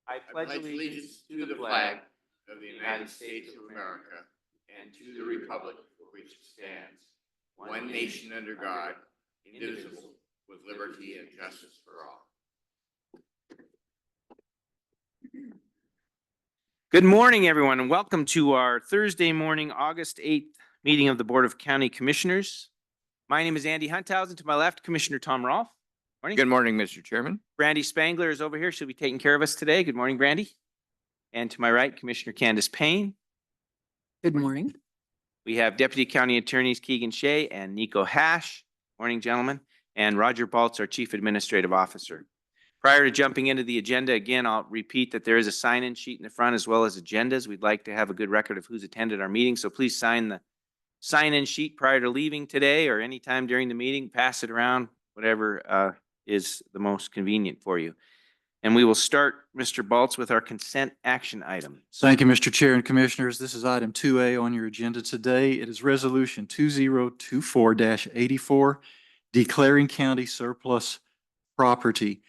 I pledge allegiance to the flag of the United States of America and to the republic for which it stands, one nation under God, indivisible, with liberty and justice for all. Good morning, everyone, and welcome to our Thursday morning, August 8th meeting of the Board of County Commissioners. My name is Andy Hunthausen. To my left, Commissioner Tom Rolfe. Morning. Good morning, Mr. Chairman. Brandy Spangler is over here. She'll be taking care of us today. Good morning, Brandy. And to my right, Commissioner Candace Payne. Good morning. We have Deputy County Attorneys Keegan Shea and Nico Hash. Morning, gentlemen. And Roger Baltz, our Chief Administrative Officer. Prior to jumping into the agenda, again, I'll repeat that there is a sign-in sheet in the front as well as agendas. We'd like to have a good record of who's attended our meeting, so please sign the sign-in sheet prior to leaving today or anytime during the meeting. Pass it around, whatever is the most convenient for you. And we will start, Mr. Baltz, with our consent action item. Thank you, Mr. Chair and Commissioners. This is item 2A on your agenda today. It is Resolution 2024-84, declaring county surplus property.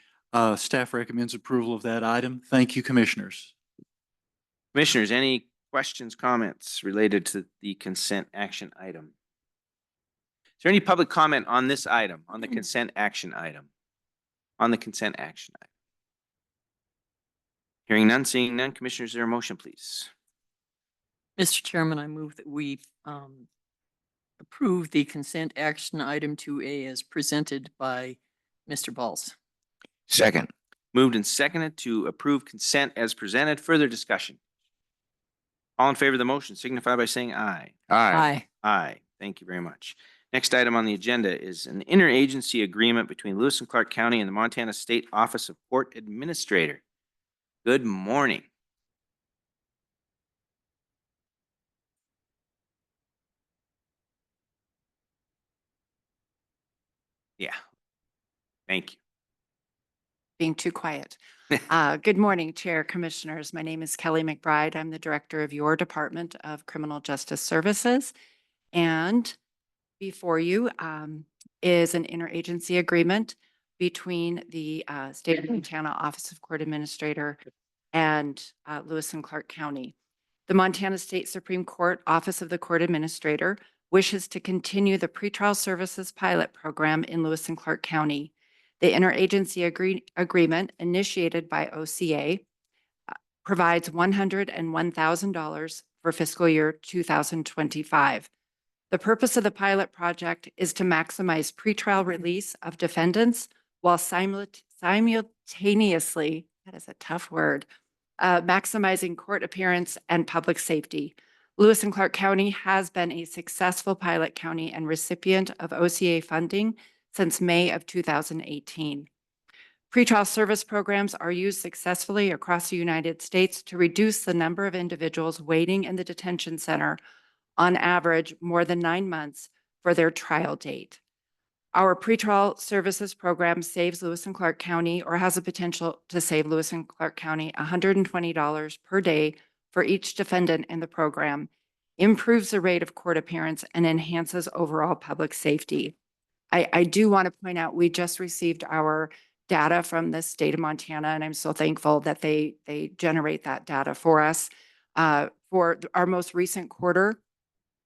Staff recommends approval of that item. Thank you, Commissioners. Commissioners, any questions, comments related to the consent action item? Is there any public comment on this item, on the consent action item? On the consent action item? Hearing none, seeing none, Commissioners, is there a motion, please? Mr. Chairman, I move that we approve the consent action item 2A as presented by Mr. Baltz. Second. Moved and seconded to approve consent as presented. Further discussion? All in favor of the motion signify by saying aye. Aye. Aye. Thank you very much. Next item on the agenda is an interagency agreement between Lewis and Clark County and the Montana State Office of Court Administrator. Good morning. Yeah. Thank you. Being too quiet. Good morning, Chair, Commissioners. My name is Kellie McBride. I'm the Director of your Department of Criminal Justice Services. And before you is an interagency agreement between the State of Montana Office of Court Administrator and Lewis and Clark County. The Montana State Supreme Court Office of the Court Administrator wishes to continue the Pretrial Services Pilot program in Lewis and Clark County. The interagency agreement initiated by OCA provides $101,000 for fiscal year 2025. The purpose of the pilot project is to maximize pretrial release of defendants while simultaneously, that is a tough word, maximizing court appearance and public safety. Lewis and Clark County has been a successful pilot county and recipient of OCA funding since May of 2018. Pretrial service programs are used successfully across the United States to reduce the number of individuals waiting in the detention center on average more than 9 months for their trial date. Our pretrial services program saves Lewis and Clark County, or has the potential to save Lewis and Clark County, $120 per day for each defendant in the program, improves the rate of court appearance, and enhances overall public safety. I do want to point out, we just received our data from the state of Montana, and I'm so thankful that they generate that data for us. For our most recent quarter,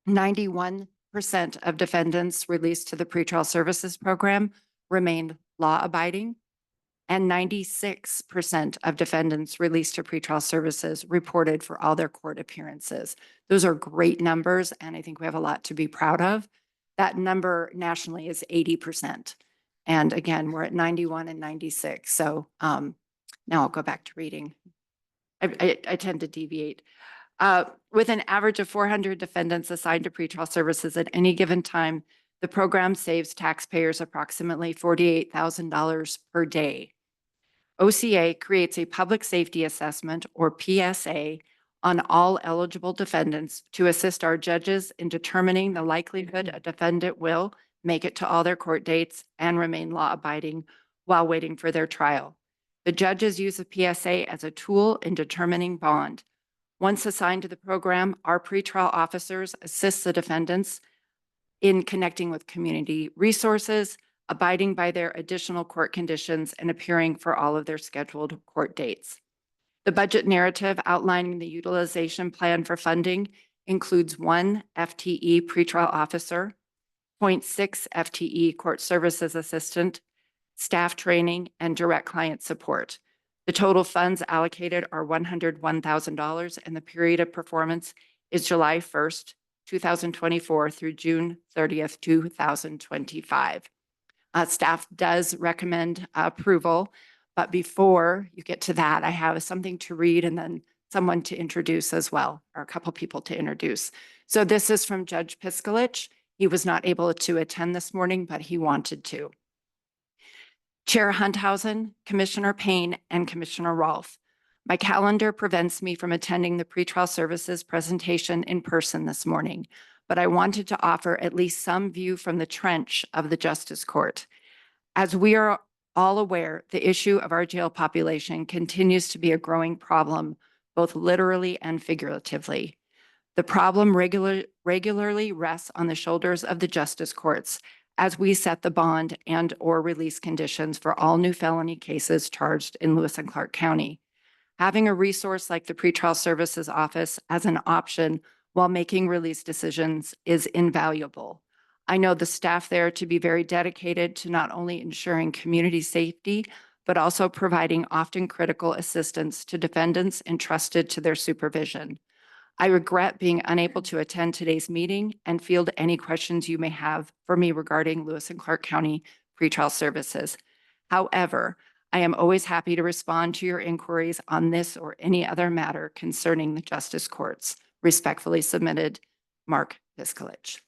91% of defendants released to the pretrial services program remained law-abiding, and 96% of defendants released to pretrial services reported for all their court appearances. Those are great numbers, and I think we have a lot to be proud of. That number nationally is 80%. And again, we're at 91 and 96. So now I'll go back to reading. I tend to deviate. With an average of 400 defendants assigned to pretrial services at any given time, the program saves taxpayers approximately $48,000 per day. OCA creates a public safety assessment, or PSA, on all eligible defendants to assist our judges in determining the likelihood a defendant will make it to all their court dates and remain law-abiding while waiting for their trial. The judges use the PSA as a tool in determining bond. Once assigned to the program, our pretrial officers assist the defendants in connecting with community resources, abiding by their additional court conditions, and appearing for all of their scheduled court dates. The budget narrative outlining the utilization plan for funding includes 1 FTE pretrial officer, 0.6 FTE court services assistant, staff training, and direct client support. The total funds allocated are $101,000, and the period of performance is July 1st, 2024 through June 30th, 2025. Staff does recommend approval, but before you get to that, I have something to read and then someone to introduce as well, or a couple people to introduce. So this is from Judge Piskalich. He was not able to attend this morning, but he wanted to. Chair Hunthausen, Commissioner Payne, and Commissioner Rolfe. My calendar prevents me from attending the pretrial services presentation in person this morning, but I wanted to offer at least some view from the trench of the Justice Court. As we are all aware, the issue of our jail population continues to be a growing problem, both literally and figuratively. The problem regularly rests on the shoulders of the Justice Courts as we set the bond and/or release conditions for all new felony cases charged in Lewis and Clark County. Having a resource like the Pretrial Services Office as an option while making release decisions is invaluable. I know the staff there to be very dedicated to not only ensuring community safety, but also providing often critical assistance to defendants entrusted to their supervision. I regret being unable to attend today's meeting and field any questions you may have for me regarding Lewis and Clark County pretrial services. However, I am always happy to respond to your inquiries on this or any other matter concerning the Justice Courts. Respectfully submitted, Mark Piskalich.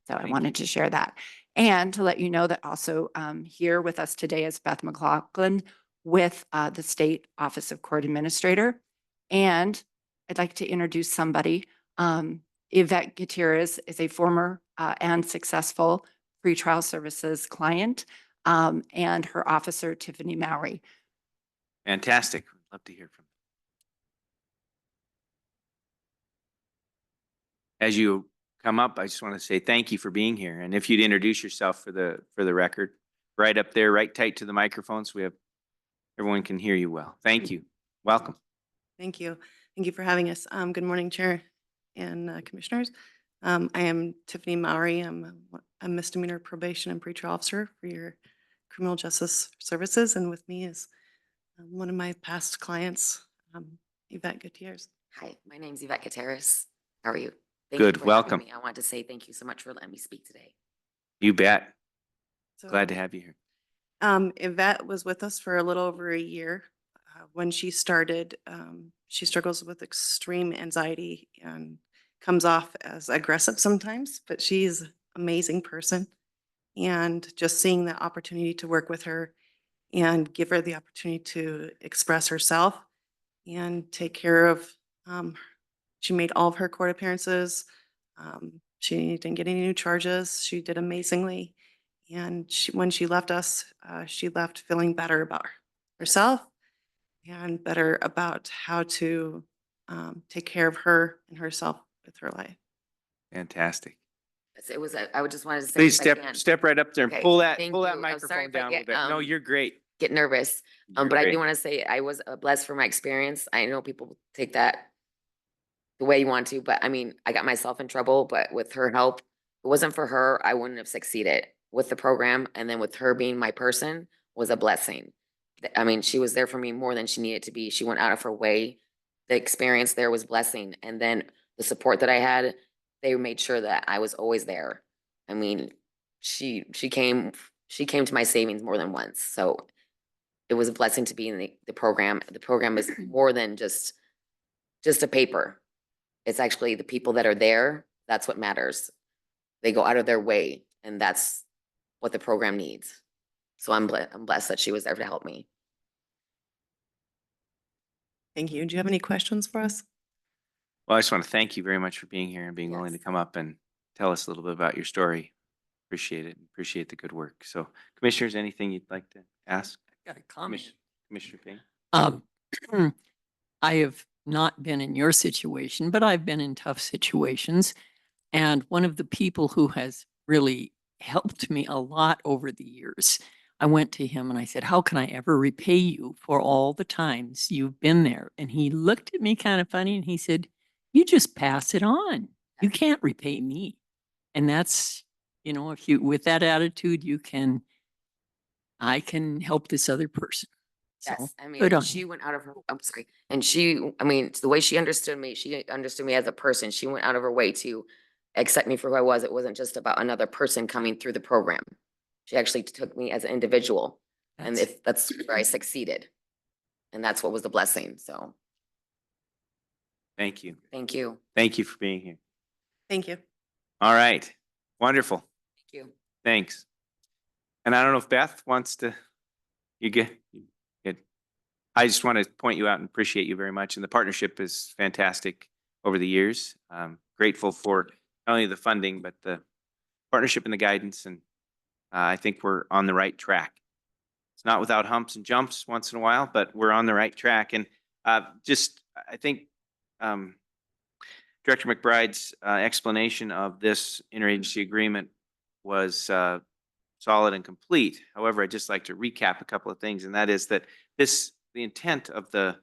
So I wanted to share that. And to let you know that also here with us today is Beth McLaughlin with the State Office of Court Administrator. And I'd like to introduce somebody. Yvette Gutierrez is a former and successful pretrial services client, and her officer, Tiffany Mowry. Fantastic. Love to hear from you. As you come up, I just want to say thank you for being here. And if you'd introduce yourself for the record, right up there, right tight to the microphone, so everyone can hear you well. Thank you. Welcome. Thank you. Thank you for having us. Good morning, Chair and Commissioners. I am Tiffany Mowry. I'm a misdemeanor probation and pretrial officer for your criminal justice services. And with me is one of my past clients, Yvette Gutierrez. Hi, my name's Yvette Gutierrez. How are you? Thank Good, you for having welcome. me. I want to say thank you so much for letting me speak today. You bet. So, Glad to have you here. Yvette was with us for a little over a year. When she started, she struggles with extreme anxiety and comes off as aggressive sometimes, but she's an amazing person. And just seeing the opportunity to work with her and give her the opportunity to express herself and take care of, she made all of her court appearances. She didn't get any new charges. She did amazingly. And when she left us, she left feeling better about herself and better about how to take care of her and herself with her life. Fantastic. It was, I would just wanted to say. Please if I can, step right up there and Okay, pull that thank you. I'm sorry microphone if I down a little get, bit. No, you're great. Get nervous. You're But I great. do want to say I was blessed for my experience. I know people take that the way you want to, but I mean, I got myself in trouble, but with her help, if it wasn't for her, I wouldn't have succeeded with the program. And then with her being my person was a blessing. I mean, she was there for me more than she needed to be. She went out of her way. The experience there was blessing. And then the support that I had, they made sure that I was always there. I mean, she came to my savings more than once. So it was a blessing to be in the program. The program is more than just a paper. It's actually the people that are there. That's what matters. They go out of their way, and that's what the program needs. So I'm blessed that she was there to help me. Thank you. Do you have any questions for us? Well, I just want to thank you very much for being here and being willing to Yes. come up and tell us a little bit about your story. Appreciate it. Appreciate the good work. So commissioners, anything you'd like to ask? Got a comment. Commissioner Payne? I have not been in your situation, but I've been in tough situations. And one of the people who has really helped me a lot over the years I went to him and I said, how can I ever repay you for all the times you've been there? And he looked at me kind of funny and he said, you just pass it on. You can't repay me. And that's, you know, if you, with that attitude, I can help this other person. So, Yes, I good mean, on she you. went out of her, I'm sorry, and she, I mean, it's the way she understood me as a person. She went out of her way to accept me for who I was. It wasn't just about another person coming through the program. She actually took me as an individual, and That's- if that's where I succeeded. And that's what was the blessing. So Thank you. thank you. Thank you for being here. Thank you. All right. Wonderful. Thank you. Thanks. And I don't know if Beth wants to, you get. I just want to point you out and appreciate you very much. And the partnership is fantastic over the years. Grateful for not only the funding, but the partnership and the guidance. And I think we're on the right track. It's not without humps and jumps once in a while, but we're on the right track. And I think Director McBride's explanation of this interagency agreement was solid and complete. However, I'd just like to recap a couple of things, and that is that the intent of the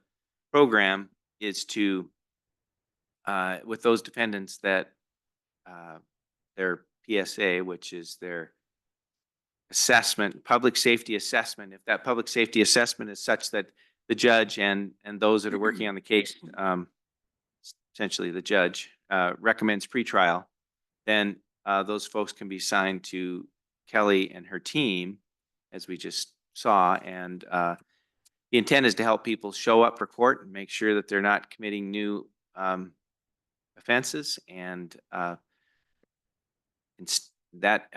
program is to, with those dependents that their PSA, which is their assessment, public safety assessment, if that public safety assessment is such that the judge and those that are working on the case, essentially the judge, recommends pretrial, then those folks can be signed to Kellie and her team, as we just saw. And the intent is to help people show up for court and make sure that they're not committing new offenses. And that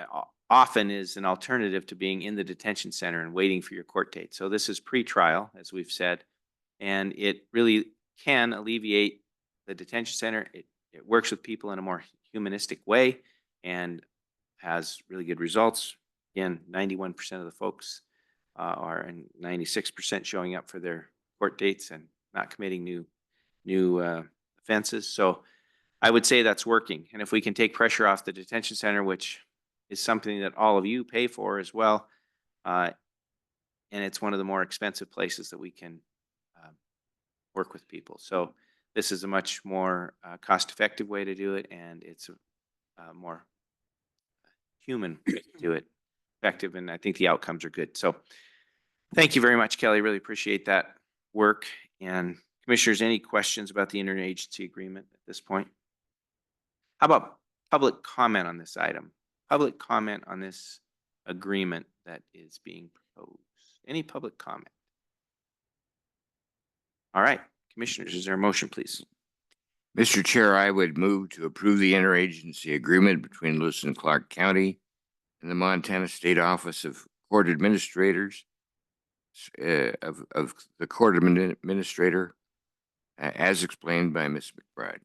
often is an alternative to being in the detention center and waiting for your court date. So this is pre-trial, as we've said, and it really can alleviate the detention center. It works with people in a more humanistic way and has really good results. Again, 91% of the folks are, and 96% showing up for their court dates and not committing new offenses. So I would say that's working. And if we can take pressure off the detention center, which is something that all of you pay for as well, and it's one of the more expensive places that we can work with people. So this is a much more cost-effective way to do it, and it's a more human way to do it, effective, and I think the outcomes are good. So thank you very much, Kellie. Really appreciate that work. And commissioners, any questions about the interagency agreement at this point? How about public comment on this item? Public comment on this agreement that is being proposed. Any public comment? All right, commissioners, is there a motion, please? Mr. Chair, I would move to approve the interagency agreement between Lewis and Clark County and the Montana State Office of Court Administrators, of the Court Administrator, as explained by Ms. McBride.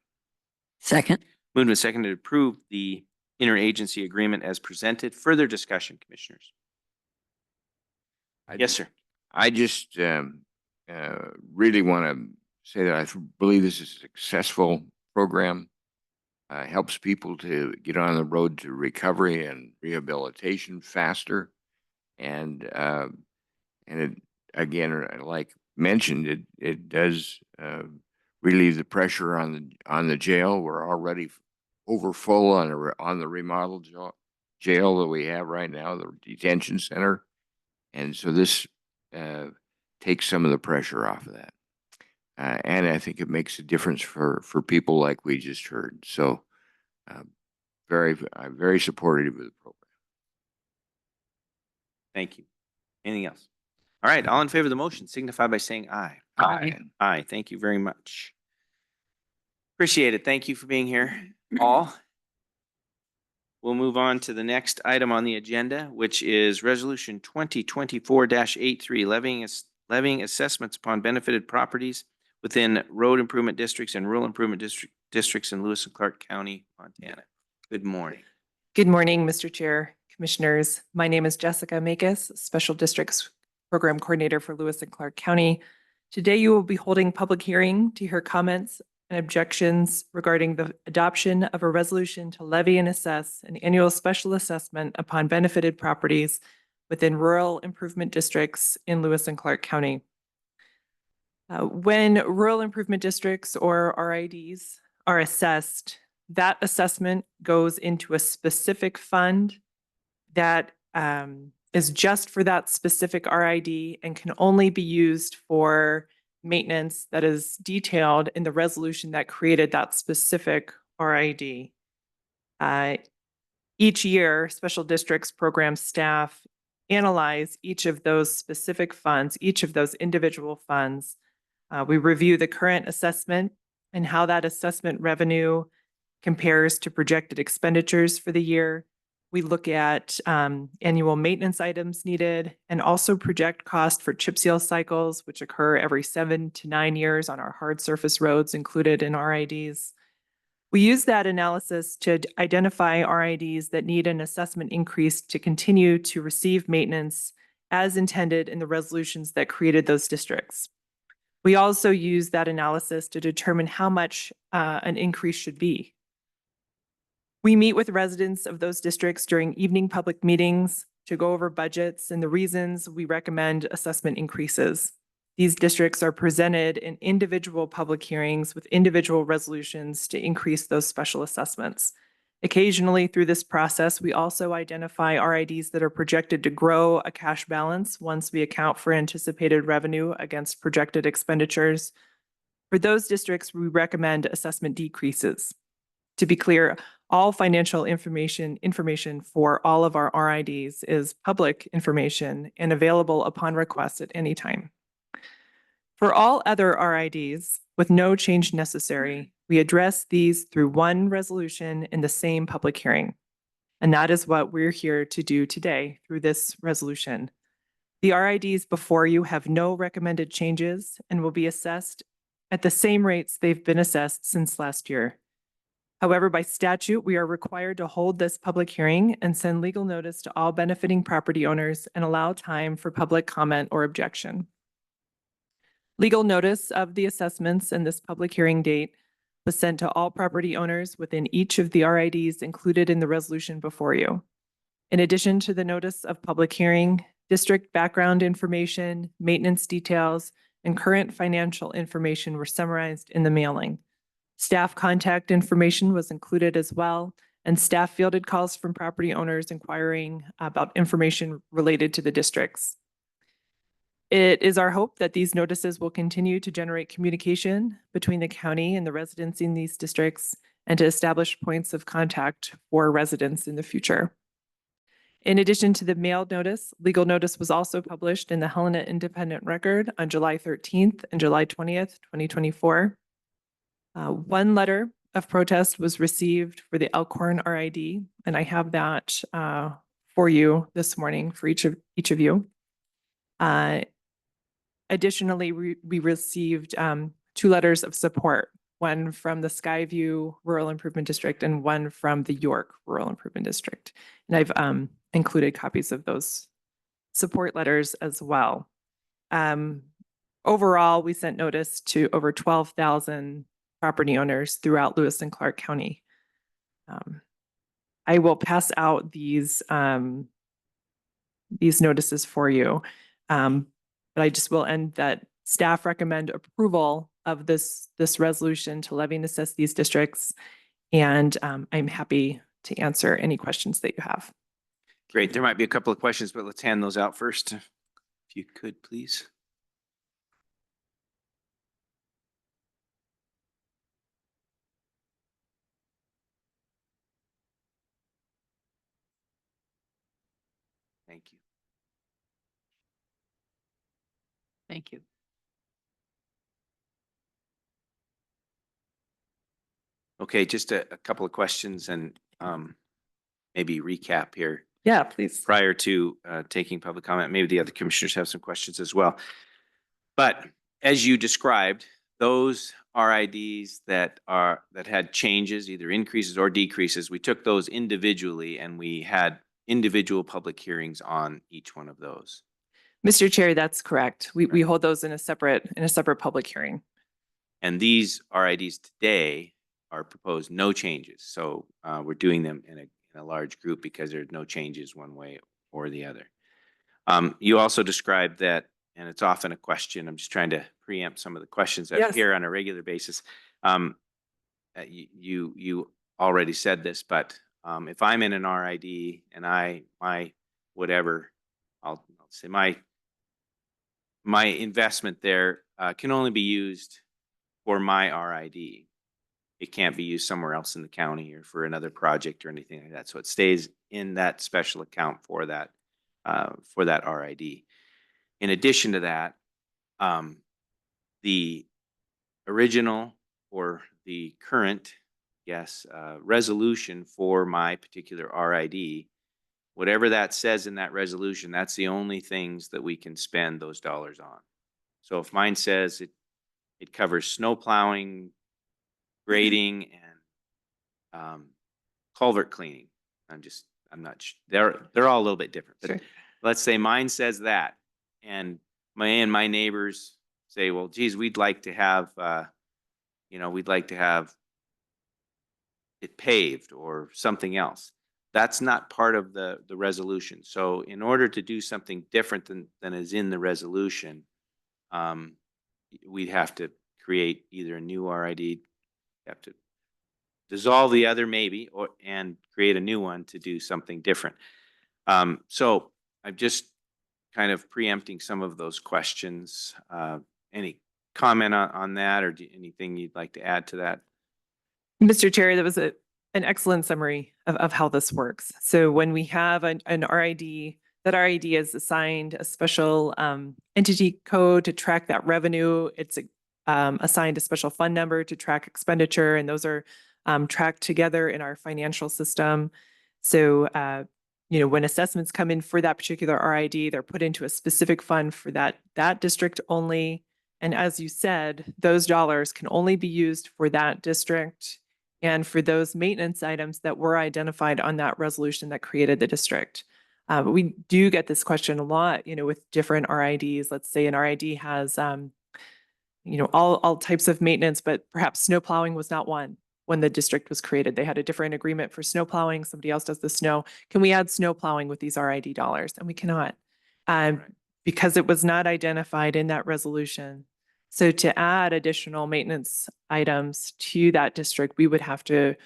Second. Moved and seconded to approve the interagency agreement as presented. Further discussion, commissioners? Yes, sir. I just really want to say that I believe this is a successful program. Helps people to get on the road to recovery and rehabilitation faster. And it, again, like mentioned, it does relieve the pressure on the jail. We're already over full on the remodeled jail that we have right now, the detention center. And so this takes some of the pressure off of that. And I think it makes a difference for people like we just heard. So I'm very supportive of the program. Thank you. Anything else? All right, all in favor of the motion signify by saying aye. Aye. Aye, thank you very much. Appreciate it. Thank you for being here, all. We'll move on to the next item on the agenda, which is Resolution 2024-83, levying assessments upon benefited properties within road improvement districts and rural improvement districts in Lewis and Clark County, Montana. Good morning. Good morning, Mr. Chair, Commissioners. My name is Jessica Makus, Special Districts Program Coordinator for Lewis and Clark County. Today, you will be holding public hearing to hear comments and objections regarding the adoption of a resolution to levy and assess an annual special assessment upon benefited properties within rural improvement districts in Lewis and Clark County. When rural improvement districts or RIDs are assessed, that assessment goes into a specific fund that is just for that specific RID and can only be used for maintenance that is detailed in the resolution that created that specific RID. Each year, special districts program staff analyze each of those specific funds, each of those individual funds. We review the current assessment and how that assessment revenue compares to projected expenditures for the year. We look at annual maintenance items needed and also project cost for chip seal cycles, which occur every 7 to 9 years on our hard surface roads included in RIDs. We use that analysis to identify RIDs that need an assessment increase to continue to receive maintenance as intended in the resolutions that created those districts. We also use that analysis to determine how much an increase should be. We meet with residents of those districts during evening public meetings to go over budgets and the reasons we recommend assessment increases. These districts are presented in individual public hearings with individual resolutions to increase those special assessments. Occasionally through this process, we also identify RIDs that are projected to grow a cash balance once we account for anticipated revenue against projected expenditures. For those districts, we recommend assessment decreases. To be clear, all financial information for all of our RIDs is public information and available upon request at any time. For all other RIDs, with no change necessary, we address these through one resolution in the same public hearing. And that is what we're here to do today through this resolution. The RIDs before you have no recommended changes and will be assessed at the same rates they've been assessed since last year. However, by statute, we are required to hold this public hearing and send legal notice to all benefiting property owners and allow time for public comment or objection. Legal notice of the assessments and this public hearing date was sent to all property owners within each of the RIDs included in the resolution before you. In addition to the notice of public hearing, district background information, maintenance details, and current financial information were summarized in the mailing. Staff contact information was included as well, and staff fielded calls from property owners inquiring about information related to the districts. It is our hope that these notices will continue to generate communication between the county and the residents in these districts and to establish points of contact for residents in the future. In addition to the mailed notice, legal notice was also published in the Helena Independent Record on July 13th and July 20th, 2024. One letter of protest was received for the Elkhorn RID, and I have that for you this morning for each of you. Additionally, we received 2 letters of support, one from the Skyview Rural Improvement District and one from the York Rural Improvement District. And I've included copies of those support letters as well. Overall, we sent notice to over 12,000 property owners throughout Lewis and Clark County. I will pass out these notices for you. But I just will end that staff recommend approval of this resolution to levy and assess these districts. And I'm happy to answer any questions that you have. Great. There might be a couple of questions, but let's hand those out first. If you could, please. Thank you. Thank you. Okay, just a couple of questions and maybe recap here. Yeah, please. Prior to taking public comment, maybe the other commissioners have some questions as well. But as you described, those RIDs that had changes, either increases or decreases, we took those individually and we had individual public hearings on each one of those. Mr. Chair, that's correct. We hold those in a separate public hearing. And these RIDs today are proposed no changes. So we're doing them in a large group because there's no changes one way or the other. You also described that, and it's often a question, I'm just trying to preempt some of the questions that Yes. appear on a regular basis. You already said this, but if I'm in an RID and my whatever, I'll say my investment there can only be used for my RID. It can't be used somewhere else in the county or for another project or anything like that. So it stays in that special account for that RID. In addition to that, the original or the current, resolution for my particular RID, whatever that says in that resolution, that's the only things that we can spend those dollars on. So if mine says it covers snow plowing, grading, and culvert cleaning, I'm not they're all a little bit different. But Sure. let's say mine says that, and my neighbors say, well, geez, we'd like to have it paved or something else. That's not part of the resolution. So in order to do something different than is in the resolution, we'd have to create either a new RID, have to dissolve the other maybe, and create a new one to do something different. So I'm just kind of preempting some of those questions. Any comment on that, or anything you'd like to add to that? Mr. Chair, that was an excellent summary of how this works. So when we have an RID, that RID is assigned a special entity code to track that revenue. It's assigned a special fund number to track expenditure, and those are tracked together in our financial system. So, when assessments come in for that particular RID, they're put into a specific fund for that district only. And as you said, those dollars can only be used for that district and for those maintenance items that were identified on that resolution that created the district. But we do get this question a lot, with different RIDs. Let's say an RID has, all types of maintenance, but perhaps snow plowing was not one when the district was created. They had a different agreement for snow plowing. Somebody else does the snow. Can we add snow plowing with these RID dollars? And we cannot, because it was not identified in that resolution. So to add additional maintenance items to that district, we would have to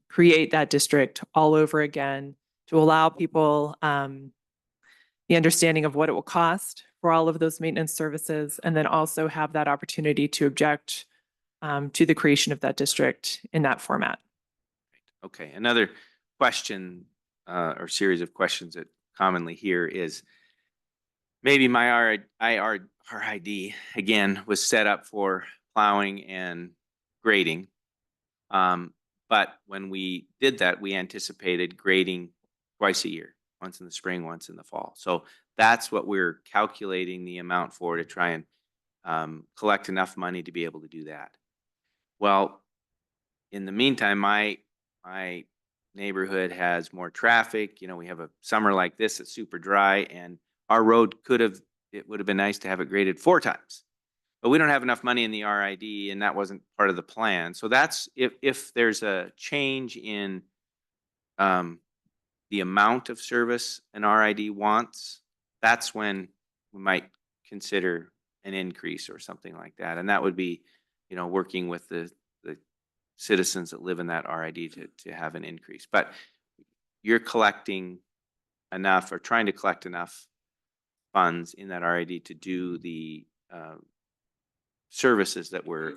create that district all over again to allow people the understanding of what it will cost for all of those maintenance services, and then also have that opportunity to object to the creation of that district in that format. Okay, another question or series of questions that commonly hear is, maybe my RID again was set up for plowing and grading, but when we did that, we anticipated grading twice a year, once in the spring, once in the fall. So that's what we're calculating the amount for, to try and collect enough money to be able to do that. Well, in the meantime, my neighborhood has more traffic. We have a summer like this, it's super dry, and our road it would have been nice to have it graded 4 times. But we don't have enough money in the RID, and that wasn't part of the plan. So that's if there's a change in the amount of service an RID wants, that's when we might consider an increase or something like that. And that would be, working with the citizens that live in that RID to have an increase. But you're collecting enough, or trying to collect enough funds in that RID to do the services that were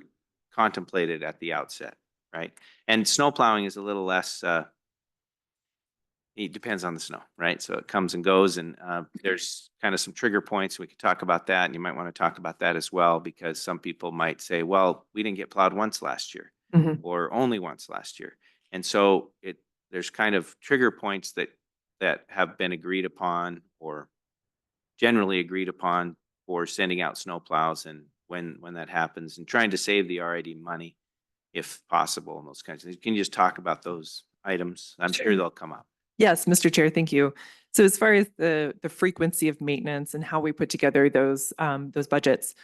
contemplated at the outset, right? And snow plowing is a little less, it depends on the snow, right? So it comes and goes, and there's kind of some trigger points. We could talk about that, and you might want to talk about that as well, because some people might say, well, we didn't get plowed once last year, or only once last year. And so there's kind of trigger points that have been agreed upon, or generally agreed upon, for sending out snow plows, and when that happens, and trying to save the RID money if possible, and those kinds of things. Can you just talk about those items? I'm sure they'll come up. Yes, Mr. Chair, thank you. So as far as the frequency of maintenance and how we put together those budgets,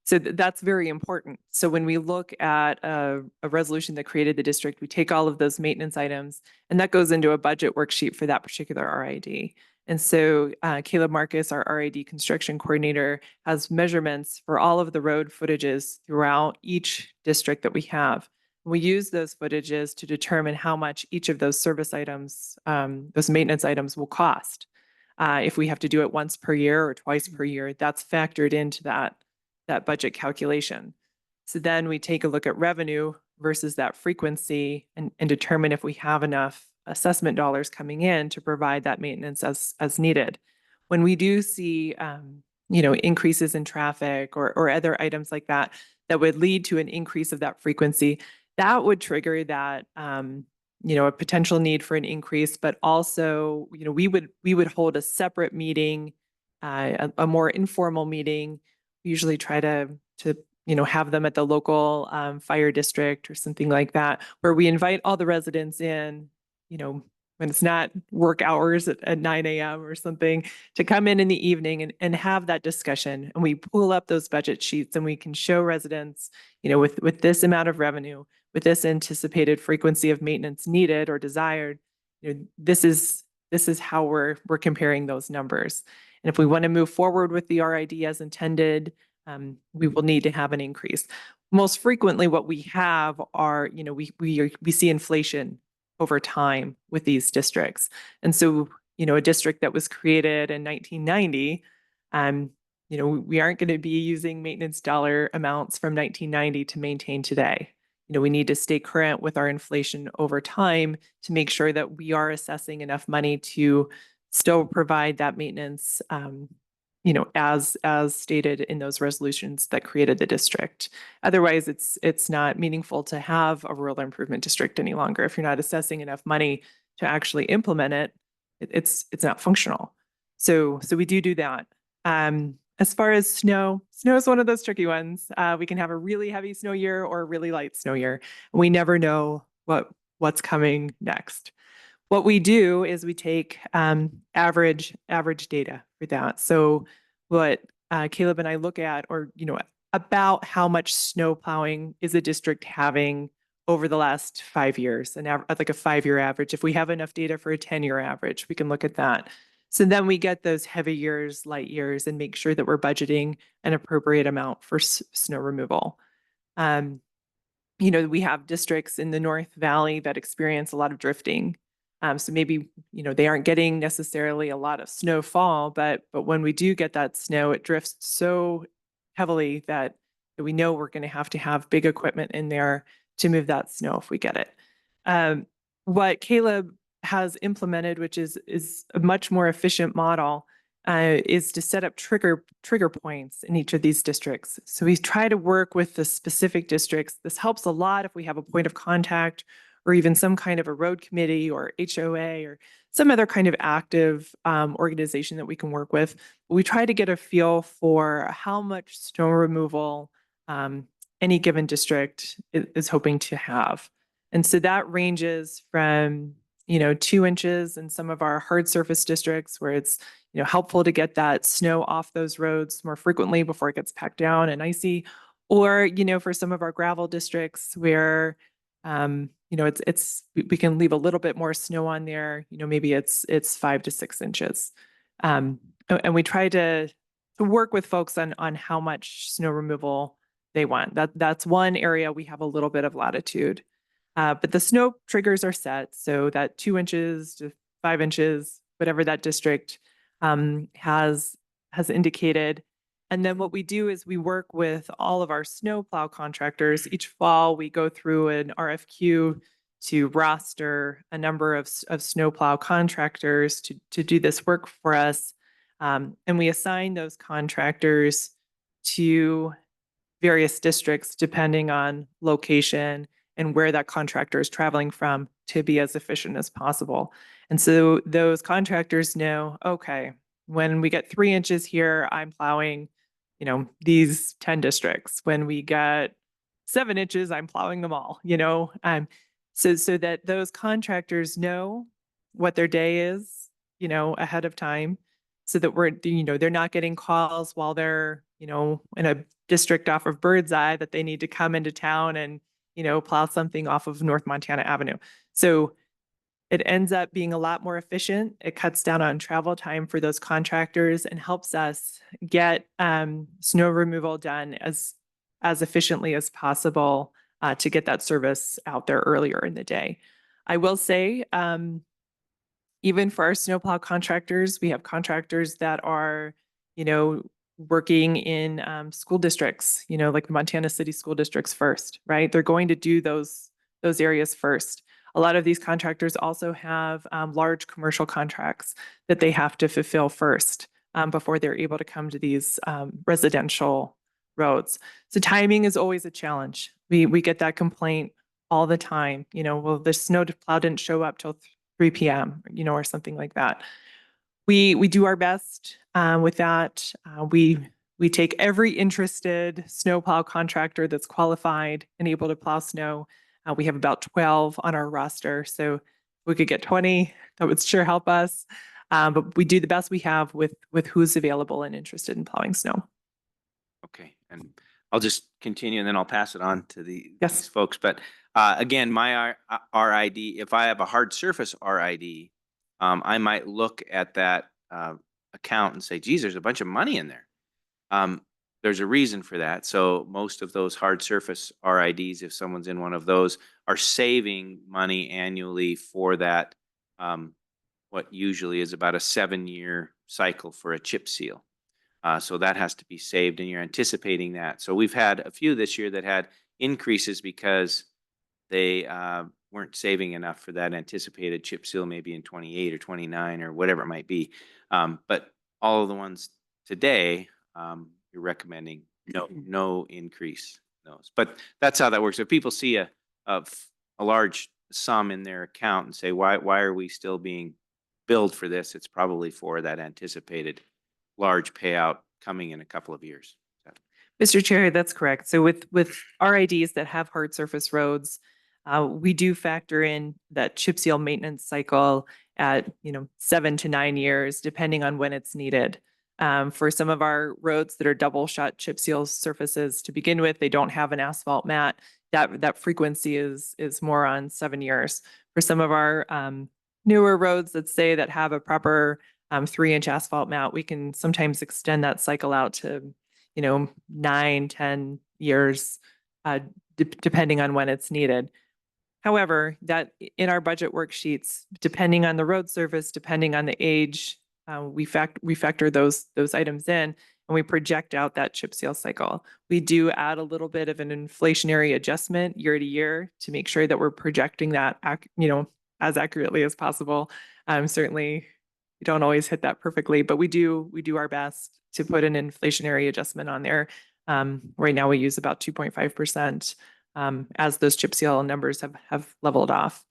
so that's very important. So when we look at a resolution that created the district, we take all of those maintenance items, and that goes into a budget worksheet for that particular RID. And so Caleb Marcus, our RID construction coordinator, has measurements for all of the road footages throughout each district that we have. We use those footages to determine how much each of those service items, those maintenance items will cost. If we have to do it once per year or twice per year, that's factored into that budget calculation. So then we take a look at revenue versus that frequency and determine if we have enough assessment dollars coming in to provide that maintenance as needed. When we do see, increases in traffic or other items like that, that would lead to an increase of that frequency, that would trigger that, a potential need for an increase, but also, we would hold a separate meeting, a more informal meeting. We usually try to have them at the local fire district or something like that, where we invite all the residents in, when it's not work hours at 9 a.m. or something, to come in the evening and have that discussion. And we pull up those budget sheets and we can show residents, with this amount of revenue, with this anticipated frequency of maintenance needed or desired, this is how we're comparing those numbers. And if we want to move forward with the RID as intended, we will need to have an increase. Most frequently, what we have are, we see inflation over time with these districts. And so, a district that was created in 1990, we aren't going to be using maintenance dollar amounts from 1990 to maintain today. We need to stay current with our inflation over time to make sure that we are assessing enough money to still provide that maintenance, as stated in those resolutions that created the district. Otherwise, it's not meaningful to have a rural improvement district any longer. If you're not assessing enough money to actually implement it, it's not functional. So we do that. As far as snow is one of those tricky ones. We can have a really heavy snow year or a really light snow year. We never know what's coming next. What we do is we take average data for that. So what Caleb and I look at, or about how much snow plowing is a district having over the last 5 years, like a 5-year average. If we have enough data for a 10-year average, we can look at that. So then we get those heavy years, light years, and make sure that we're budgeting an appropriate amount for snow removal. We have districts in the North Valley that experience a lot of drifting. So maybe, they aren't getting necessarily a lot of snowfall, but when we do get that snow, it drifts so heavily that we know we're going to have big equipment in there to move that snow if we get it. What Caleb has implemented, which is a much more efficient model, is to set up trigger points in each of these districts. So we try to work with the specific districts. This helps a lot if we have a point of contact or even some kind of a road committee or HOA or some other kind of active organization that we can work with. We try to get a feel for how much snow removal any given district is hoping to have. And so that ranges from 2 inches in some of our hard surface districts where it's helpful to get that snow off those roads more frequently before it gets packed down and icy, or for some of our gravel districts where we can leave a little bit more snow on there. Maybe it's 5 to 6 inches, and we try to work with folks on how much snow removal they want. That's one area we have a little bit of latitude. But the snow triggers are set, so that 2 inches to 5 inches, whatever that district has indicated. And then what we do is we work with all of our snow plow contractors. Each fall, we go through an RFQ to roster a number of snow plow contractors to do this work for us. And we assign those contractors to various districts depending on location and where that contractor is traveling from to be as efficient as possible. And so those contractors know, okay, when we get 3 inches here, I'm plowing, these 10 districts. When we get 7 inches, I'm plowing them all, so that those contractors know what their day is, ahead of time, so that they're not getting calls while they're, in a district off of Birdseye that they need to come into town and, plow something off of North Montana Avenue. So It ends up being a lot more efficient. It cuts down on travel time for those contractors and helps us get snow removal done as efficiently as possible to get that service out there earlier in the day. I will say, even for our snowplow contractors, we have contractors that are, working in school districts, like the Montana City School Districts first, right? They're going to do those areas first. A lot of these contractors also have large commercial contracts that they have to fulfill first before they're able to come to these residential roads. So timing is always a challenge. We get that complaint all the time. Well, the snow plow didn't show up till 3 p.m., or something like that. We do our best with that. We take every interested snowplow contractor that's qualified and able to plow snow. We have about 12 on our roster, so if we could get 20, that would sure help us. But we do the best we have with who's available and interested in plowing snow. Okay, and I'll just continue and then I'll pass it on to these folks. But again, my RID, if I have a hard surface RID, I might look at that account and say, geez, there's a bunch of money in there. There's a reason for that. So most of those hard surface RIDs, if someone's in one of those, are saving money annually for that, what usually is about a 7-year cycle for a chip seal. So that has to be saved, and you're anticipating that. So we've had a few this year that had increases because they weren't saving enough for that anticipated chip seal, maybe in 28 or 29 or whatever it might be. But all of the ones today, you're recommending no increase in those. But that's how that works. If people see a large sum in their account and say, why are we still being billed for this? It's probably for that anticipated large payout coming in a couple of years. Mr. Chair, that's correct. So with RIDs that have hard surface roads, we do factor in that chip seal maintenance cycle at 7 to 9 years, depending on when it's needed. For some of our roads that are double shot chip seal surfaces to begin with, they don't have an asphalt mat. That frequency is more on 7 years. For some of our newer roads, let's say, that have a proper 3-inch asphalt mat, we can sometimes extend that cycle out to 9, 10 years, depending on when it's needed. However, that in our budget worksheets, depending on the road surface, depending on the age, we factor those items in, and we project out that chip seal cycle. We do add a little bit of an inflationary adjustment year to year to make sure that we're projecting that as accurately as possible. Certainly, we don't always hit that perfectly, but we do our best to put an inflationary adjustment on there. Right now, we use about 2.5%. As those chip seal numbers have leveled off.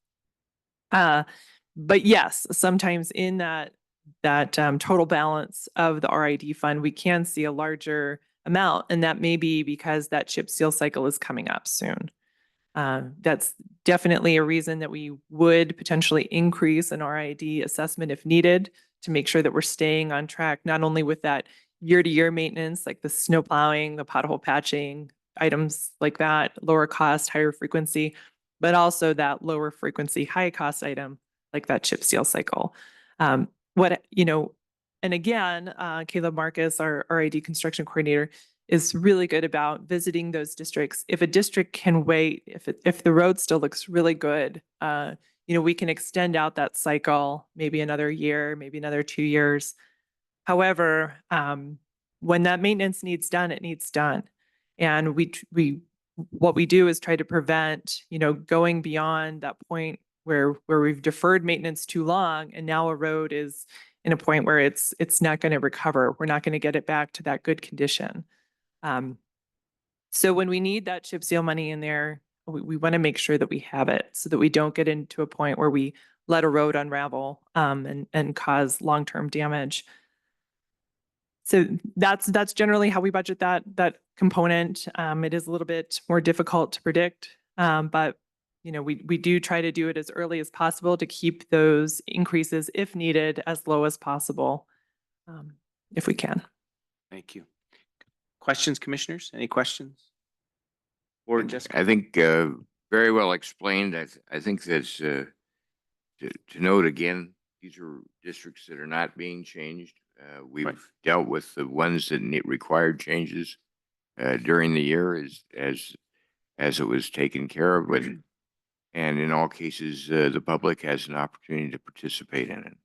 But yes, sometimes in that total balance of the RID fund, we can see a larger amount, and that may be because that chip seal cycle is coming up soon. That's definitely a reason that we would potentially increase an RID assessment if needed to make sure that we're staying on track, not only with that year-to-year maintenance, like the snow plowing, the pothole patching, items like that, lower cost, higher frequency, but also that lower frequency, high cost item like that chip seal cycle. And again, Caleb Marcus, our RID construction coordinator, is really good about visiting those districts. If a district can wait, if the road still looks really good, we can extend out that cycle, maybe another year, maybe another 2 years. However, when that maintenance needs done, it needs done. And what we do is try to prevent, going beyond that point where we've deferred maintenance too long, and now a road is in a point where it's not going to recover. We're not going to get it back to that good condition. So when we need that chip seal money in there, we want to make sure that we have it so that we don't get into a point where we let a road unravel and cause long-term damage. So that's generally how we budget that component. It is a little bit more difficult to predict, but we do try to do it as early as possible to keep those increases, if needed, as low as possible, if we can. Thank you. Questions, commissioners? Any questions? Or just I think very well explained. I think that's to note again, these are districts that are not being changed. We've Right. dealt with the ones that required changes during the year as it was taken care of. And in all cases, the public has an opportunity to participate in it.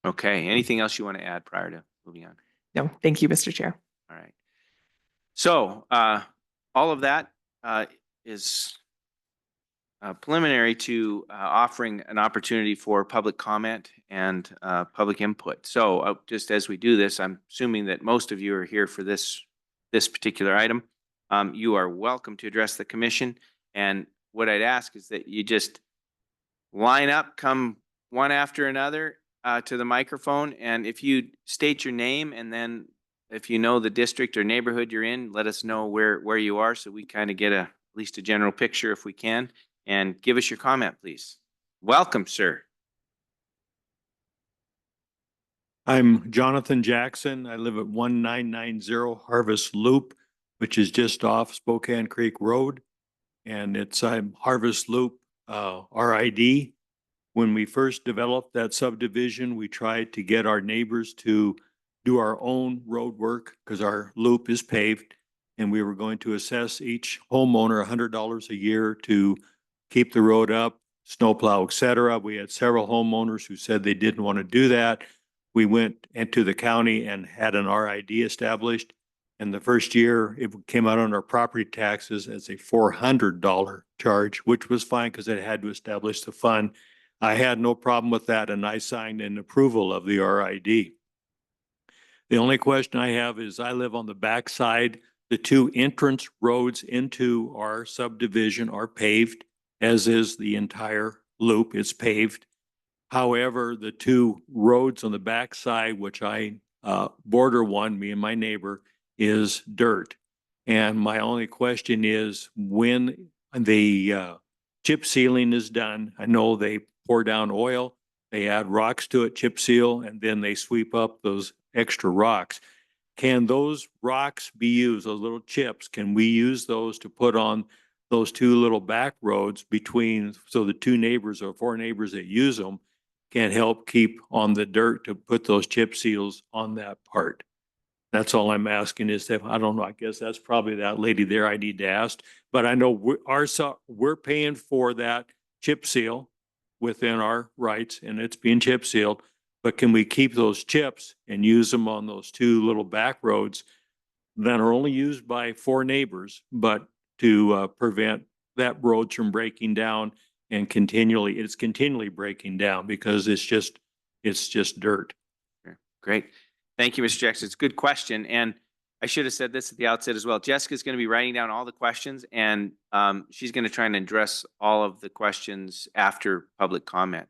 Okay, anything else you want to add prior to moving on? No, thank you, Mr. Chair. All right. So, all of that is preliminary to offering an opportunity for public comment and public input. So just as we do this, I'm assuming that most of you are here for this particular item. You are welcome to address the commission. And what I'd ask is that you just line up, come one after another to the microphone. And if you state your name, and then if you know the district or neighborhood you're in, let us know where you are, so we kind of get at least a general picture if we can. And give us your comment, please. Welcome, sir. I'm Jonathan Jackson. I live at 1990 Harvest Loop, which is just off Spokane Creek Road. And it's Harvest Loop RID. When we first developed that subdivision, we tried to get our neighbors to do our own road work because our loop is paved. And we were going to assess each homeowner $100 a year to keep the road up, snowplow, et cetera. We had several homeowners who said they didn't want to do that. We went into the county and had an RID established. And the first year, it came out on our property taxes as a $400 charge, which was fine because it had to establish the fund. I had no problem with that, and I signed an approval of the RID. The only question I have is I live on the backside. The two entrance roads into our subdivision are paved, as is the entire loop. It's paved. However, the two roads on the backside, which I border one, me and my neighbor, is dirt. And my only question is when the chip sealing is done, I know they pour down oil, they add rocks to it, chip seal, and then they sweep up those extra rocks. Can those rocks be used, those little chips, can we use those to put on those two little back roads between, so the two neighbors or four neighbors that use them can help keep on the dirt to put those chip seals on that part? That's all I'm asking is that, I don't know, I guess that's probably that lady there I need to ask. But I know we're paying for that chip seal within our rights, and it's being chip sealed. But can we keep those chips and use them on those two little back roads that are only used by four neighbors, but to prevent that road from breaking down and it's continually breaking down because it's just dirt. Sure. Great. Thank you, Mr. Jackson. It's a good question. And I should have said this at the outset as well. Jessica's going to be writing down all the questions, and she's going to try and address all of the questions after public comment.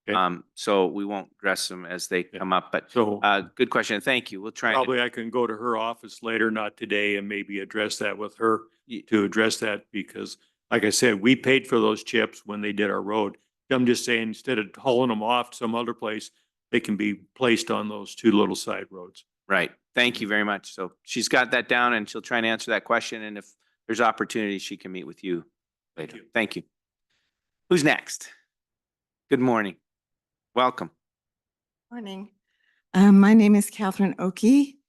Okay. So we won't address them as they come up, but So good question. Thank you. We'll try. probably I can go to her office later, not today, and maybe address that with her to address that because like I said, we paid for those chips when they did our road. I'm just saying, instead of hauling them off some other place, they can be placed on those two little side roads. Right. Thank you very much. So she's got that down and she'll try and answer that question. And if there's opportunity, she can meet with you later. Thank you. Who's next? Good morning. Welcome. Morning. My name is Catherine Oakey,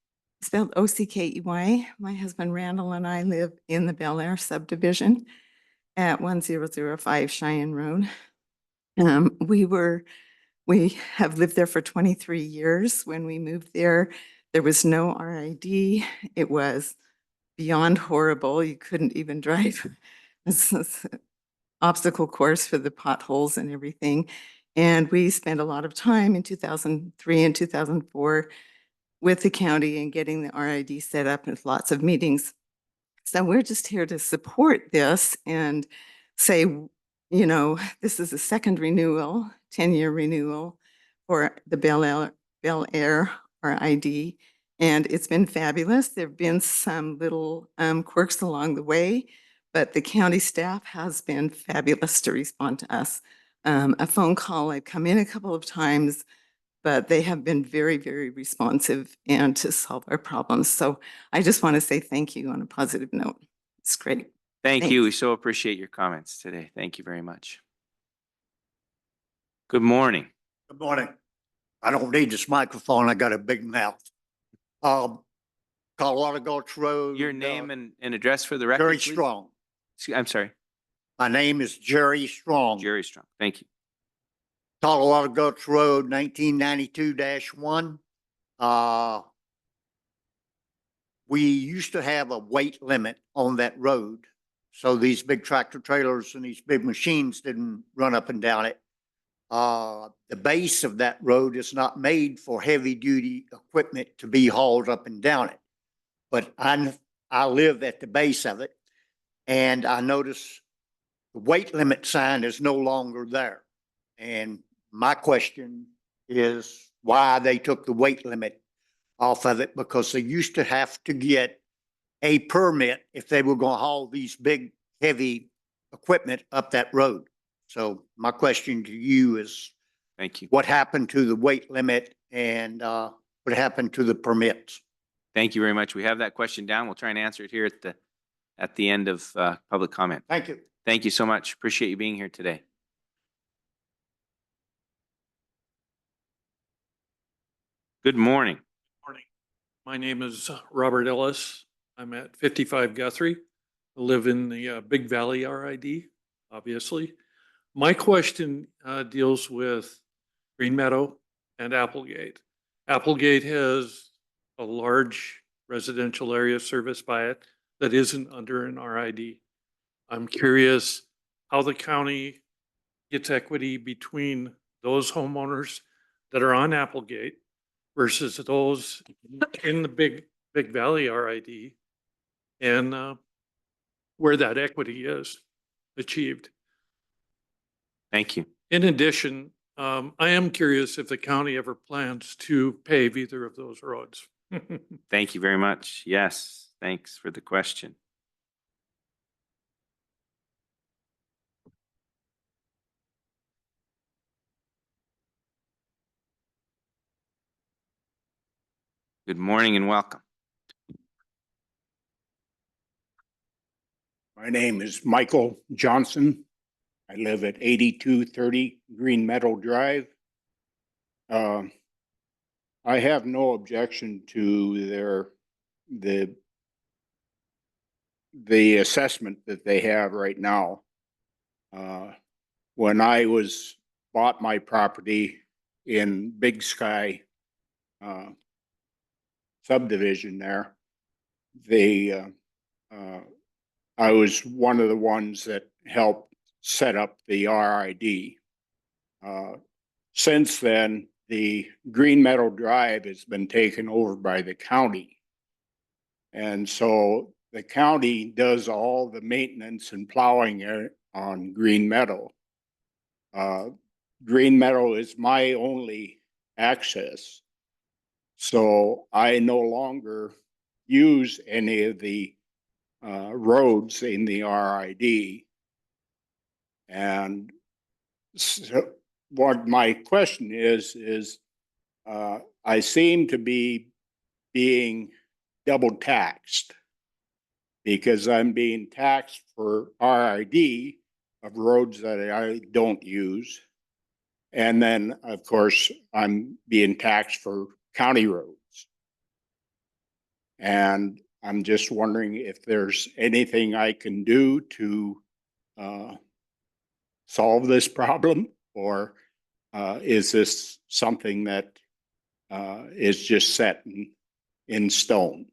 spelled O-C-K-E-Y. My husband Randall and I live in the Bel Air subdivision at 1005 Cheyenne Road. We have lived there for 23 years. When we moved there, there was no RID. It was beyond horrible. You couldn't even drive. This is an obstacle course for the potholes and everything. And we spent a lot of time in 2003 and 2004 with the county and getting the RID set up with lots of meetings. So we're just here to support this and say, you know, this is a second renewal, 10-year renewal for the Bel Air RID. And it's been fabulous. There've been some little quirks along the way, but the county staff has been fabulous to respond to us. A phone call, I've come in a couple of times, but they have been very, very responsive and to solve our problems. So I just want to say thank you on a positive note. It's great. Thank you. We Thanks. so appreciate your comments today. Thank you very much. Good morning. Good morning. I don't need this microphone. I got a big mouth. Colorado Gulch Road. Your name and address for the record, Jerry please? Strong. I'm sorry, My name is Jerry Strong. Jerry Strong. Thank you. Colorado Gulch Road, 1992-1. We used to have a weight limit on that road. So these big tractor trailers and these big machines didn't run up and down it. The base of that road is not made for heavy duty equipment to be hauled up and down it. But I live at the base of it, and I notice the weight limit sign is no longer there. And my question is why they took the weight limit off of it, because they used to have to get a permit if they were going to haul these big, heavy equipment up that road. So my question to you is, Thank you. what happened to the weight limit and what happened to the permits? Thank you very much. We have that question down. We'll try and answer it here at the end of public comment. Thank you. Thank you so much. Appreciate you being here today. Good morning. Morning. My name is Robert Ellis. I'm at 55 Guthrie. I live in the Big Valley RID, obviously. My question deals with Green Meadow and Applegate. Applegate has a large residential area serviced by it that isn't under an RID. I'm curious how the county gets equity between those homeowners that are on Applegate versus those in the Big Valley RID, and where that equity is achieved. Thank you. In addition, I am curious if the county ever plans to pave either of those roads. Thank you very much. Yes, thanks for the question. Good morning and welcome. My name is Michael Johnson. I live at 8230 Green Meadow Drive. I have no objection to the assessment that they have right now. When I bought my property in Big Sky subdivision there, I was one of the ones that helped set up the RID. Since then, the Green Meadow Drive has been taken over by the county. And so the county does all the maintenance and plowing on Green Meadow. Green Meadow is my only access. So I no longer use any of the roads in the RID. And so what my question is I seem to be being double taxed because I'm being taxed for RID of roads that I don't use. And then, of course, I'm being taxed for county roads. And I'm just wondering if there's anything I can do to solve this problem, or is this something that is just set in stone?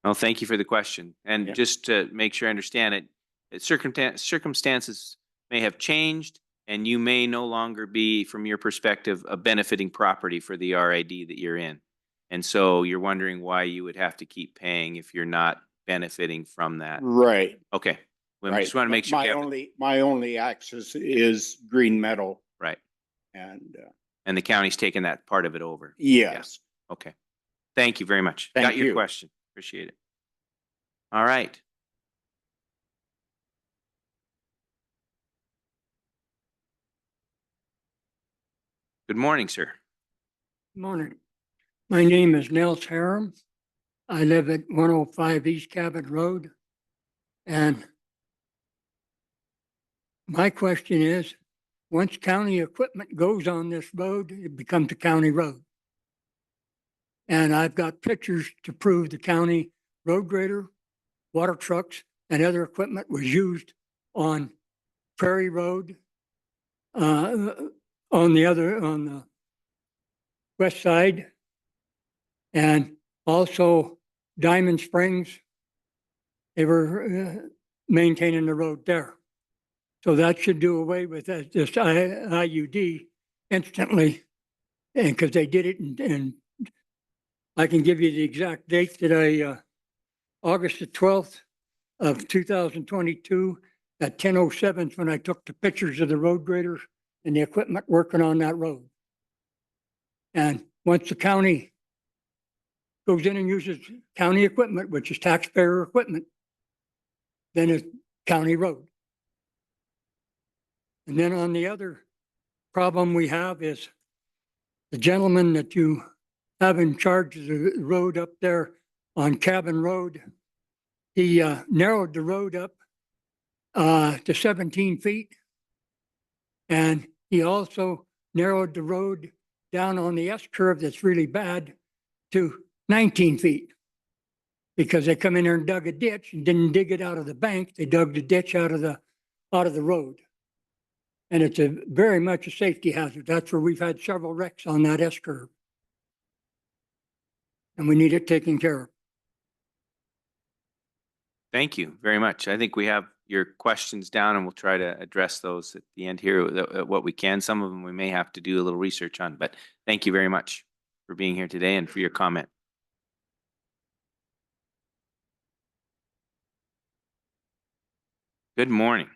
Well, thank you for the question. And Yeah. just to make sure I understand it, circumstances may have changed, and you may no longer be, from your perspective, a benefiting property for the RID that you're in. And so you're wondering why you would have to keep paying if you're not benefiting from that. Right. Okay. We Right. just want to make sure. My only access is Green Meadow, Right. and And the county's taken that part of it over. yes. Okay. Thank you very much. Thank Got your you. question. Appreciate it. All right. Good morning, sir. Morning. My name is Nels Harum. I live at 105 East Cabot Road. And my question is, once county equipment goes on this road, it becomes a county road. And I've got pictures to prove the county road grader, water trucks, and other equipment was used on Prairie Road, on the west side, and also Diamond Springs. They were maintaining the road there. So that should do away with that, this IUD instantly. And because they did it, and I can give you the exact date that August the 12th of 2022 at 10:07 when I took the pictures of the road graders and the equipment working on that road. And once the county goes in and uses county equipment, which is taxpayer equipment, then it's county road. And then on the other problem we have is the gentleman that you have in charge of the road up there on Cabin Road, he narrowed the road up to 17 feet. And he also narrowed the road down on the S curve that's really bad to 19 feet. Because they come in there and dug a ditch and didn't dig it out of the bank, they dug the ditch out of the road. And it's very much a safety hazard. That's where we've had several wrecks on that S curve. And we need it taken care of. Thank you very much. I think we have your questions down and we'll try to address those at the end here, what we can. Some of them we may have to do a little research on, but thank you very much for being here today and for your comment. Good morning.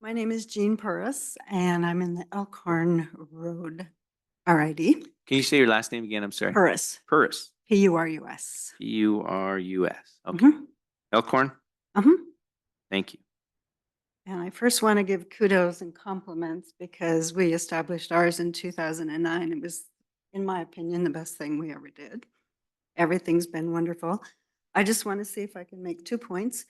My name is Jean Purvis, and I'm in the Elkhorn Road RID. Can you say your last name again? I'm sorry. Purvis, Purvis. P-U-R-U-S. P-U-R-U-S. Okay. Mhm. Elkhorn? Uh-huh. Thank you. And I first want to give kudos and compliments because we established ours in 2009. It was, in my opinion, the best thing we ever did. Everything's been wonderful. I just want to see if I can make 2 points.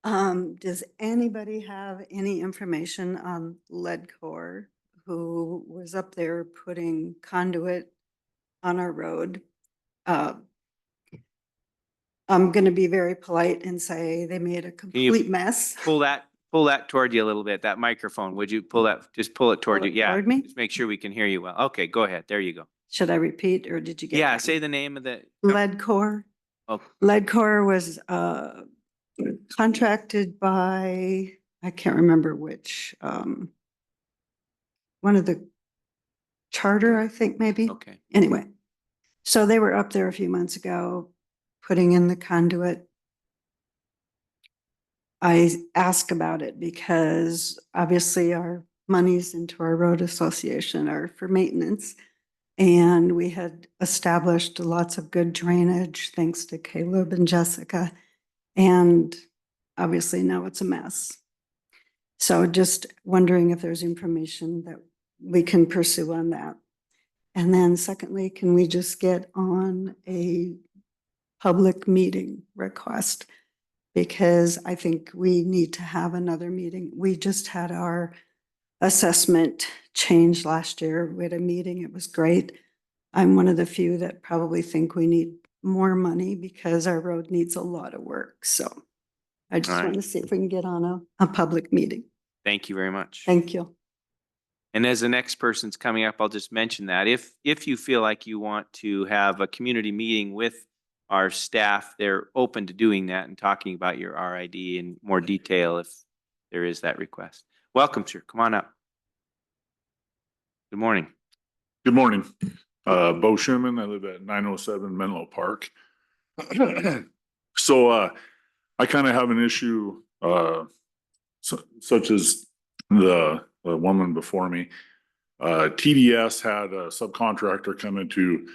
Does anybody have any information on Leadcore, who was up there putting conduit on our road? I'm going to be very polite and say they made a complete mess. Pull that toward you a little bit, that microphone. Would you just pull it toward Pull you? it Yeah. toward me? Just make sure we can hear you well. Okay, go ahead. There you go. Should I repeat or did you get Yeah, that? say the name of the. Leadcore. Oh, Leadcore was contracted by, I can't remember which, one of the charter, I think maybe. okay. Anyway, so they were up there a few months ago, putting in the conduit. I ask about it because obviously our monies into our road association are for maintenance. And we had established lots of good drainage, thanks to Caleb and Jessica. And obviously now it's a mess. So just wondering if there's information that we can pursue on that. And then secondly, can we just get on a public meeting request? Because I think we need to have another meeting. We just had our assessment change last year. We had a meeting. It was great. I'm one of the few that probably think we need more money because our road needs a lot of work. So I just All right. want to see if we can get on a public meeting. Thank you very much. Thank you. And as the next person's coming up, I'll just mention that if you feel like you want to have a community meeting with our staff, they're open to doing that and talking about your RID in more detail if there is that request. Welcome, sir. Come on up. Good morning. Good morning. Bo Schumann. I live at 907 Menlo Park. So I kind of have an issue such as the woman before me. TDS had a subcontractor come into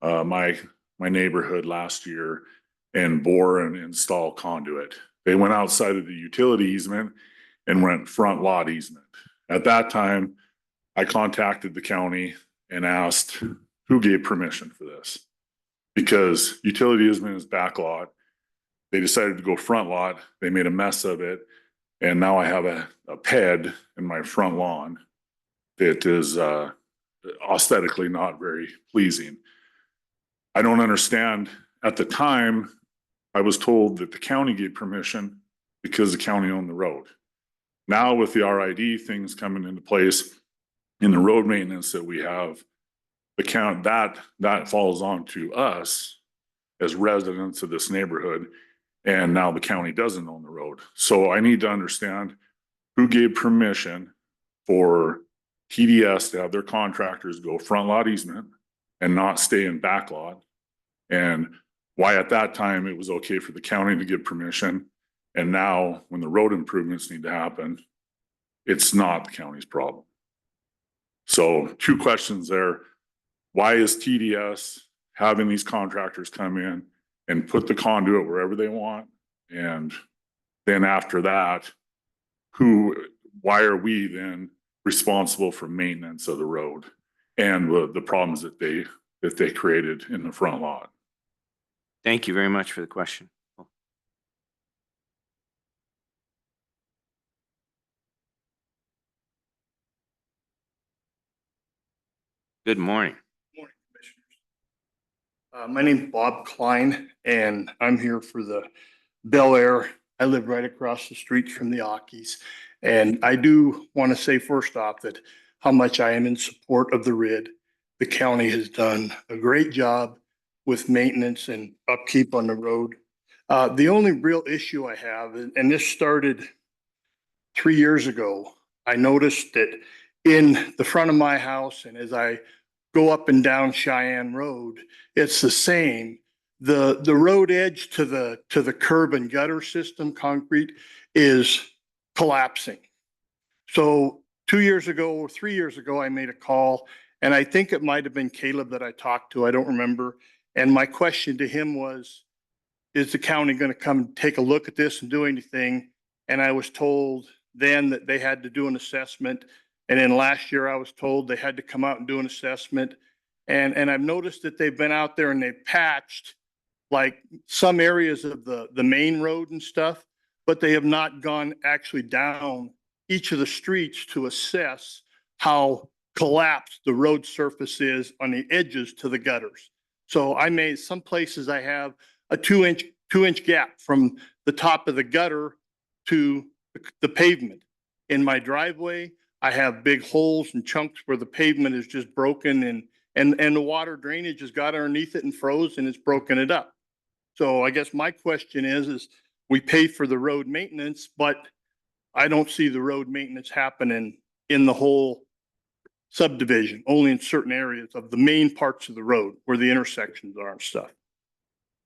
my neighborhood last year and bore and install conduit. They went outside of the utility easement and went front lot easement. At that time, I contacted the county and asked who gave permission for this, because utility easement is back lot. They decided to go front lot. They made a mess of it. And now I have a ped in my front lawn that is aesthetically not very pleasing. I don't understand. At the time, I was told that the county gave permission because the county owned the road. Now with the RID things coming into place in the road maintenance that we have, the count that falls on to us as residents of this neighborhood. And now the county doesn't own the road. So I need to understand who gave permission for TDS to have their contractors go front lot easement and not stay in back lot. And why at that time it was okay for the county to give permission. And now when the road improvements need to happen, it's not the county's problem. So 2 questions there. Why is TDS having these contractors come in and put the conduit wherever they want? And then after that, why are we then responsible for maintenance of the road and the problems that they created in the front lot? Thank you very much for the question. Good morning. Morning, Commissioners. My name's Bob Klein, and I'm here for the Bel Air. I live right across the street from the Ockies. And I do want to say first off that how much I am in support of the RID. The county has done a great job with maintenance and upkeep on the road. The only real issue I have, and this started 3 years ago, I noticed that in the front of my house, and as I go up and down Cheyenne Road, it's the same. The road edge to the curb and gutter system, concrete, is collapsing. So 2 years ago or 3 years ago, I made a call, and I think it might have been Caleb that I talked to. I don't remember. And my question to him was, is the county going to come take a look at this and do anything? And I was told then that they had to do an assessment. And then last year I was told they had to come out and do an assessment. And I've noticed that they've been out there and they've patched like some areas of the main road and stuff, but they have not gone actually down each of the streets to assess how collapsed the road surface is on the edges to the gutters. So some places I have a two inch gap from the top of the gutter to the pavement. In my driveway, I have big holes and chunks where the pavement is just broken and the water drainage has got underneath it and froze and it's broken it up. So I guess my question is we pay for the road maintenance, but I don't see the road maintenance happening in the whole subdivision, only in certain areas of the main parts of the road where the intersections are and stuff.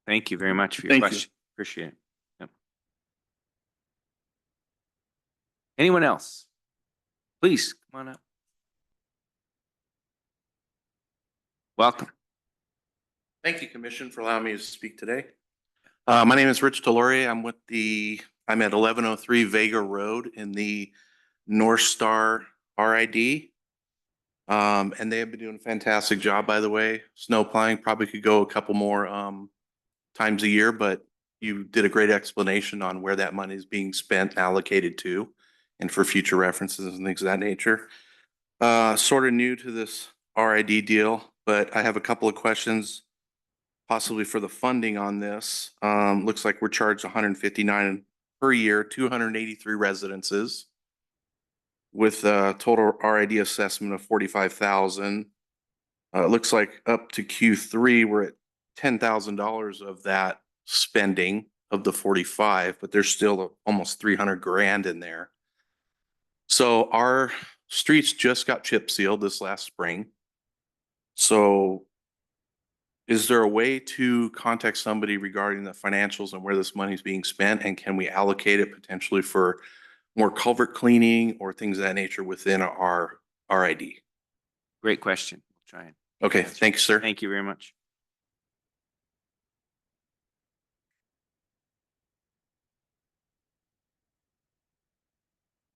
Thank you very much for your Thank you. question. Appreciate it. Yep. Anyone else? Please come on up. Welcome. Thank you, Commission, for allowing me to speak today. My name is Rich Deloria. I'm at 1103 Vega Road in the Northstar RID. And they have been doing a fantastic job, by the way. Snow plowing probably could go a couple more times a year, but you did a great explanation on where that money is being spent, allocated to, and for future references and things of that nature. Sort of new to this RID deal, but I have a couple of questions possibly for the funding on this. Looks like we're charged $159 per year, 283 residences with a total RID assessment of $45,000. It looks like up to Q3, we're at $10,000 of that spending of the 45, but there's still almost 300 grand in there. So our streets just got chip sealed this last spring. So is there a way to contact somebody regarding the financials and where this money is being spent? And can we allocate it potentially for more culvert cleaning or things of that nature within our RID? Great question. We'll try it. Okay, thank you, sir. Thank you very much.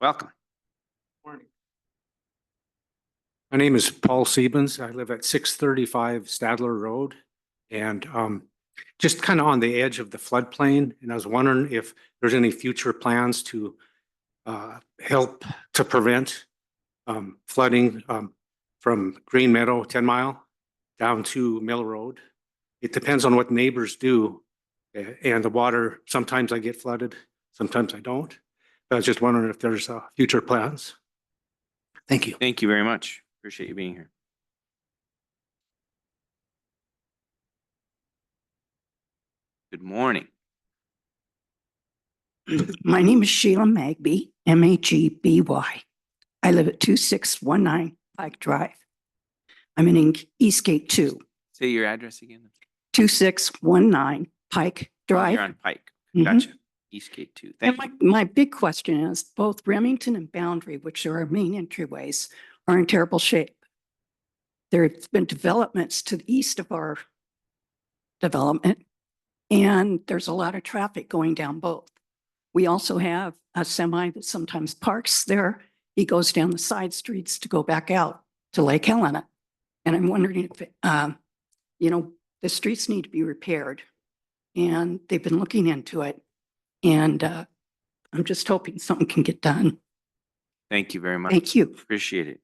Welcome. Morning. My name is Paul Siebens. I live at 635 Stadler Road and just kind of on the edge of the floodplain. And I was wondering if there's any future plans to help to prevent flooding from Green Meadow, 10 Mile, down to Mill Road. It depends on what neighbors do. And the water, sometimes I get flooded, sometimes I don't. I was just wondering if there's future plans. Thank you. Thank you very much. Appreciate you being here. Good morning. My name is Sheila Magby, Maghby. I live at 2619 Pike Drive. I'm in Eastgate 2, Say your address again. 2619 Pike Oh, Drive. you're on Pike. Mhm. Gotcha. Eastgate 2. And Thank you. my big question is both Remington and Boundary, which are our main entryways, are in terrible shape. There's been developments to the east of our development, and there's a lot of traffic going down both. We also have a semi that sometimes parks there. He goes down the side streets to go back out to Lake Helena. And I'm wondering if, the streets need to be repaired. And they've been looking into it. And I'm just hoping something can get done. Thank you very much. Thank you. Appreciate it.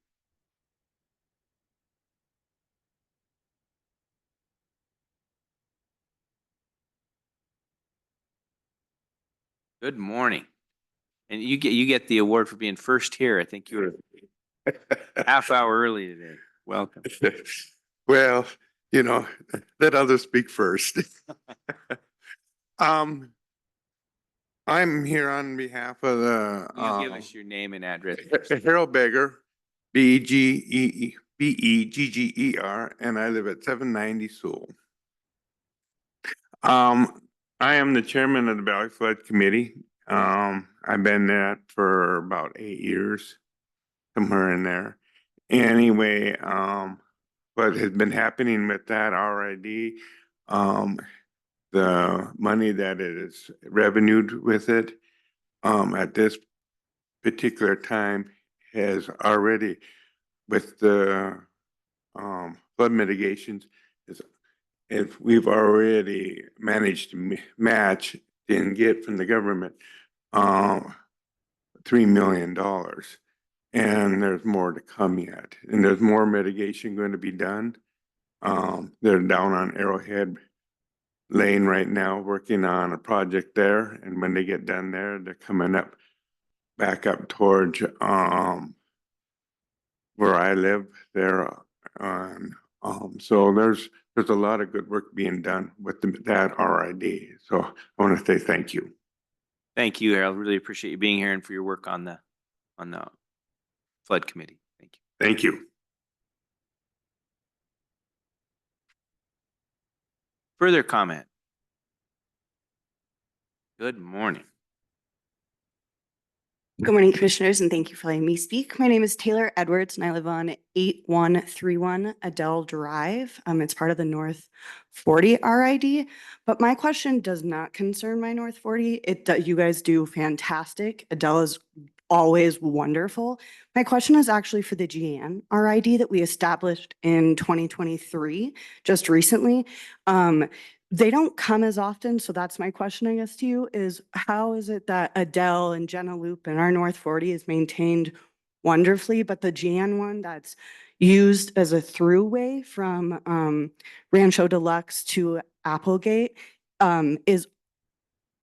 Good morning. And you get the award for being first here. I think you were half hour early today. Welcome. Well, let others speak first. I'm here on behalf of the You give us your name and address. Harold Beggar, Begger, and I live at 790 Sewell. I am the chairman of the Valley Flood Committee. I've been that for about 8 years, somewhere in there. Anyway, what has been happening with that RID, the money that is revenued with it, at this particular time has already, with the flood mitigations, if we've already managed to match and get from the government $3 million. And there's more to come yet. And there's more mitigation going to be done. They're down on Arrowhead Lane right now, working on a project there. And when they get done there, they're coming back up towards where I live there. So there's a lot of good work being done with that RID. So I want to say thank you. Thank you, Harold. Really appreciate you being here and for your work on the flood committee. Thank you. Thank you. Further comment? Good morning. Good morning, commissioners, and thank you for letting me speak. My name is Taylor Edwards, and I live on 8131 Adele Drive. It's part of the North 40 RID, but my question does not concern my North 40. You guys do fantastic. Adele is always wonderful. My question is actually for the GN RID that we established in 2023, just recently. They don't come as often, so that's my question, I guess, to you, is how is it that Adele and Jenna Loop and our North 40 is maintained wonderfully, but the Jan one that's used as a throughway from Rancho Deluxe to Applegate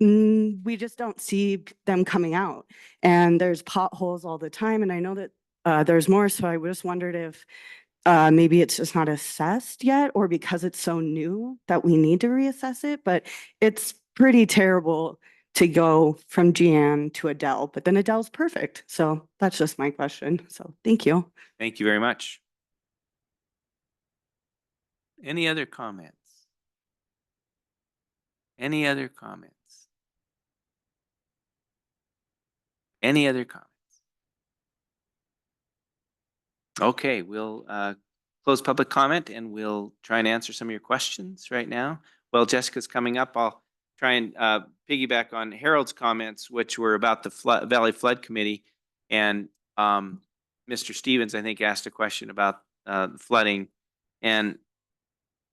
we just don't see them coming out. And there's potholes all the time, and I know that there's more, so I just wondered if maybe it's just not assessed yet, or because it's so new that we need to reassess it, but it's pretty terrible to go from GM to Adele, but then Adele's perfect. So that's just my question. So thank you. Thank you very much. Any other comments? Any other comments? Any other comments? Okay, we'll close public comment and we'll try and answer some of your questions right now. Well, Jessica's coming up. I'll try and piggyback on Harold's comments, which were about the Valley Flood Committee. And Mr. Stevens, I think, asked a question about flooding. And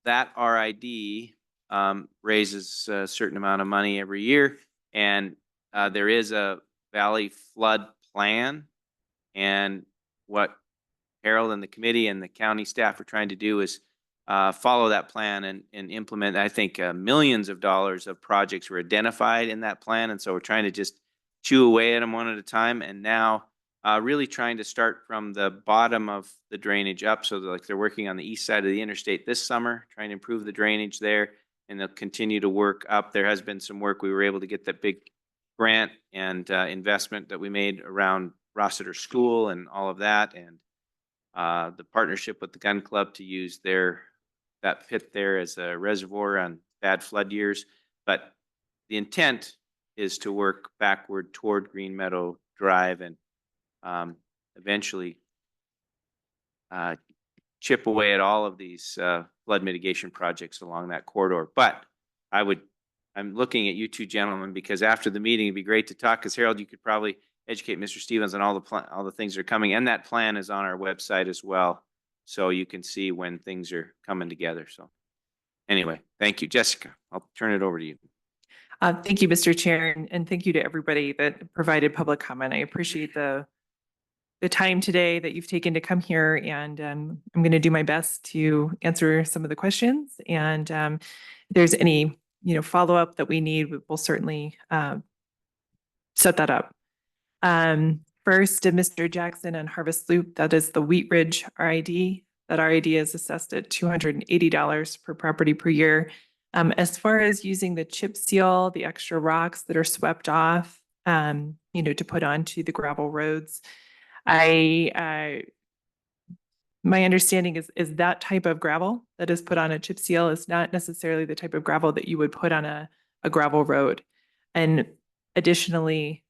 that RID raises a certain amount of money every year. And there is a Valley flood plan. And what Harold and the committee and the county staff are trying to do is follow that plan and implement. I think millions of dollars of projects were identified in that plan. And so we're trying to just chew away at them one at a time. And now really trying to start from the bottom of the drainage up. So like they're working on the east side of the interstate this summer, trying to improve the drainage there, and they'll continue to work up. There has been some work. We were able to get that big grant and investment that we made around Rossiter School and all of that. And the partnership with the gun club to use that pit there as a reservoir on bad flood years. But the intent is to work backward toward Green Meadow Drive and eventually chip away at all of these flood mitigation projects along that corridor. But I'm looking at you two gentlemen because after the meeting, it'd be great to talk, because Harold, you could probably educate Mr. Stevens on all the things that are coming. And that plan is on our website as well, so you can see when things are coming together. So anyway, thank you. Jessica, I'll turn it over to you. Thank you, Mr. Chair, and thank you to everybody that provided public comment. I appreciate the time today that you've taken to come here, and I'm going to do my best to answer some of the questions. And if there's any follow-up that we need, we'll certainly set that up. First, to Mr. Jackson on Harvest Loop, that is the Wheat Ridge RID. That RID is assessed at $280 per property per year. As far as using the chip seal, the extra rocks that are swept off, to put onto the gravel roads, my understanding is that type of gravel that is put on a chip seal is not necessarily the type of gravel that you would put on a gravel road. And additionally,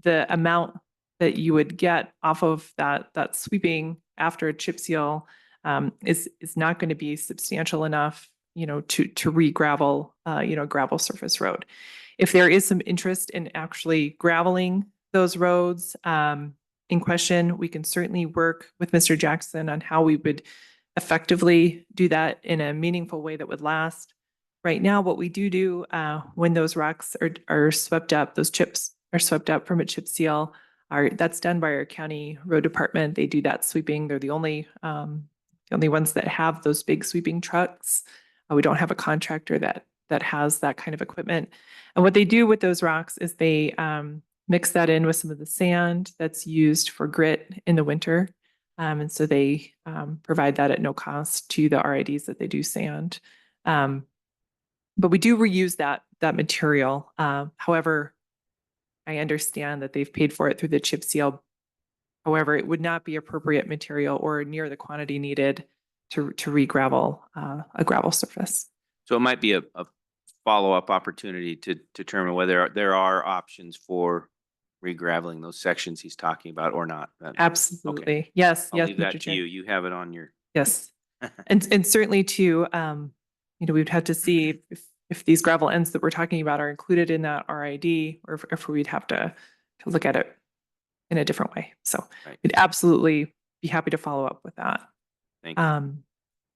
the amount that you would get off of that sweeping after a chip seal is not going to be substantial enough, to re-gravel, gravel surface road. If there is some interest in actually graveling those roads in question, we can certainly work with Mr. Jackson on how we would effectively do that in a meaningful way that would last. Right now, what we do when those rocks are swept up, those chips are swept up from a chip seal, that's done by our county road department. They do that sweeping. They're the only ones that have those big sweeping trucks. We don't have a contractor that has that kind of equipment. And what they do with those rocks is they mix that in with some of the sand that's used for grit in the winter. And so they provide that at no cost to the RIDs that they do sand. But we do reuse that material. However, I understand that they've paid for it through the chip seal. However, it would not be appropriate material or near the quantity needed to re-gravel a gravel surface. So it might be a follow-up opportunity to determine whether there are options for re-graveling those sections he's talking about or not. Absolutely. Okay. Yes. I'll yes, leave that Mr. to Chair. you. You have it on your. Yes. And certainly too, we'd have to see if these gravel ends that we're talking about are included in that RID, or if we'd have to look at it in a different way. So we'd absolutely be happy to follow up with that. Thank you.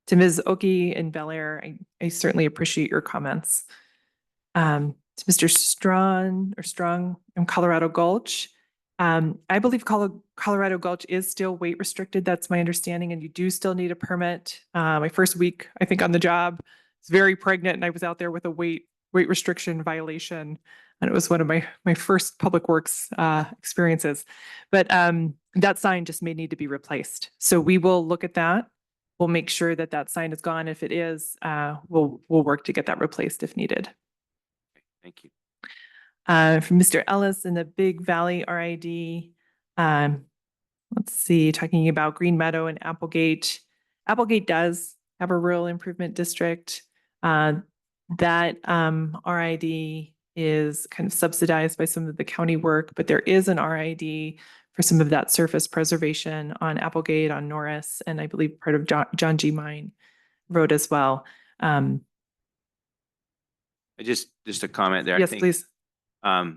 To Ms. Oki in Bel Air, I certainly appreciate your comments. To Mr. Strong in Colorado Gulch, I believe Colorado Gulch is still weight restricted. That's my understanding, and you do still need a permit. My first week, I think, on the job, I was very pregnant, and I was out there with a weight restriction violation, and it was one of my first public works experiences. But that sign just may need to be replaced. So we will look at that. We'll make sure that sign is gone. If it is, we'll work to get that replaced if needed. Thank you. From Mr. Ellis in the Big Valley RID, let's see, talking about Green Meadow and Applegate. Applegate does have a rural improvement district. That RID is kind of subsidized by some of the county work, but there is an RID for some of that surface preservation on Applegate, on Norris, and I believe part of John G. Mine Road as well. Just a comment there. Yes, I think, please. At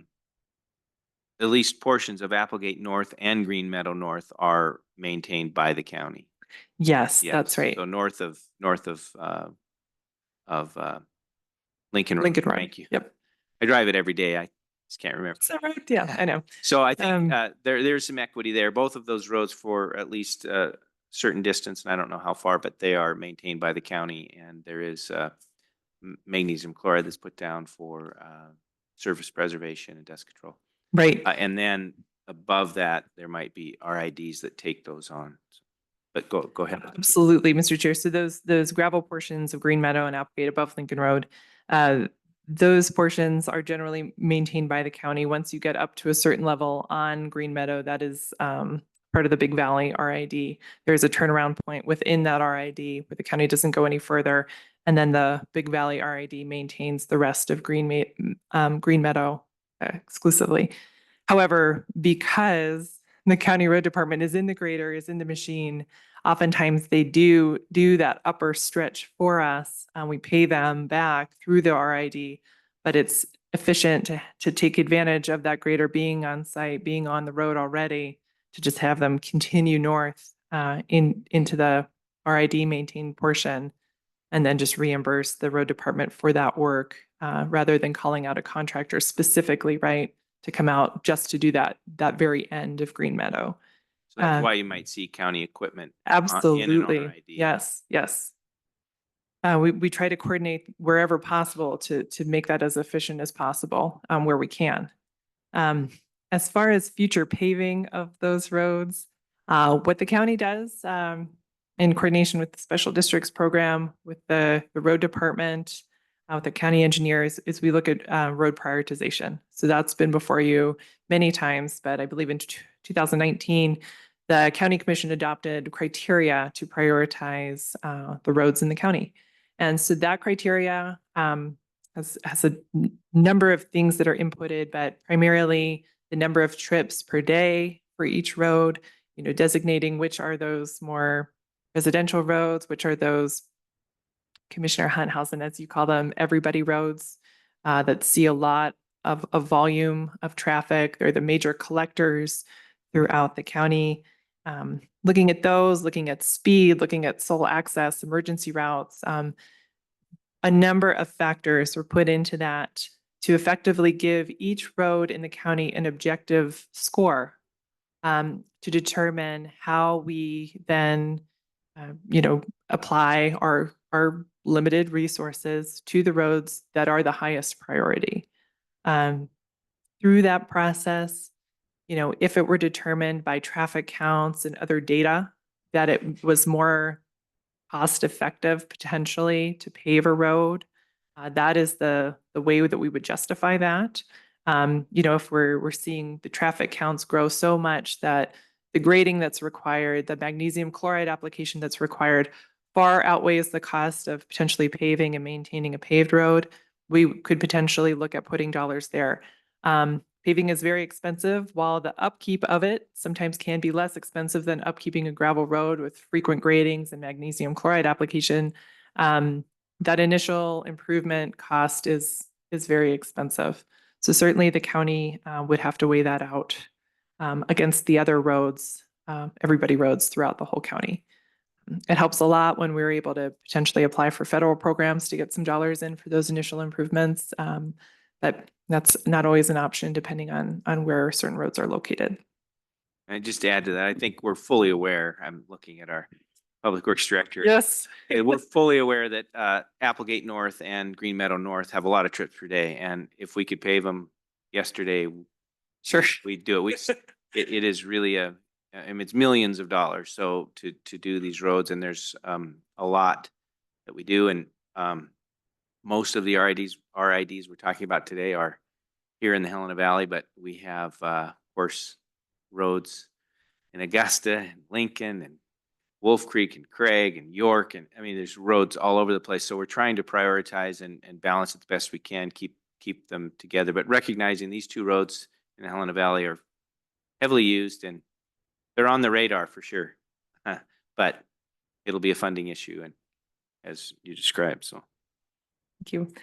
least portions of Applegate North and Green Meadow North are maintained by the county. Yes, that's right. So north of Lincoln Road. Lincoln Road. Thank you. Yep. I drive it every day. Just can't remember. Is that right? Yeah, I know. So I think Um, there's some equity there. Both of those roads for at least a certain distance, and I don't know how far, but they are maintained by the county, and there is magnesium chloride that's put down for surface preservation and dust control. Right. And then above that, there might be RIDs that take those on. But go ahead. Absolutely, Mr. Chair. So those gravel portions of Green Meadow and Applegate above Lincoln Road, those portions are generally maintained by the county. Once you get up to a certain level on Green Meadow, that is part of the Big Valley RID. There's a turnaround point within that RID where the county doesn't go any further. And then the Big Valley RID maintains the rest of Green Meadow exclusively. However, because the county road department is in the grader, is in the machine, oftentimes they do that upper stretch for us. We pay them back through the RID, but it's efficient to take advantage of that grader being on site, being on the road already, to just have them continue north into the RID maintained portion, and then just reimburse the road department for that work rather than calling out a contractor specifically, right, to come out just to do that very end of Green Meadow. So that's why you might see county equipment Absolutely. in an RID. Yes, yes. We try to coordinate wherever possible to make that as efficient as possible where we can. As far as future paving of those roads, what the county does in coordination with the Special Districts Program, with the road department, with the county engineers, is we look at road prioritization. So that's been before you many times, but I believe in 2019, the county commission adopted criteria to prioritize the roads in the county. And so that criteria has a number of things that are inputted, but primarily the number of trips per day for each road, designating which are those more residential roads, which are those Commissioner Hunthausen, as you call them, everybody roads that see a lot of volume of traffic. They're the major collectors throughout the county. Looking at those, looking at speed, looking at sole access, emergency routes, a number of factors were put into that to effectively give each road in the county an objective score to determine how we then, apply our limited resources to the roads that are the highest priority. Through that process, if it were determined by traffic counts and other data that it was more cost effective potentially to pave a road, that is the way that we would justify that. If we're seeing the traffic counts grow so much that the grading that's required, the magnesium chloride application that's required, far outweighs the cost of potentially paving and maintaining a paved road, we could potentially look at putting dollars there. Paving is very expensive, while the upkeep of it sometimes can be less expensive than upkeeping a gravel road with frequent gradings and magnesium chloride application. That initial improvement cost is very expensive. So certainly the county would have to weigh that out against the other roads, everybody roads throughout the whole county. It helps a lot when we're able to potentially apply for federal programs to get some dollars in for those initial improvements. But that's not always an option depending on where certain roads are located. And just to add to that, I think we're fully aware, I'm looking at our Public Works Director. Yes. We're fully aware that Applegate North and Green Meadow North have a lot of trips per day. And if we could pave them yesterday, sure, we'd do it. It is really it's millions of dollars. So to do these roads, and there's a lot that we do. And most of the RIDs we're talking about today are here in the Helena Valley, but we have, of course, roads in Augusta and Lincoln and Wolf Creek and Craig and York. And I mean, there's roads all over the place. So we're trying to prioritize and balance it the best we can, keep them together, but recognizing these two roads in the Helena Valley are heavily used and they're on the radar for sure. But it'll be a funding issue, and as you described, so. Thank you.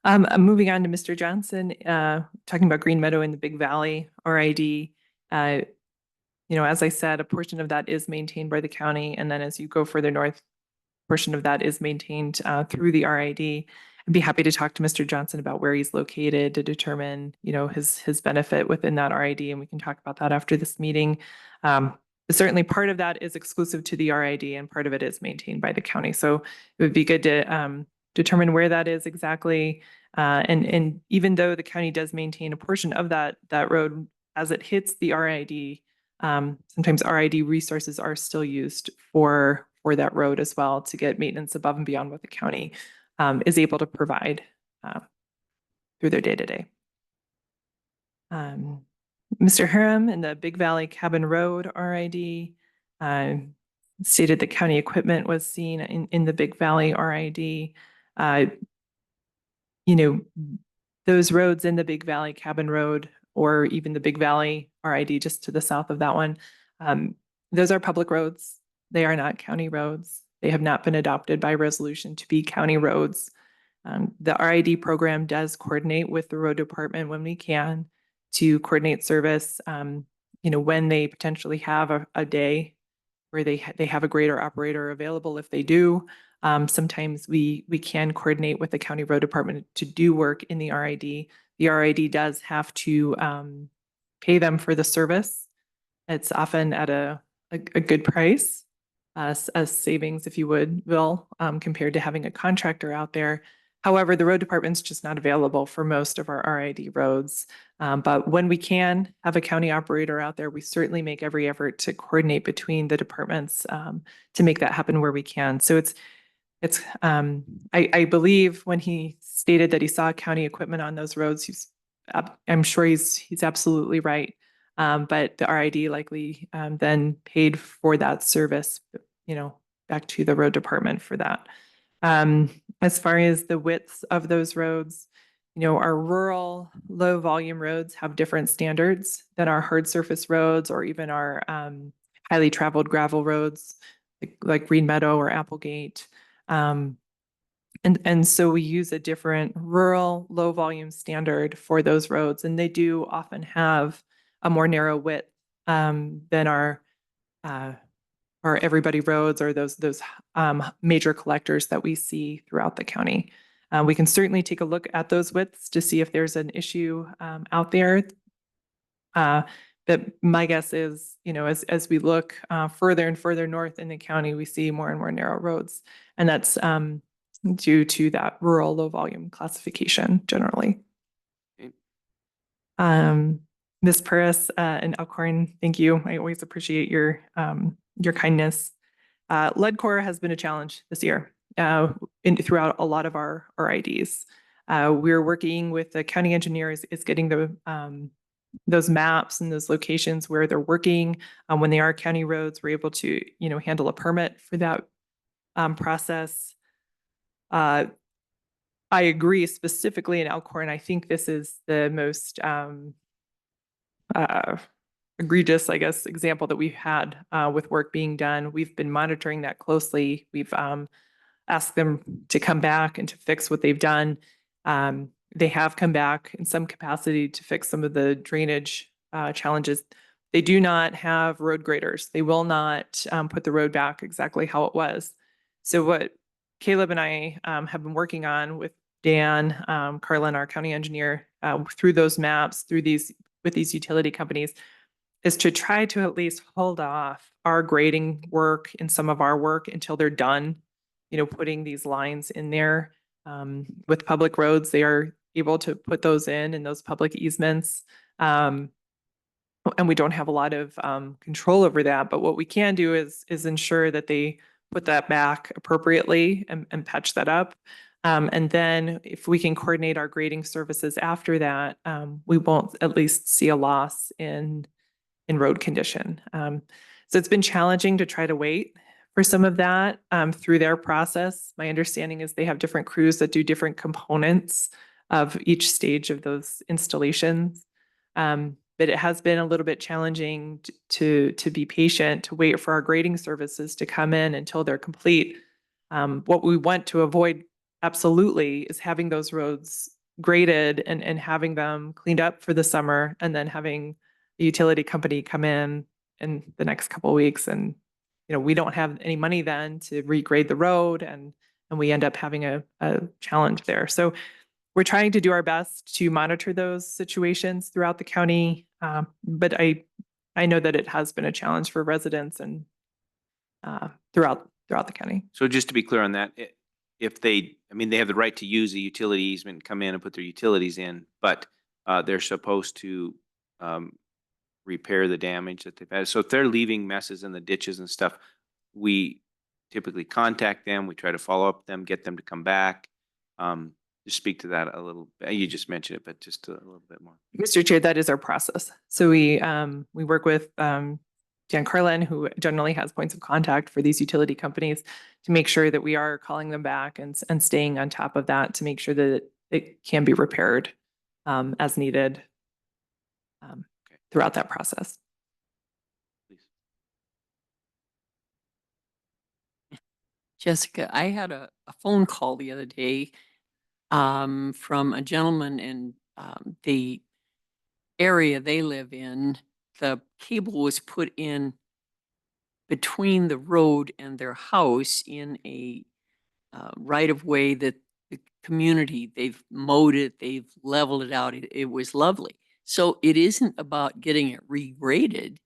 I'm moving on to Mr. Johnson, talking about Green Meadow in the Big Valley RID. As I said, a portion of that is maintained by the county. And then as you go further north, a portion of that is maintained through the RID. I'd be happy to talk to Mr. Johnson about where he's located to determine, his benefit within that RID, and we can talk about that after this meeting. But certainly part of that is exclusive to the RID and part of it is maintained by the county. So it would be good to determine where that is exactly. And even though the county does maintain a portion of that road as it hits the RID, sometimes RID resources are still used for that road as well to get maintenance above and beyond what the county is able to provide through their day-to-day. Mr. Harum in the Big Valley Cabin Road RID stated the county equipment was seen in the Big Valley RID. Those roads in the Big Valley Cabin Road or even the Big Valley RID just to the south of that one, those are public roads. They are not county roads. They have not been adopted by resolution to be county roads. The RID program does coordinate with the road department when we can to coordinate service, when they potentially have a day where they have a grader operator available. If they do, sometimes we can coordinate with the county road department to do work in the RID. The RID does have to pay them for the service. It's often at a good price, as savings, if you will, compared to having a contractor out there. However, the road department's just not available for most of our RID roads. But when we can have a county operator out there, we certainly make every effort to coordinate between the departments to make that happen where we can. So I believe when he stated that he saw county equipment on those roads, I'm sure he's absolutely right. But the RID likely then paid for that service, back to the road department for that. As far as the widths of those roads, our rural low volume roads have different standards than our hard surface roads or even our highly traveled gravel roads like Green Meadow or Applegate. And so we use a different rural low volume standard for those roads, and they do often have a more narrow width than our everybody roads or those major collectors that we see throughout the county. We can certainly take a look at those widths to see if there's an issue out there. But my guess is, as we look further and further north in the county, we see more and more narrow roads. And that's due to that rural low volume classification generally. Ms. Paris and Alcorn, thank you. I always appreciate your kindness. Lead core has been a challenge this year throughout a lot of our RIDs. We're working with the county engineers is getting those maps and those locations where they're working. When they are county roads, we're able to, handle a permit for that process. I agree specifically in Alcorn. I think this is the most egregious, I guess, example that we've had with work being done. We've been monitoring that closely. We've asked them to come back and to fix what they've done. They have come back in some capacity to fix some of the drainage challenges. They do not have road graders. They will not put the road back exactly how it was. So what Caleb and I have been working on with Dan, Carlin, our county engineer, through those maps, with these utility companies, is to try to at least hold off our grading work and some of our work until they're done, putting these lines in there. With public roads, they are able to put those in those public easements. And we don't have a lot of control over that. But what we can do is ensure that they put that back appropriately and patch that up. And then if we can coordinate our grading services after that, we won't at least see a loss in road condition. So it's been challenging to try to wait for some of that through their process. My understanding is they have different crews that do different components of each stage of those installations. But it has been a little bit challenging to be patient, to wait for our grading services to come in until they're complete. What we want to avoid absolutely is having those roads graded and having them cleaned up for the summer and then having the utility company come in the next couple of weeks and we don't have any money then to regrade the road and we end up having a challenge there. So we're trying to do our best to monitor those situations throughout the county. But I know that it has been a challenge for residents and throughout the county. So just to be clear on that, if they, I mean, they have the right to use a utility easement and come in and put their utilities in, but they're supposed to repair the damage that they've had. So if they're leaving messes in the ditches and stuff, we typically contact them. We try to follow up with them, get them to come back. Just speak to that a little. You just mentioned it, but just a little bit more. Mr. Chair, that is our process. So we work with Dan Carlin, who generally has points of contact for these utility companies, to make sure that we are calling them back and staying on top of that to make sure that it can be repaired as needed throughout that process. Jessica, I had a phone call the other day from a gentleman in the area they live in. The cable was put in between the road and their house in a right of way that the community, they've mowed it, they've leveled it out. It was lovely. So it isn't about getting it regraded.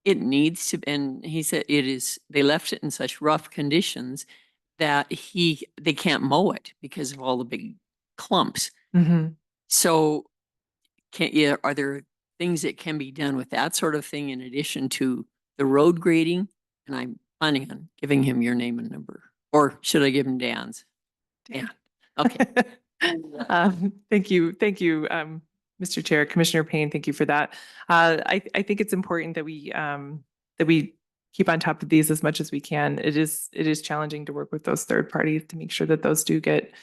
It needs to, and he said they left it in such rough conditions that they can't mow it because of all the big clumps. Mm-hmm. So are there things that can be done with that sort of thing in addition to the road grading? And I'm planning on giving him your name and number, or should I give him Dan's? Dan. Okay. Thank you, Mr. Chair, Commissioner Payne. Thank you for that. I think it's important that we keep on top of these as much as we can. It is challenging to work with those third parties to make sure that those do get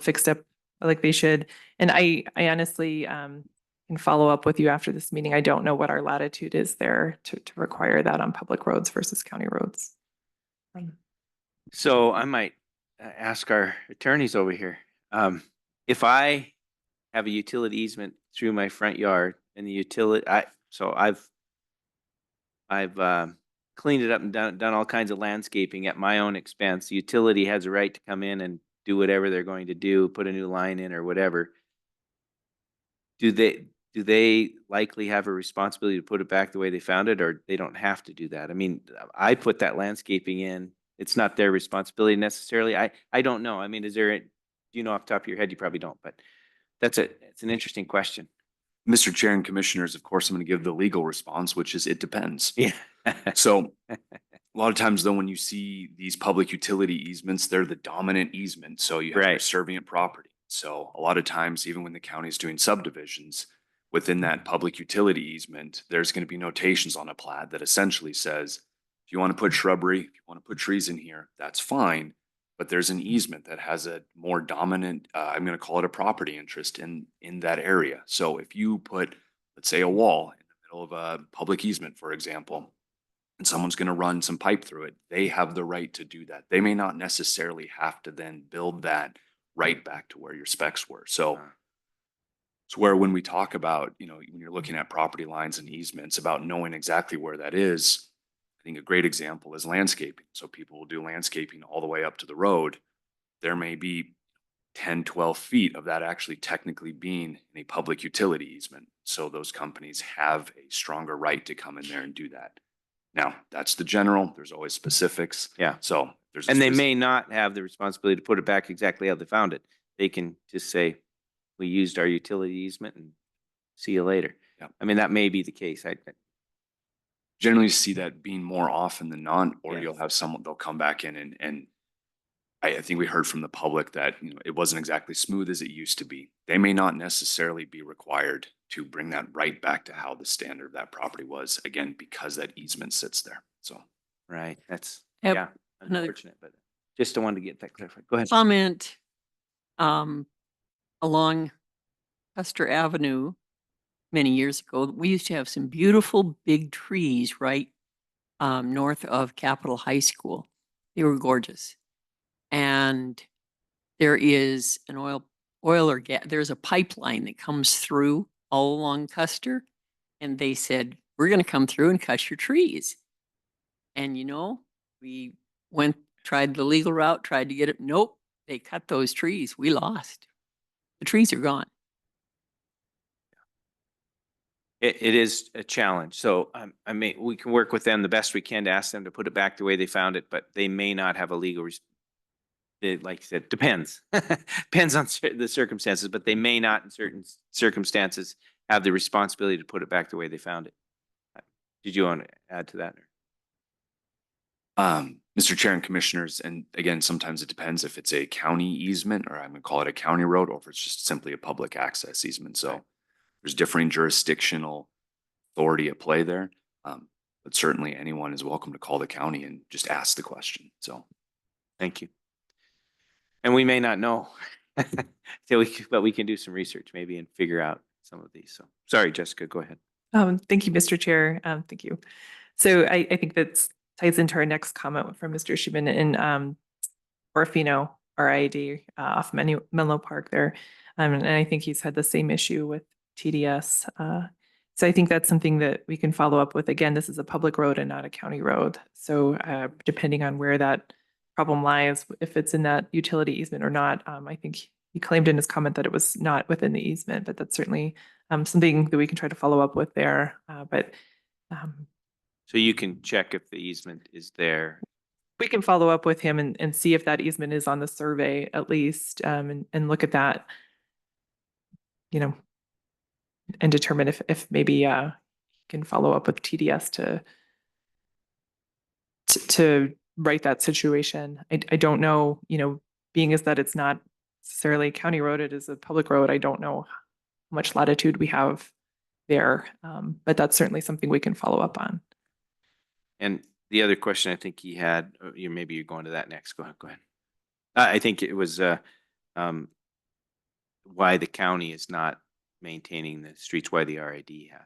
fixed up like they should. And I honestly can follow up with you after this meeting. I don't know what our latitude is there to require that on public roads versus county roads. So I might ask our attorneys over here. If I have a utility easement through my front yard and the utility, I've cleaned it up and done all kinds of landscaping at my own expense. The utility has a right to come in and do whatever they're going to do, put a new line in or whatever. Do they likely have a responsibility to put it back the way they found it, or they don't have to do that? I mean, I put that landscaping in. It's not their responsibility necessarily. I don't know. I mean, do you know off the top of your head? You probably don't, but it's an interesting question. Mr. Chair and Commissioners, of course, I'm going to give the legal response, which is it depends. Yeah. So a lot of times though, when you see these public utility easements, they're the dominant easement. So you have your servient property. So a lot of times, even when the county is doing subdivisions within that public utility easement, there's going to be notations on a plat that essentially says, if you want to put shrubbery, if you want to put trees in here, that's fine. But there's an easement that has a more dominant, I'm going to call it a property interest in that area. So if you put, let's say, a wall in the middle of a public easement, for example, and someone's going to run some pipe through it, they have the right to do that. They may not necessarily have to then build that right back to where your specs were. So it's where when we talk about, when you're looking at property lines and easements, about knowing exactly where that is. I think a great example is landscaping. So people will do landscaping all the way up to the road. There may be 10, 12 feet of that actually technically being in a public utility easement. So those companies have a stronger right to come in there and do that. Now, that's the general. There's always specifics. Yeah. So they may not have the responsibility to put it back exactly how they found it. They can just say, we used our utility easement and see you later. Yeah. I mean, that may be the case. I generally see that being more often than not, or you'll have someone, they'll come back in and I think we heard from the public that, it wasn't exactly smooth as it used to be. They may not necessarily be required to bring that right back to how the standard of that property was, again, because that easement sits there. So. Right. That's, Another unfortunate, but just wanted to get that clarified. Go ahead. comment along Custer Avenue. Many years ago, we used to have some beautiful big trees right north of Capitol High School. They were gorgeous. And there is an oil or gas, there's a pipeline that comes through all along Custer. And they said, we're going to come through and cut your trees. And we tried the legal route, tried to get it. Nope, they cut those trees, we lost. The trees are gone. It is a challenge. So I mean, we can work with them the best we can to ask them to put it back the way they found it, but they may not have a legal it, like you said, depends. Depends on the circumstances, but they may not in certain circumstances have the responsibility to put it back the way they found it. Did you want to add to that? Mr. Chair and Commissioners, and again, sometimes it depends if it's a county easement, or I'm gonna call it a county road, or if it's just simply a public access easement. So there's differing jurisdictional authority at play there. But certainly anyone is welcome to call the county and just ask the question. So thank you. And we may not know, so but we can do some research maybe and figure out some of these. So sorry, Jessica, go ahead. Thank you, Mr. Chair. Thank you. So I think that ties into our next comment from Mr. Shubin in Orfino RID off Menlo Park there. And I think he's had the same issue with TDS. So I think that's something that we can follow up with. Again, this is a public road and not a county road. So depending on where that problem lies, if it's in that utility easement or not, I think he claimed in his comment that it was not within the easement, but that's certainly something that we can try to follow up with there. So you can check if the easement is there. We can follow up with him and see if that easement is on the survey at least, and look at that, and determine if maybe he can follow up with TDS to right that situation. I don't know, being as that it's not necessarily a county road, it is a public road. I don't know how much latitude we have there, but that's certainly something we can follow up on. And the other question I think he had, maybe you're going to that next. Go ahead. I think it was why the county is not maintaining the streets, why the RID is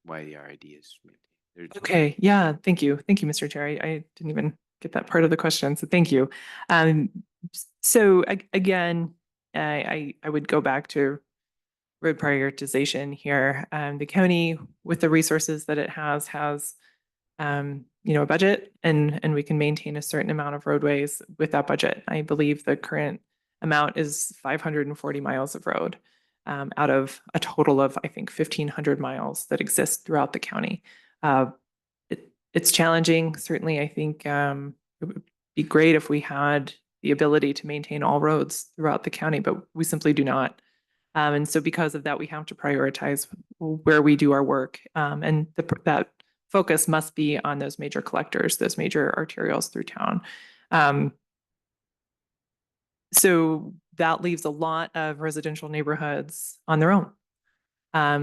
maintained. Okay, yeah, thank you. Thank you, Mr. Chair. I didn't even get that part of the question, so thank you. So again, I would go back to road prioritization here. The county, with the resources that it has a budget, and we can maintain a certain amount of roadways with that budget. I believe the current amount is 540 miles of road out of a total of, I think, 1,500 miles that exist throughout the county. It's challenging. Certainly, I think it would be great if we had the ability to maintain all roads throughout the county, but we simply do not. And so because of that, we have to prioritize where we do our work. And that focus must be on those major collectors, those major arterials through town. So that leaves a lot of residential neighborhoods on their own.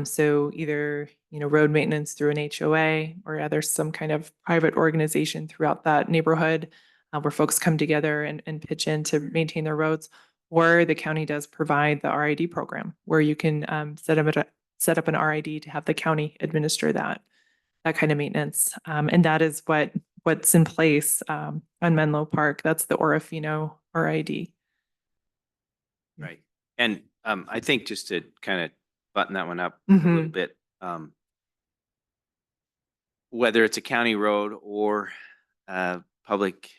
So either, road maintenance through an HOA, or either some kind of private organization throughout that neighborhood where folks come together and pitch in to maintain their roads, or the county does provide the RID program where you can set up an RID to have the county administer that kind of maintenance. And that is what's in place on Menlo Park. That's the Orofino RID. Right. And I think just to kind of button that one up a little bit, whether it's a county road or a public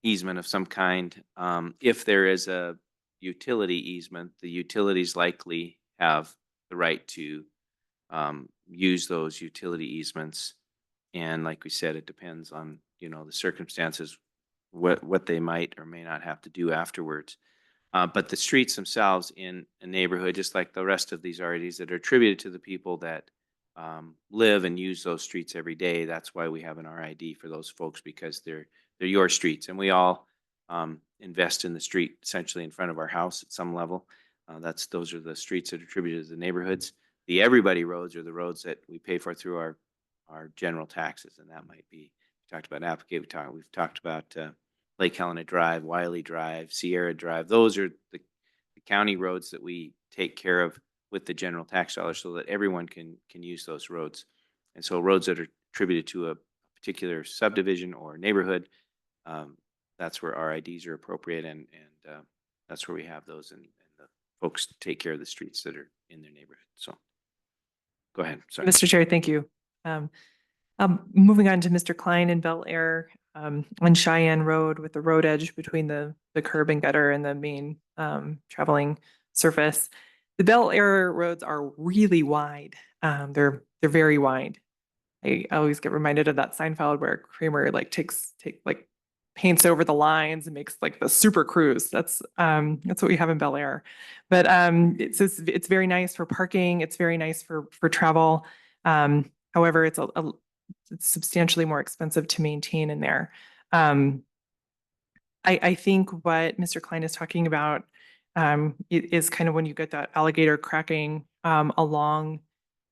easement of some kind, if there is a utility easement, the utilities likely have the right to use those utility easements. And like we said, it depends on, the circumstances, what they might or may not have to do afterwards. But the streets themselves in a neighborhood, just like the rest of these RIDs that are attributed to the people that live and use those streets every day, that's why we have an RID for those folks, because they're your streets. And we all invest in the street essentially in front of our house at some level. Those are the streets that are attributed to the neighborhoods. The everybody roads are the roads that we pay for through our general taxes. And that might be, we talked about Applegate, we've talked about Lake Helena Drive, Wiley Drive, Sierra Drive. Those are the county roads that we take care of with the general tax dollars so that everyone can use those roads. And so roads that are attributed to a particular subdivision or neighborhood, that's where RIDs are appropriate, and that's where we have those, and the folks take care of the streets that are in their neighborhood. So go ahead. Sorry. Mr. Chair, thank you. Moving on to Mr. Klein in Bel Air. on Cheyenne Road with the road edge between the curb and gutter and the main traveling surface. The Bel Air roads are really wide. They're very wide. I always get reminded of that Seinfeld where Kramer like paints over the lines and makes like the super cruise. That's what we have in Bel Air. But it's very nice for parking. It's very nice for travel. However, it's substantially more expensive to maintain in there. I think what Mr. Klein is talking about is kind of when you get that alligator cracking along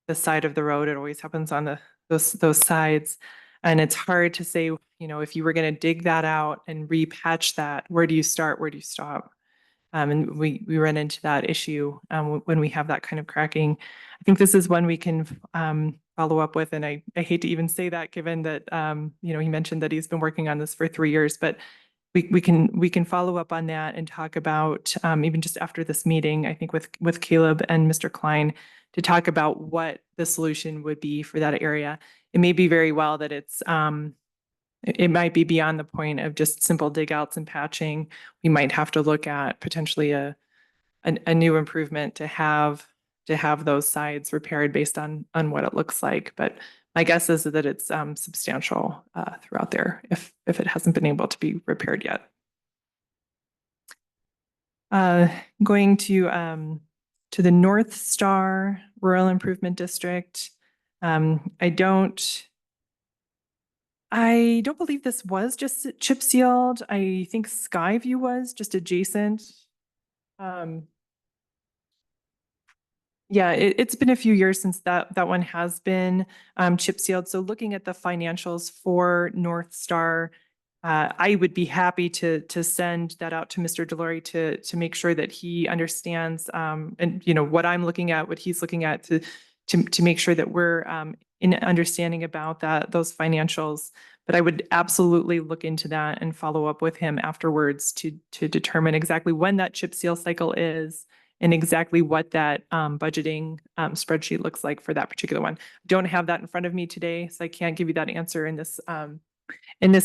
the side of the road. It always happens on those sides. And it's hard to say, if you were going to dig that out and repatch that, where do you start? Where do you stop? And we run into that issue when we have that kind of cracking. I think this is one we can follow up with. And I hate to even say that, given that, he mentioned that he's been working on this for 3 years, but we can follow up on that and talk about, even just after this meeting, I think with Caleb and Mr. Klein, to talk about what the solution would be for that area. It may be very well that it might be beyond the point of just simple dig outs and patching. We might have to look at potentially a new improvement to have those sides repaired based on what it looks like. But my guess is that it's substantial throughout there if it hasn't been able to be repaired yet. Going to the Northstar Rural Improvement District. I don't believe this was just chip sealed. I think Skyview was just adjacent. Yeah, it's been a few years since that one has been chip sealed. So looking at the financials for Northstar, I would be happy to send that out to Mr. Delory to make sure that he understands and what I'm looking at, what he's looking at to make sure that we're in understanding about those financials. But I would absolutely look into that and follow up with him afterwards to determine exactly when that chip seal cycle is and exactly what that budgeting spreadsheet looks like for that particular one. Don't have that in front of me today, so I can't give you that answer in this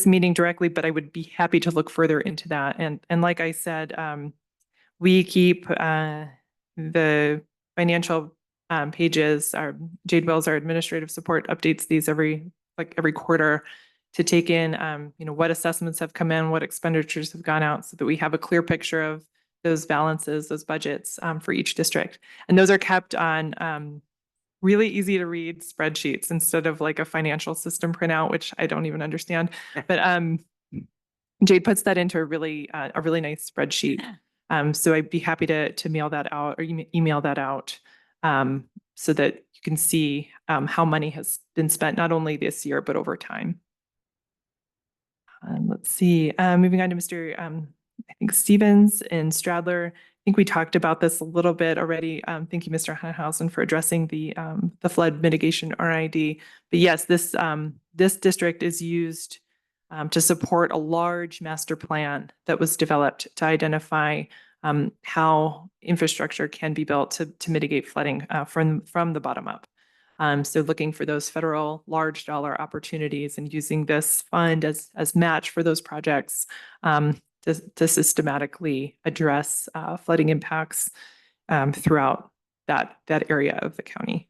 meeting directly, but I would be happy to look further into that. And like I said, we keep the financial pages. Jade Wells, our administrative support, updates these every quarter to take in, what assessments have come in, what expenditures have gone out, so that we have a clear picture of those balances, those budgets for each district. And those are kept on really easy to read spreadsheets instead of like a financial system printout, which I don't even understand. But Jade puts that into a really nice spreadsheet. So I'd be happy to mail that out or email that out so that you can see how money has been spent, not only this year, but over time. Let's see, moving on to Mr. I think Stevens and Stradler. I think we talked about this a little bit already. Thank you, Mr. Hanhausen, for addressing the flood mitigation RID. But yes, this district is used to support a large master plan that was developed to identify how infrastructure can be built to mitigate flooding from the bottom up. So looking for those federal large dollar opportunities and using this fund as match for those projects to systematically address flooding impacts throughout that area of the county.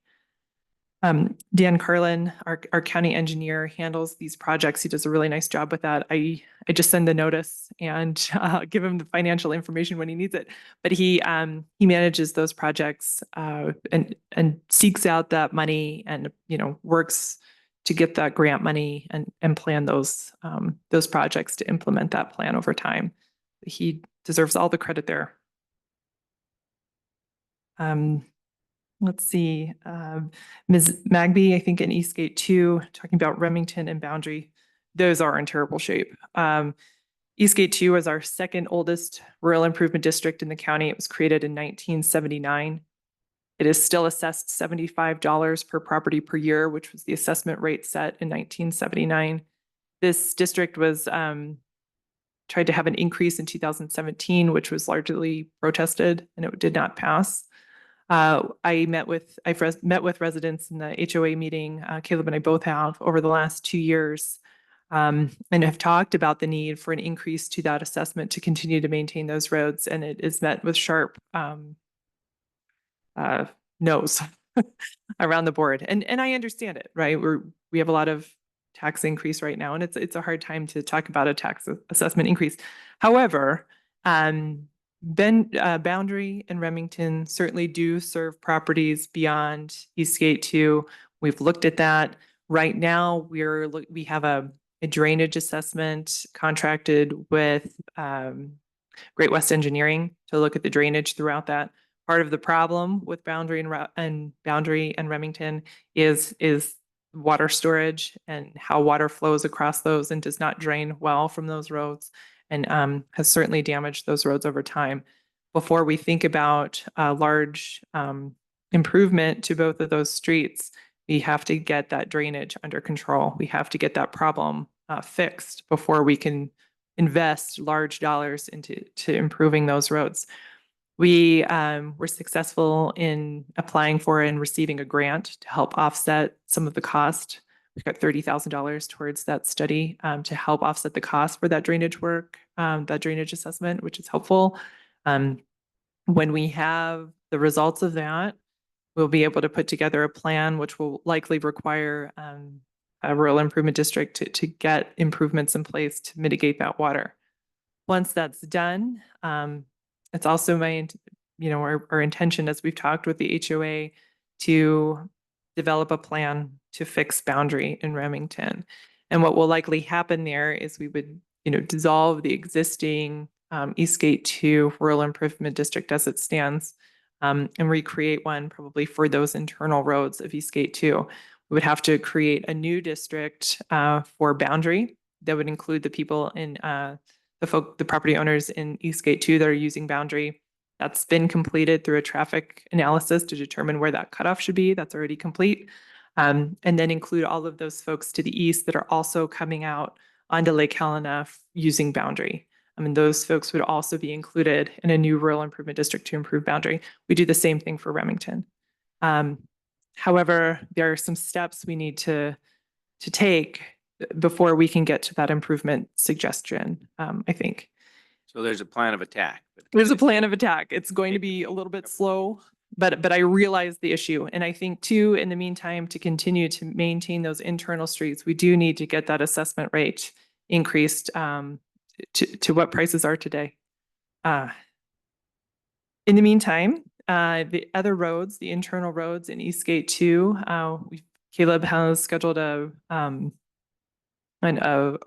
Dan Carlin, our county engineer, handles these projects. He does a really nice job with that. I just send the notice and give him the financial information when he needs it. But he manages those projects and seeks out that money and works to get that grant money and plan those projects to implement that plan over time. He deserves all the credit there. Let's see, Ms. Magby, I think in Eastgate 2, talking about Remington and Boundary, those are in terrible shape. Eastgate 2 is our second oldest rural improvement district in the county. It was created in 1979. It is still assessed $75 per property per year, which was the assessment rate set in 1979. This district was tried to have an increase in 2017, which was largely protested, and it did not pass. I've met with residents in the HOA meeting, Caleb and I both have, over the last 2 years, and have talked about the need for an increase to that assessment to continue to maintain those roads. And it is met with sharp no's around the board. And I understand it, right? We have a lot of tax increase right now, and it's a hard time to talk about a tax assessment increase. However, Boundary and Remington certainly do serve properties beyond Eastgate 2. We've looked at that. Right now, we have a drainage assessment contracted with Great West Engineering to look at the drainage throughout that. Part of the problem with Boundary and Remington is water storage and how water flows across those and does not drain well from those roads, and has certainly damaged those roads over time. Before we think about a large improvement to both of those streets, we have to get that drainage under control. We have to get that problem fixed before we can invest large dollars into improving those roads. We were successful in applying for and receiving a grant to help offset some of the cost. We've got $30,000 towards that study to help offset the cost for that drainage work, that drainage assessment, which is helpful. When we have the results of that, we'll be able to put together a plan, which will likely require a rural improvement district to get improvements in place to mitigate that water. Once that's done, it's also our intention, as we've talked with the HOA, to develop a plan to fix Boundary in Remington. And what will likely happen there is we would, dissolve the existing Eastgate 2 Rural Improvement District as it stands, and recreate one probably for those internal roads of Eastgate 2. We would have to create a new district for Boundary that would include the people in the property owners in Eastgate 2 that are using Boundary. That's been completed through a traffic analysis to determine where that cutoff should be. That's already complete. And then include all of those folks to the east that are also coming out onto Lake Helena using Boundary. Those folks would also be included in a new rural improvement district to improve Boundary. We do the same thing for Remington. However, there are some steps we need to take before we can get to that improvement suggestion, I think. So there's a plan of attack. There's a plan of attack. It's going to be a little bit slow, but I realize the issue. And I think too, in the meantime, to continue to maintain those internal streets, we do need to get that assessment rate increased to what prices are today. In the meantime, the other roads, the internal roads in Eastgate 2, Caleb has scheduled an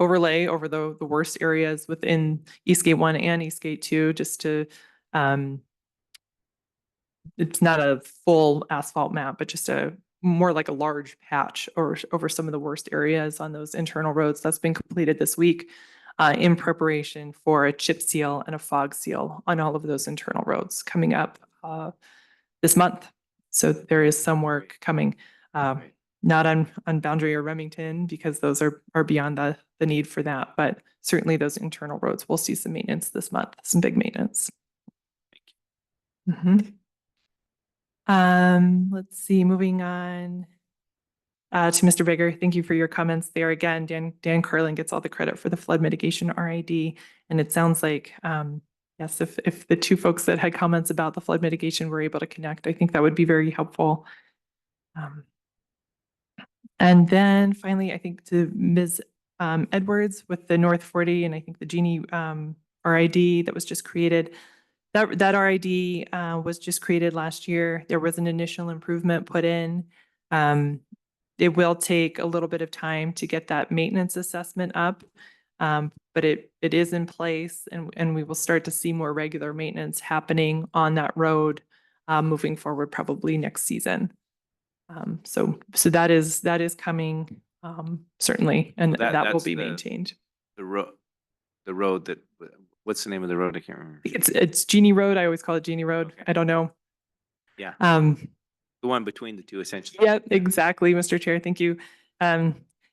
overlay over the worst areas within Eastgate 1 and Eastgate 2, just to, it's not a full asphalt map, but just more like a large patch over some of the worst areas on those internal roads. That's been completed this week in preparation for a chip seal and a fog seal on all of those internal roads coming up this month. So there is some work coming. Not on Boundary or Remington, because those are beyond the need for that, but certainly those internal roads will see some maintenance this month, some big maintenance. Thank you. Let's see, moving on to Mr. Bigger. Thank you for your comments there. Again, Dan Carlin gets all the credit for the flood mitigation RID, and it sounds like yes, if the two folks that had comments about the flood mitigation were able to connect, I think that would be very helpful. And then finally, I think to Ms. Edwards with the North 40, and I think the Genie RID that was just created. That RID was just created last year. There was an initial improvement put in. It will take a little bit of time to get that maintenance assessment up, but it is in place, and we will start to see more regular maintenance happening on that road moving forward, probably next season. So that is coming, certainly, and that will be maintained. The road that, what's the name of the road? I can't remember. It's Genie Road. I always call it Genie Road. Okay. I don't know. Yeah. The one between the two, essentially. Yeah, exactly, Mr. Chair. Thank you.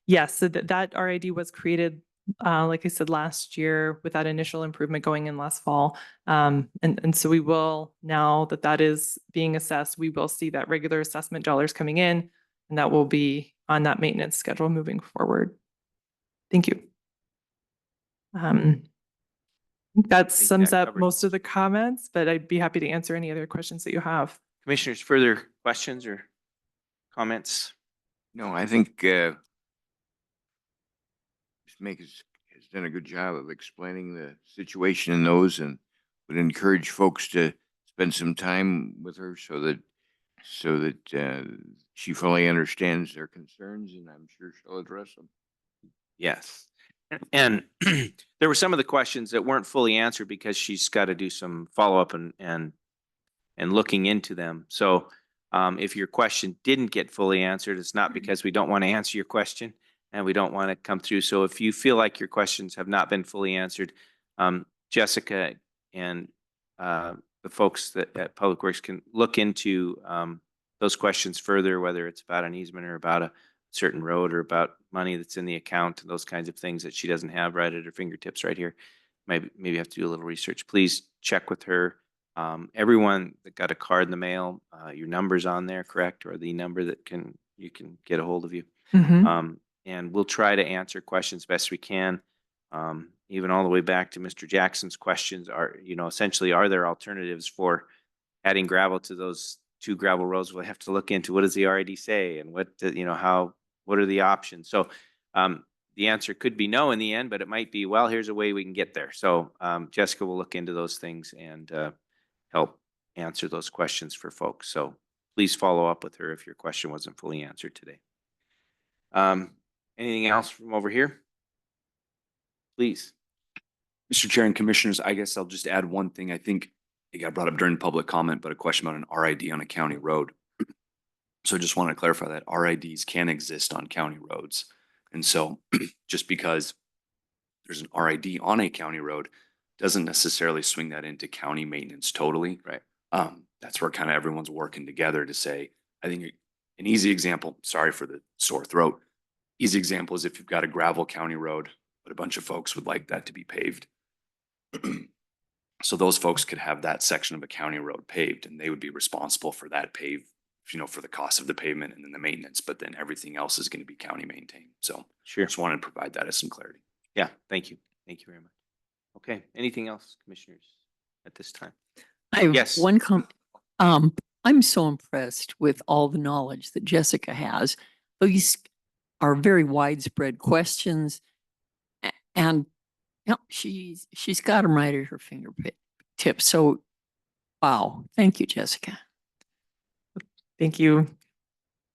Yes, so that RID was created, like I said, last year with that initial improvement going in last fall. And so we will, now that is being assessed, we will see that regular assessment dollars coming in, and that will be on that maintenance schedule moving forward. Thank you. That think sums that up covered most of the comments, but I'd be happy to answer any other questions that you have. Commissioners, further questions or comments? No, I think Ms. Makus has done a good job of explaining the situation in those, and would encourage folks to spend some time with her so that she fully understands their concerns, and I'm sure she'll address them. Yes. And there were some of the questions that weren't fully answered because she's got to do some follow-up and looking into them. So if your question didn't get fully answered, it's not because we don't want to answer your question and we don't want to come through. So if you feel like your questions have not been fully answered, Jessica and the folks at Public Works can look into those questions further, whether it's about an easement or about a certain road or about money that's in the account and those kinds of things that she doesn't have right at her fingertips right here. Maybe have to do a little research. Please check with her. Everyone that got a card in the mail, your number's on there, correct? Or the number that you can get a hold of you. And we'll try to answer questions best we can. Even all the way back to Mr. Jackson's questions essentially, are there alternatives for adding gravel to those 2 gravel roads? We'll have to look into what does the RID say and what are the options? So the answer could be no in the end, but it might be, well, here's a way we can get there. So Jessica will look into those things and help answer those questions for folks. So please follow up with her if your question wasn't fully answered today. Anything else from over here? Please. Mr. Chair and Commissioners, I guess I'll just add one thing. I think it got brought up during public comment, but a question about an RID on a county road. So I just want to clarify that RIDs can exist on county roads. And so just because there's an RID on a county road doesn't necessarily swing that into county maintenance totally. Right. That's where kind of everyone's working together to say, I think an easy example, sorry for the sore throat, easy example is if you've got a gravel county road, but a bunch of folks would like that to be paved. So those folks could have that section of a county road paved and they would be responsible for that pave, for the cost of the pavement and then the maintenance, but then everything else is going to be county maintained. So sure. Just wanted to provide that as some clarity. Yeah, thank you. Thank you very much. Okay, anything else, commissioners, at this time? I have Yes. one comment. I'm so impressed with all the knowledge that Jessica has. These are very widespread questions, and she's got them right at her fingertips. So, wow, thank you, Jessica. Thank you.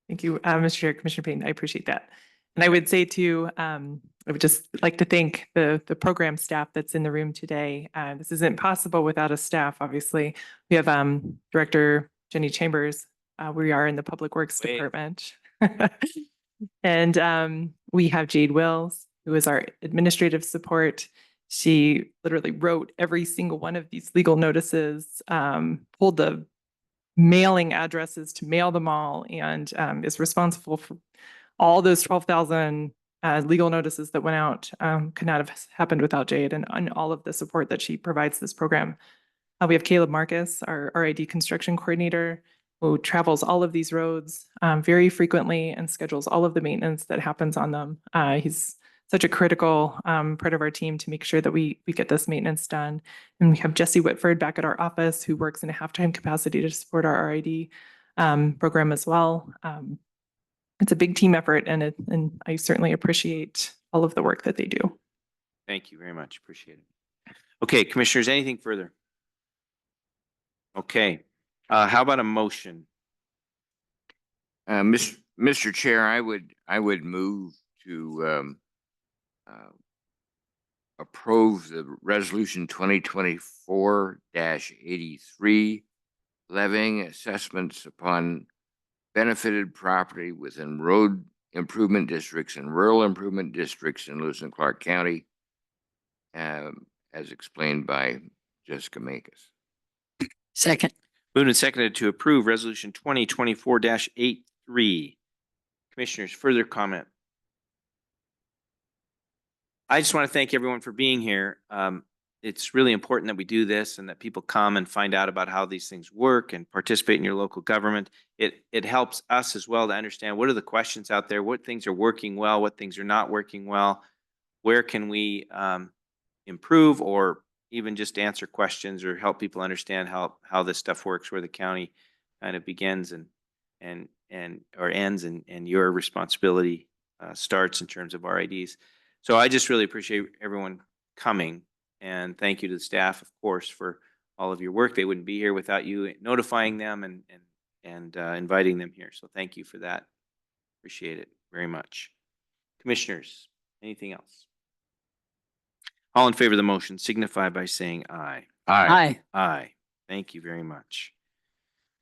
Thank you, Mr. Chair, Commissioner Payne. I appreciate that. And I would say too, I would just like to thank the program staff that's in the room today. This isn't possible without a staff, obviously. We have Director Jenny Chambers. We are in the Public Works Department. And we have Jade Wills, who is our administrative support. She literally wrote every single one of these legal notices, pulled the mailing addresses to mail them all, and is responsible for all those 12,000 legal notices that went out. Could not have happened without Jade and all of the support that she provides this program. We have Caleb Makus, our RID construction coordinator, who travels all of these roads very frequently and schedules all of the maintenance that happens on them. He's such a critical part of our team to make sure that we get this maintenance done. And we have Jesse Whitford back at our office, who works in a half-time capacity to support our RID program as well. It's a big team effort, and I certainly appreciate all of the work that they do. Thank you very much. Appreciate it. Okay, commissioners, anything further? Okay, how about a motion? Mr. Chair, I would move to approve the resolution 2024-83, levying assessments upon benefited property within road improvement districts and rural improvement districts in Lewis and Clark County, as explained by Jessica Makus. Second. Moved and seconded to approve resolution 2024-83. Commissioners, further comment? I just want to thank everyone for being here. It's really important that we do this and that people come and find out about how these things work and participate in your local government. It helps us as well to understand what are the questions out there, what things are working well, what things are not working well. where can we improve, or even just answer questions or help people understand how this stuff works, where the county kind of begins and or ends, and your responsibility starts in terms of RIDs. So I just really appreciate everyone coming, and thank you to the staff, of course, for all of your work. They wouldn't be here without you notifying them and inviting them here. So thank you for that. Appreciate it very much. Commissioners, anything else? All in favor of the motion signify by saying aye. Aye. Aye. Thank you very much.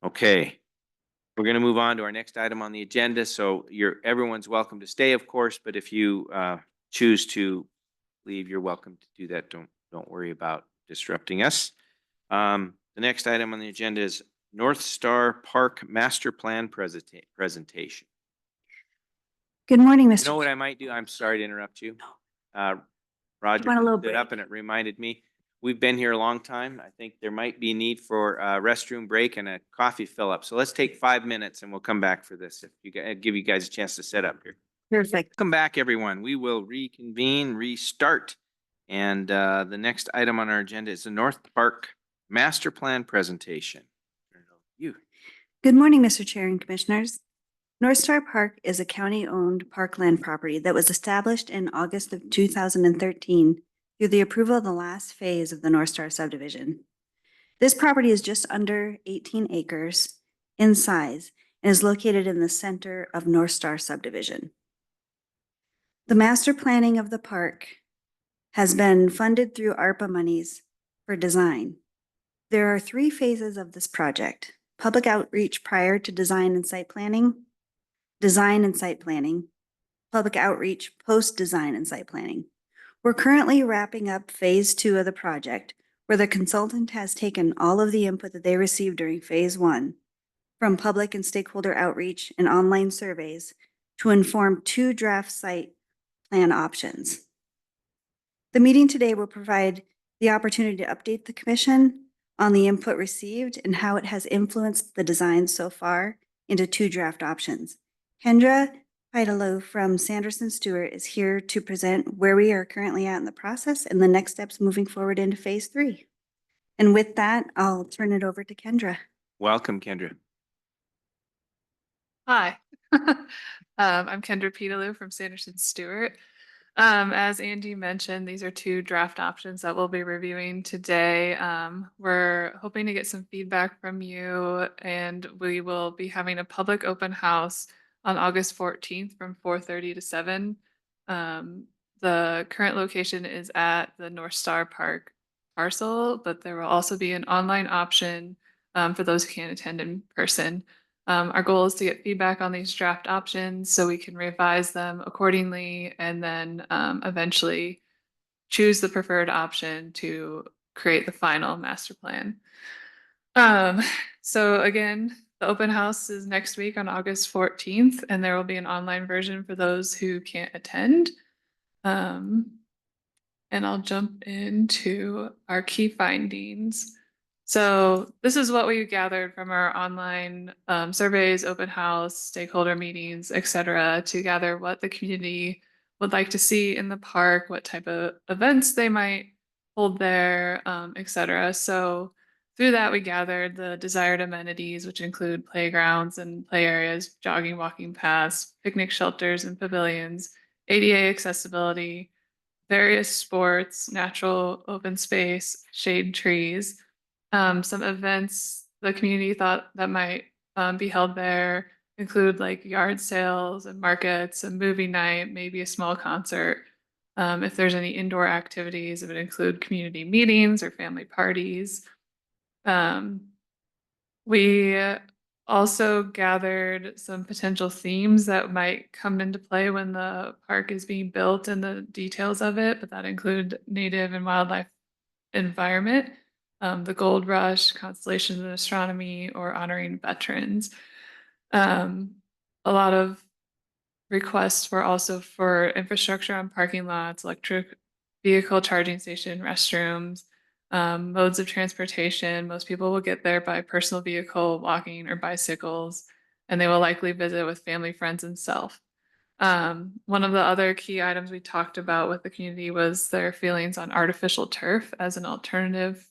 Okay. We're going to move on to our next item on the agenda. So everyone's welcome to stay, of course, but if you choose to leave, you're welcome to do that. Don't worry about disrupting us. The next item on the agenda is Northstar Park Master Plan presentation. Good morning, Mr. You know what I might do? I'm sorry to interrupt you. Roger want a little stood up and it reminded me, we've been here a long time. I think there might be a need for a restroom break and a coffee fill up. So let's take 5 minutes and we'll come back for this. If you give you guys a chance to set up here. Perfect. Come back, everyone. We will reconvene, restart. And the next item on our agenda is the North Park Master Plan presentation. You. Good morning, Mr. Chair and Commissioners. Northstar Park is a county-owned parkland property that was established in August of 2013 through the approval of the last phase of the Northstar subdivision. This property is just under 18 acres in size and is located in the center of Northstar subdivision. The master planning of the park has been funded through ARPA monies for design. There are 3 phases of this project: public outreach prior to design and site planning, design and site planning, public outreach post-design and site planning. We're currently wrapping up phase 2 of the project, where the consultant has taken all of the input that they received during phase 1 from public and stakeholder outreach and online surveys to inform 2 draft site plan options. The meeting today will provide the opportunity to update the commission on the input received and how it has influenced the design so far into 2 draft options. Kendra Idolo from Sanderson Stewart is here to present where we are currently at in the process and the next steps moving forward into phase 3. And with that, I'll turn it over to Kendra. Welcome, Kendra. Hi, I'm Kendra Peterloo from Sanderson Stewart. As Angie mentioned, these are 2 draft options that we'll be reviewing today. We're hoping to get some feedback from you, and we will be having a public open house on August 14th from 4:30 to 7. The current location is at the Northstar Park parcel, but there will also be an online option for those who can't attend in person. Our goal is to get feedback on these draft options so we can revise them accordingly and then eventually choose the preferred option to create the final master plan. So again, the open house is next week on August 14th, and there will be an online version for those who can't attend. And I'll jump into our key findings. So this is what we gathered from our online surveys, open house, stakeholder meetings, etc., to gather what the community would like to see in the park, what type of events they might hold there, etc. So through that, we gathered the desired amenities, which include playgrounds and play areas, jogging, walking paths, picnic shelters and pavilions, ADA accessibility, various sports, natural open space, shade trees. Some events the community thought that might be held there include like yard sales and markets, a movie night, maybe a small concert. If there's any indoor activities, it would include community meetings or family parties. We also gathered some potential themes that might come into play when the park is being built and the details of it, but that include native and wildlife environment, the gold rush, constellations in astronomy, or honoring veterans. A lot of requests were also for infrastructure on parking lots, electric vehicle charging station, restrooms, modes of transportation. Most people will get there by personal vehicle, walking, or bicycles, and they will likely visit with family, friends, and self. One of the other key items we talked about with the community was their feelings on artificial turf as an alternative.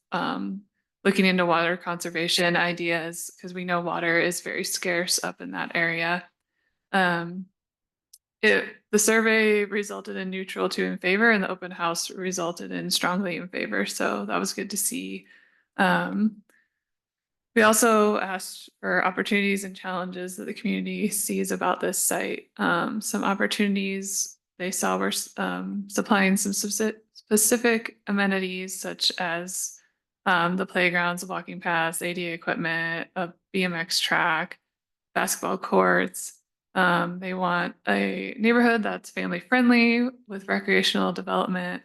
Looking into water conservation ideas, because we know water is very scarce up in that area. The survey resulted in neutral to in favor, and the open house resulted in strongly in favor. So that was good to see. We also asked for opportunities and challenges that the community sees about this site. Some opportunities they saw were supplying some specific amenities such as the playgrounds, walking paths, ADA equipment, a BMX track, basketball courts. They want a neighborhood that's family friendly with recreational development.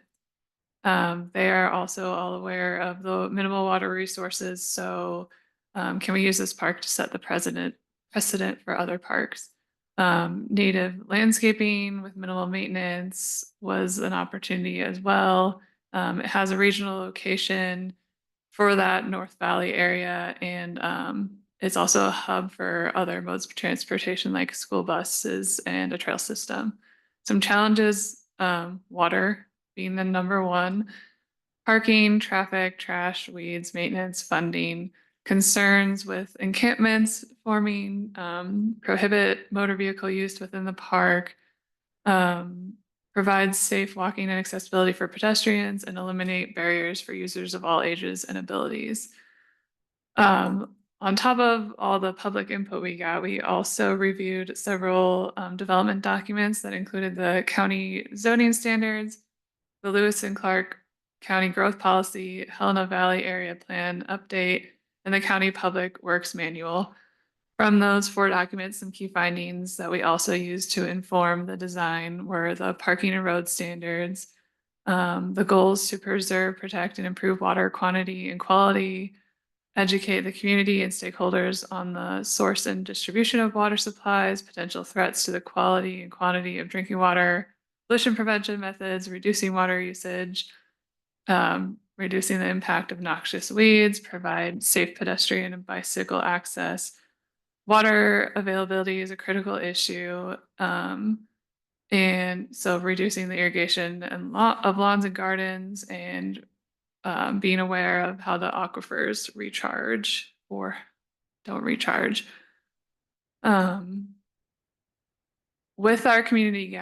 They are also all aware of the minimal water resources. So can we use this park to set the precedent for other parks? Native landscaping with minimal maintenance was an opportunity as well. It has a regional location for that North Valley area, and it's also a hub for other modes of transportation like school buses and a trail system. Some challenges, water being the number one, parking, traffic, trash, weeds, maintenance, funding, concerns with encampments forming, prohibit motor vehicle use within the park, provide safe walking and accessibility for pedestrians, and eliminate barriers for users of all ages and abilities. On top of all the public input we got, we also reviewed several development documents that included the county zoning standards, the Lewis and Clark County Growth Policy, Helena Valley Area Plan Update, and the County Public Works Manual. From those 4 documents, some key findings that we also used to inform the design were the parking and road standards, the goals to preserve, protect, and improve water quantity and quality, educate the community and stakeholders on the source and distribution of water supplies, potential threats to the quality and quantity of drinking water, pollution prevention methods, reducing water usage, reducing the impact of noxious weeds, provide safe pedestrian and bicycle access. Water availability is a critical issue. And so reducing the irrigation and of lawns and gardens, and being aware of how the aquifers recharge or don't recharge. With our community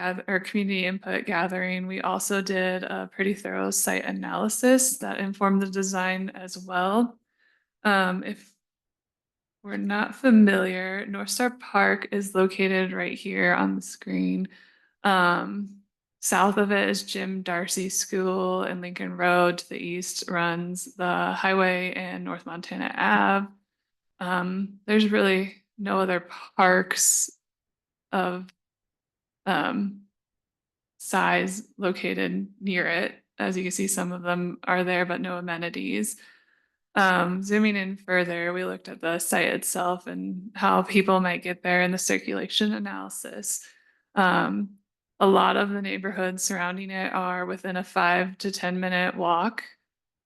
input gathering, we also did a pretty thorough site analysis that informed the design as well. If we're not familiar, Northstar Park is located right here on the screen. South of it is Jim Darcy School and Lincoln Road. To the east runs the highway and North Montana Ave. There's really no other parks of size located near it. As you can see, some of them are there, but no amenities. Zooming in further, we looked at the site itself and how people might get there in the circulation analysis. A lot of the neighborhoods surrounding it are within a 5 to 10 minute walk.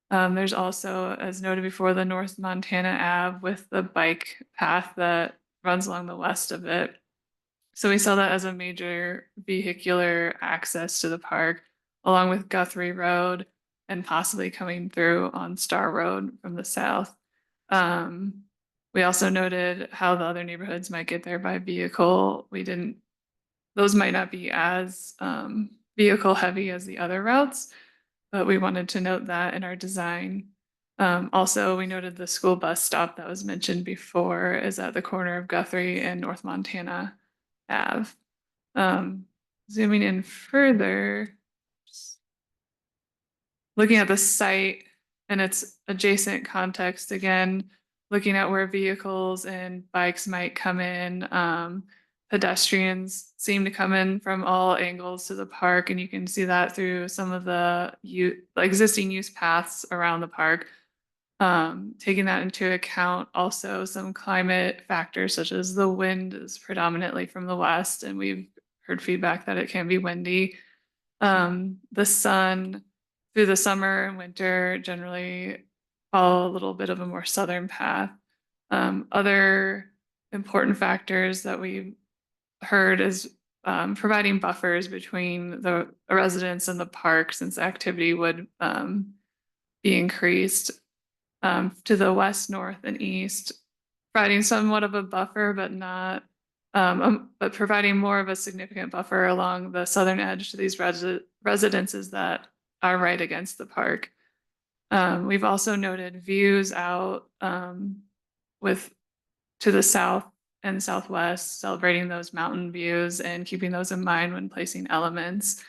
There's also, as noted before, the North Montana Ave with the bike path that runs along the west of it. So we saw that as a major vehicular access to the park, along with Guthrie Road and possibly coming through on Star Road from the south. We also noted how the other neighborhoods might get there by vehicle. Those might not be as vehicle heavy as the other routes, but we wanted to note that in our design. Also, we noted the school bus stop that was mentioned before is at the corner of Guthrie and North Montana Ave. Zooming in further, looking at the site and its adjacent context, again, looking at where vehicles and bikes might come in. Pedestrians seem to come in from all angles to the park, and you can see that through some of the existing use paths around the park. Taking that into account, also some climate factors such as the wind is predominantly from the west, and we've heard feedback that it can be windy. The sun through the summer and winter generally follow a little bit of a more southern path. Other important factors that we heard is providing buffers between the residents and the park, since activity would be increased to the west, north, and east, providing somewhat of a buffer, but not, but providing more of a significant buffer along the southern edge to these residences that are right against the park. We've also noted views out with to the south and southwest, celebrating those mountain views and keeping those in mind when placing elements.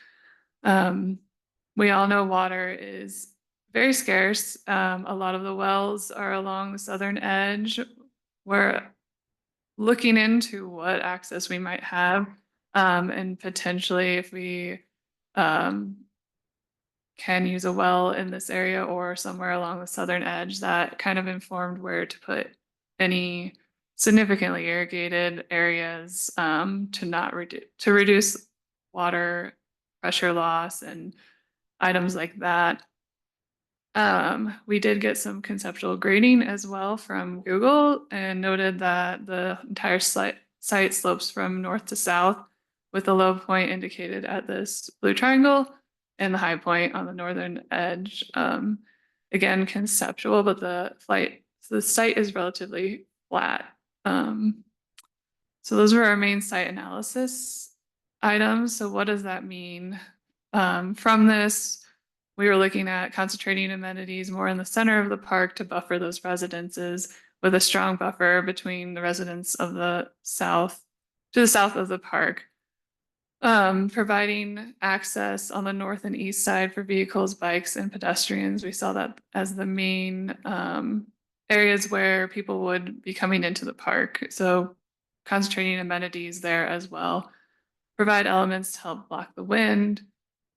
We all know water is very scarce. A lot of the wells are along the southern edge. We're looking into what access we might have, and potentially if we can use a well in this area or somewhere along the southern edge, that kind of informed where to put any significantly irrigated areas to reduce water pressure loss and items like that. We did get some conceptual grading as well from Google and noted that the entire site slopes from north to south, with the low point indicated at this blue triangle and the high point on the northern edge. Again, conceptual, but the site is relatively flat. So those were our main site analysis items. So what does that mean? From this, we were looking at concentrating amenities more in the center of the park to buffer those residences, with a strong buffer between the residents of the south to the south of the park. Providing access on the north and east side for vehicles, bikes, and pedestrians. We saw that as the main areas where people would be coming into the park. So concentrating amenities there as well. Provide elements to help block the wind,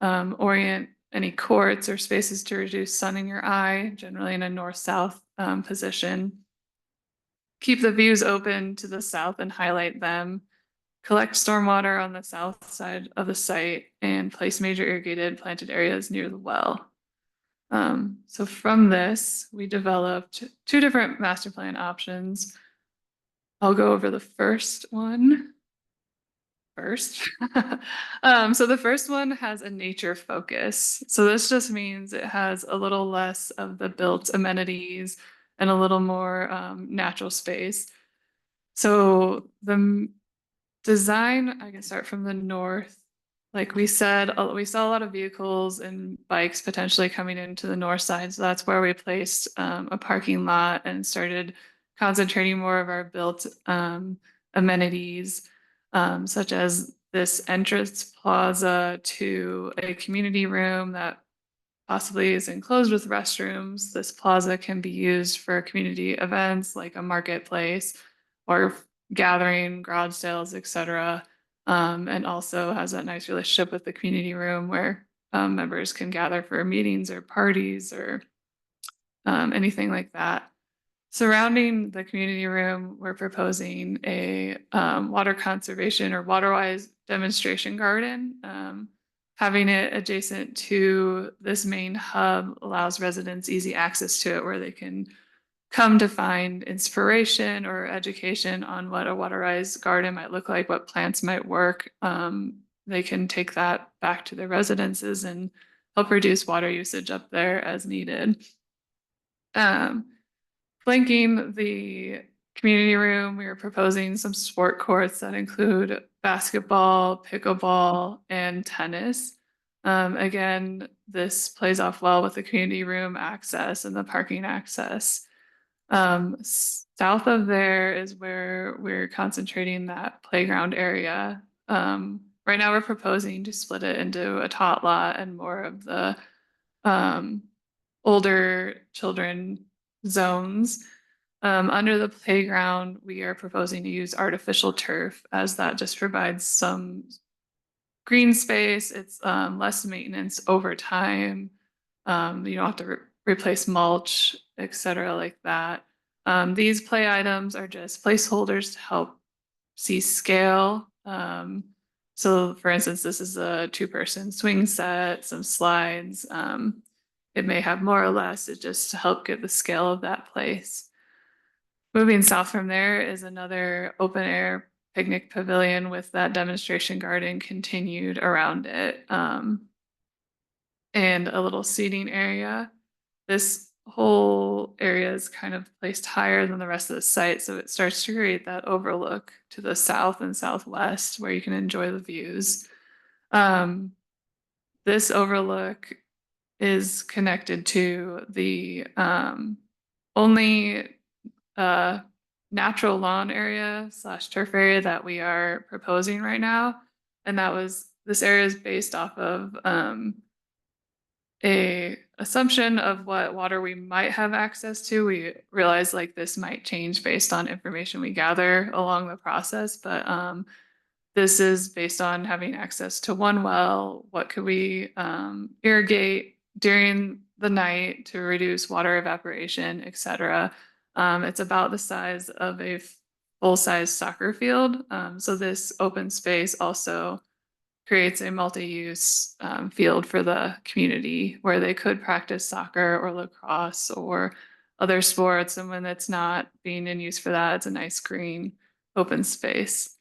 orient any courts or spaces to reduce sun in your eye, generally in a north-south position. Keep the views open to the south and highlight them. Collect stormwater on the south side of the site and place major irrigated planted areas near the well. So from this, we developed 2 different master plan options. I'll go over the first one first. So the first one has a nature focus. So this just means it has a little less of the built amenities and a little more natural space. So the design, I can start from the north. Like we said, we saw a lot of vehicles and bikes potentially coming into the north side. So that's where we placed a parking lot and started concentrating more of our built amenities, such as this entrance plaza to a community room that possibly is enclosed with restrooms. This plaza can be used for community events like a marketplace or gathering, garage sales, etc. And also has that nice relationship with the community room where members can gather for meetings or parties or anything like that. Surrounding the community room, we're proposing a water conservation or water-wise demonstration garden. Having it adjacent to this main hub allows residents easy access to it, where they can come to find inspiration or education on what a waterized garden might look like, what plants might work. They can take that back to their residences and help reduce water usage up there as needed. Flanking the community room, we are proposing some sport courts that include basketball, pickleball, and tennis. Again, this plays off well with the community room access and the parking access. South of there is where we're concentrating that playground area. Right now we're proposing to split it into a tot lot and more of the older children zones. Under the playground, we are proposing to use artificial turf, as that just provides some green space. It's less maintenance over time. You don't have to replace mulch, etc. like that. These play items are just placeholders to help see scale. So for instance, this is a 2-person swing set, some slides. It may have more or less, it just to help get the scale of that place. Moving south from there is another open air picnic pavilion with that demonstration garden continued around it. And a little seating area. This whole area is kind of placed higher than the rest of the site, so it starts to create that overlook to the south and southwest where you can enjoy the views. This overlook is connected to the only natural lawn area / turf area that we are proposing right now. And this area is based off of a assumption of what water we might have access to. We realize like this might change based on information we gather along the process, but this is based on having access to one well. What could we irrigate during the night to reduce water evaporation, etc. It's about the size of a full-size soccer field. So this open space also creates a multi-use field for the community where they could practice soccer or lacrosse or other sports. And when it's not being in use for that, it's a nice green open space.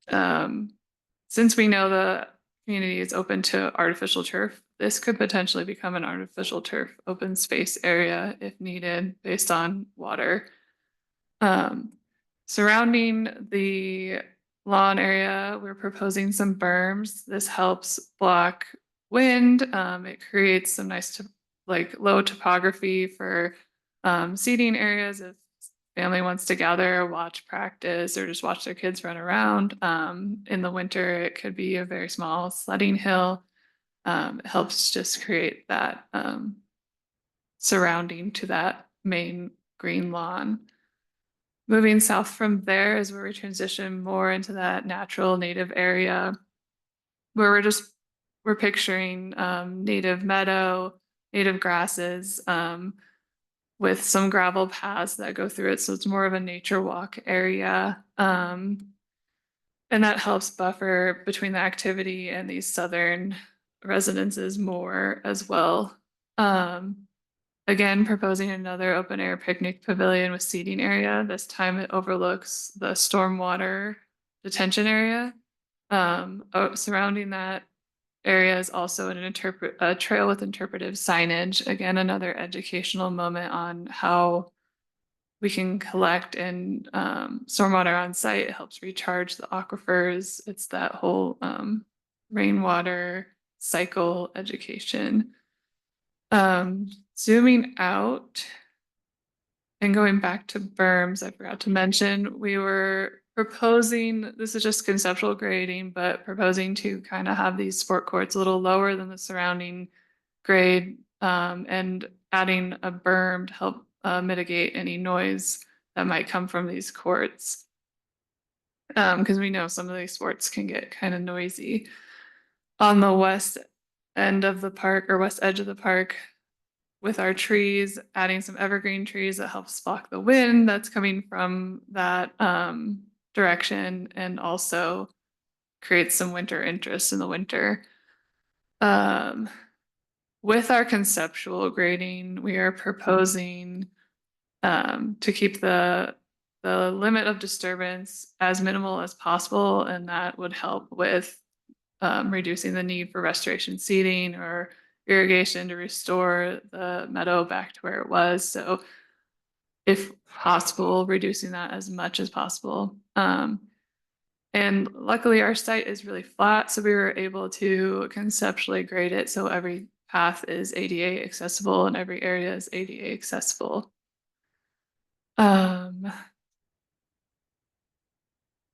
Since we know the community is open to artificial turf, this could potentially become an artificial turf open space area if needed based on water. Surrounding the lawn area, we're proposing some berms. This helps block wind. It creates some nice low topography for seating areas if family wants to gather, watch practice, or just watch their kids run around. In the winter, it could be a very small sledding hill. It helps just create that surrounding to that main green lawn. Moving south from there is where we transition more into that natural native area where we're picturing native meadow, native grasses, with some gravel paths that go through it. So it's more of a nature walk area. And that helps buffer between the activity and these southern residences more as well. Again, proposing another open air picnic pavilion with seating area. This time it overlooks the stormwater detention area. Surrounding that area is also a trail with interpretive signage. Again, another educational moment on how we can collect and stormwater on site. It helps recharge the aquifers. It's that whole rainwater cycle education. Zooming out and going back to berms, I forgot to mention, we were proposing, this is just conceptual grading, but proposing to kind of have these sport courts a little lower than the surrounding grade, and adding a berm to help mitigate any noise that might come from these courts. Because we know some of these sports can get kind of noisy. On the west end of the park, or west edge of the park, with our trees, adding some evergreen trees that helps block the wind that's coming from that direction, and also creates some winter interest in the winter. With our conceptual grading, we are proposing to keep the limit of disturbance as minimal as possible, and that would help with reducing the need for restoration seeding or irrigation to restore the meadow back to where it was. So if possible, reducing that as much as possible. And luckily our site is really flat, so we were able to conceptually grade it so every path is ADA accessible and every area is ADA accessible.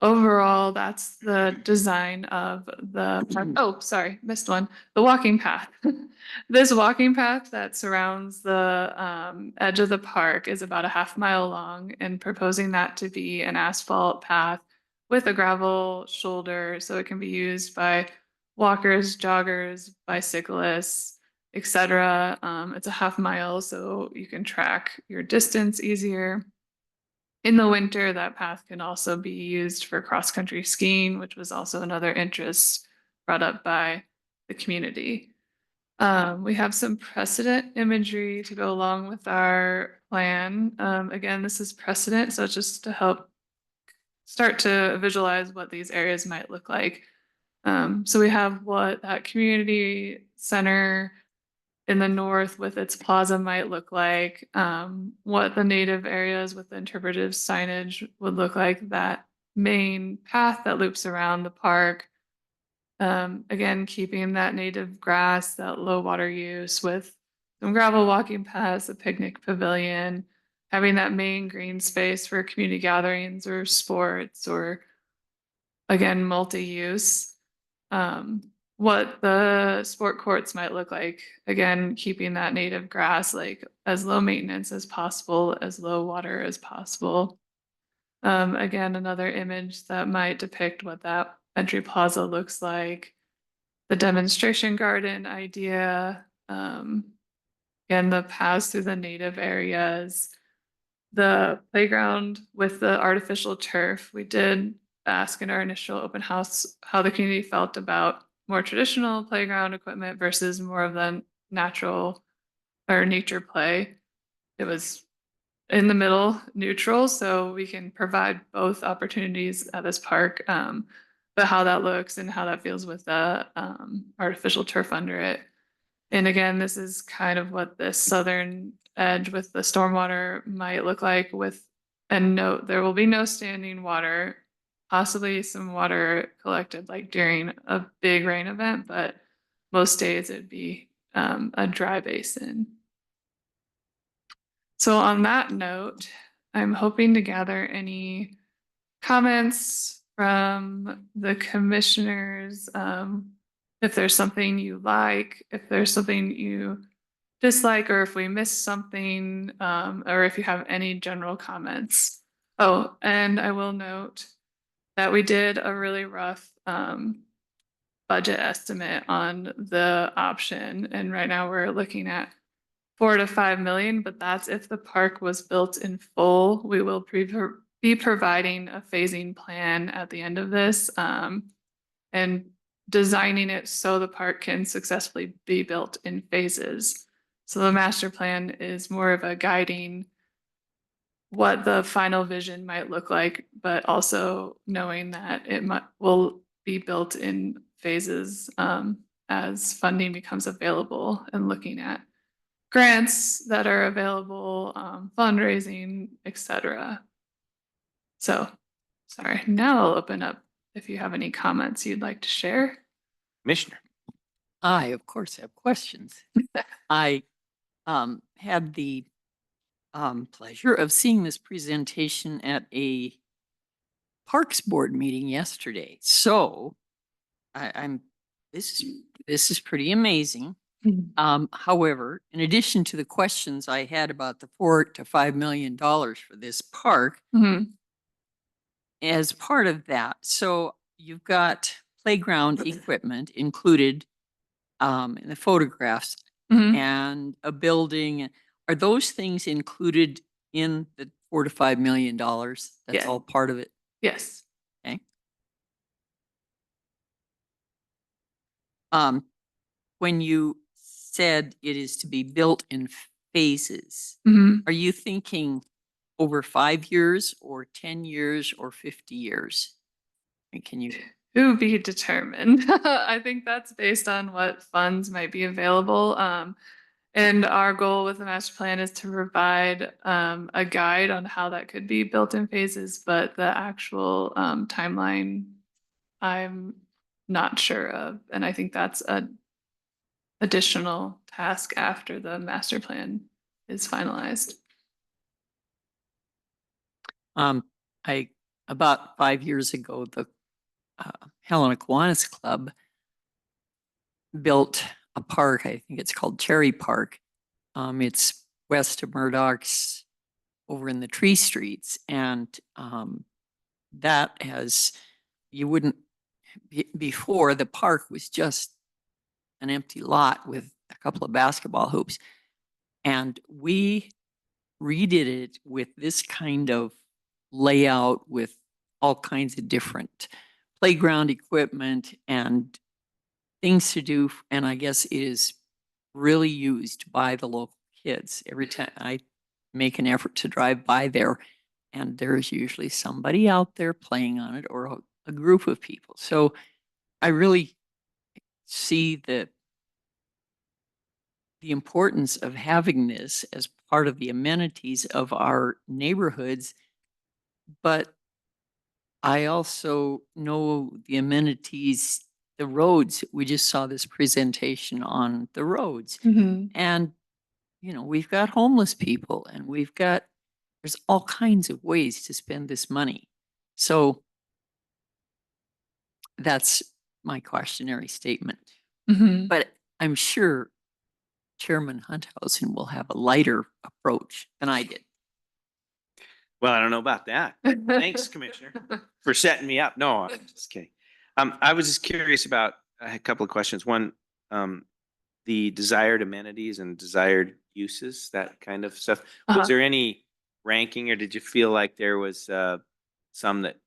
Overall, that's the design of the park. Oh, sorry, missed one. The walking path. This walking path that surrounds the edge of the park is about a half-mile long, and proposing that to be an asphalt path with a gravel shoulder so it can be used by walkers, joggers, bicyclists, etc. It's a half-mile, so you can track your distance easier. In the winter, that path can also be used for cross-country skiing, which was also another interest brought up by the community. We have some precedent imagery to go along with our plan. Again, this is precedent, so just to help start to visualize what these areas might look like. So we have what that community center in the north with its plaza might look like, what the native areas with the interpretive signage would look like, that main path that loops around the park. Again, keeping that native grass, that low water use with some gravel walking paths, a picnic pavilion, having that main green space for community gatherings or sports or, again, multi-use. What the sport courts might look like, again, keeping that native grass like as low maintenance as possible, as low water as possible. Again, another image that might depict what that entry plaza looks like. The demonstration garden idea, again, the paths through the native areas, the playground with the artificial turf. We did ask in our initial open house how the community felt about more traditional playground equipment versus more of the natural or nature play. It was in the middle, neutral, so we can provide both opportunities at this park. But how that looks and how that feels with the artificial turf under it. And again, this is kind of what this southern edge with the stormwater might look like with, and note, there will be no standing water, possibly some water collected like during a big rain event, but most days it'd be a dry basin. So on that note, I'm hoping to gather any comments from the commissioners. If there's something you like, if there's something you dislike, or if we missed something, or if you have any general comments. Oh, and I will note that we did a really rough budget estimate on the option. And right now we're looking at 4 to 5 million, but that's if the park was built in full. We will be providing a phasing plan at the end of this, and designing it so the park can successfully be built in phases. So the master plan is more of a guiding what the final vision might look like, but also knowing that it will be built in phases as funding becomes available, and looking at grants that are available, fundraising, etc. So, sorry, now I'll open up if you have any comments you'd like to share. Commissioner. I, of course, have questions. I had the pleasure of seeing this presentation at a Parks Board meeting yesterday. So this is pretty amazing. However, in addition to the questions I had about the $4 to $5 million for this park, as part of that, so you've got playground equipment included in the photographs, and a building. Are those things included in the $4 to $5 million? That's Yeah. all part of it. Yes. Okay. When you said it is to be built in phases, are you thinking over 5 years or 10 years or 50 years? And can you? To be determined. I think that's based on what funds might be available. And our goal with the master plan is to provide a guide on how that could be built in phases, but the actual timeline, I'm not sure of. And I think that's an additional task after the master plan is finalized. About 5 years ago, the Helena Kiwanis Club built a park. I think it's called Cherry Park. It's west of Murdoch's, over in the Tree Streets, and that has, you wouldn't, before the park was just an empty lot with a couple of basketball hoops, and we redid it with this kind of layout with all kinds of different playground equipment and things to do. And I guess it is really used by the local kids. Every time I make an effort to drive by there, and there's usually somebody out there playing on it or a group of people. So I really see the importance of having this as part of the amenities of our neighborhoods. But I also know the amenities, the roads. We just saw this presentation on the roads. And, you know, we've got homeless people and there's all kinds of ways to spend this money. So that's my cautionary statement. But I'm sure Chairman Hunthausen will have a lighter approach than I did. Well, I don't know about that. Thanks, Commissioner, for setting me up. No, I'm just kidding. I was just curious about a couple of questions. One, the desired amenities and desired uses, that kind of stuff. Was there any ranking, or did you feel like there was some that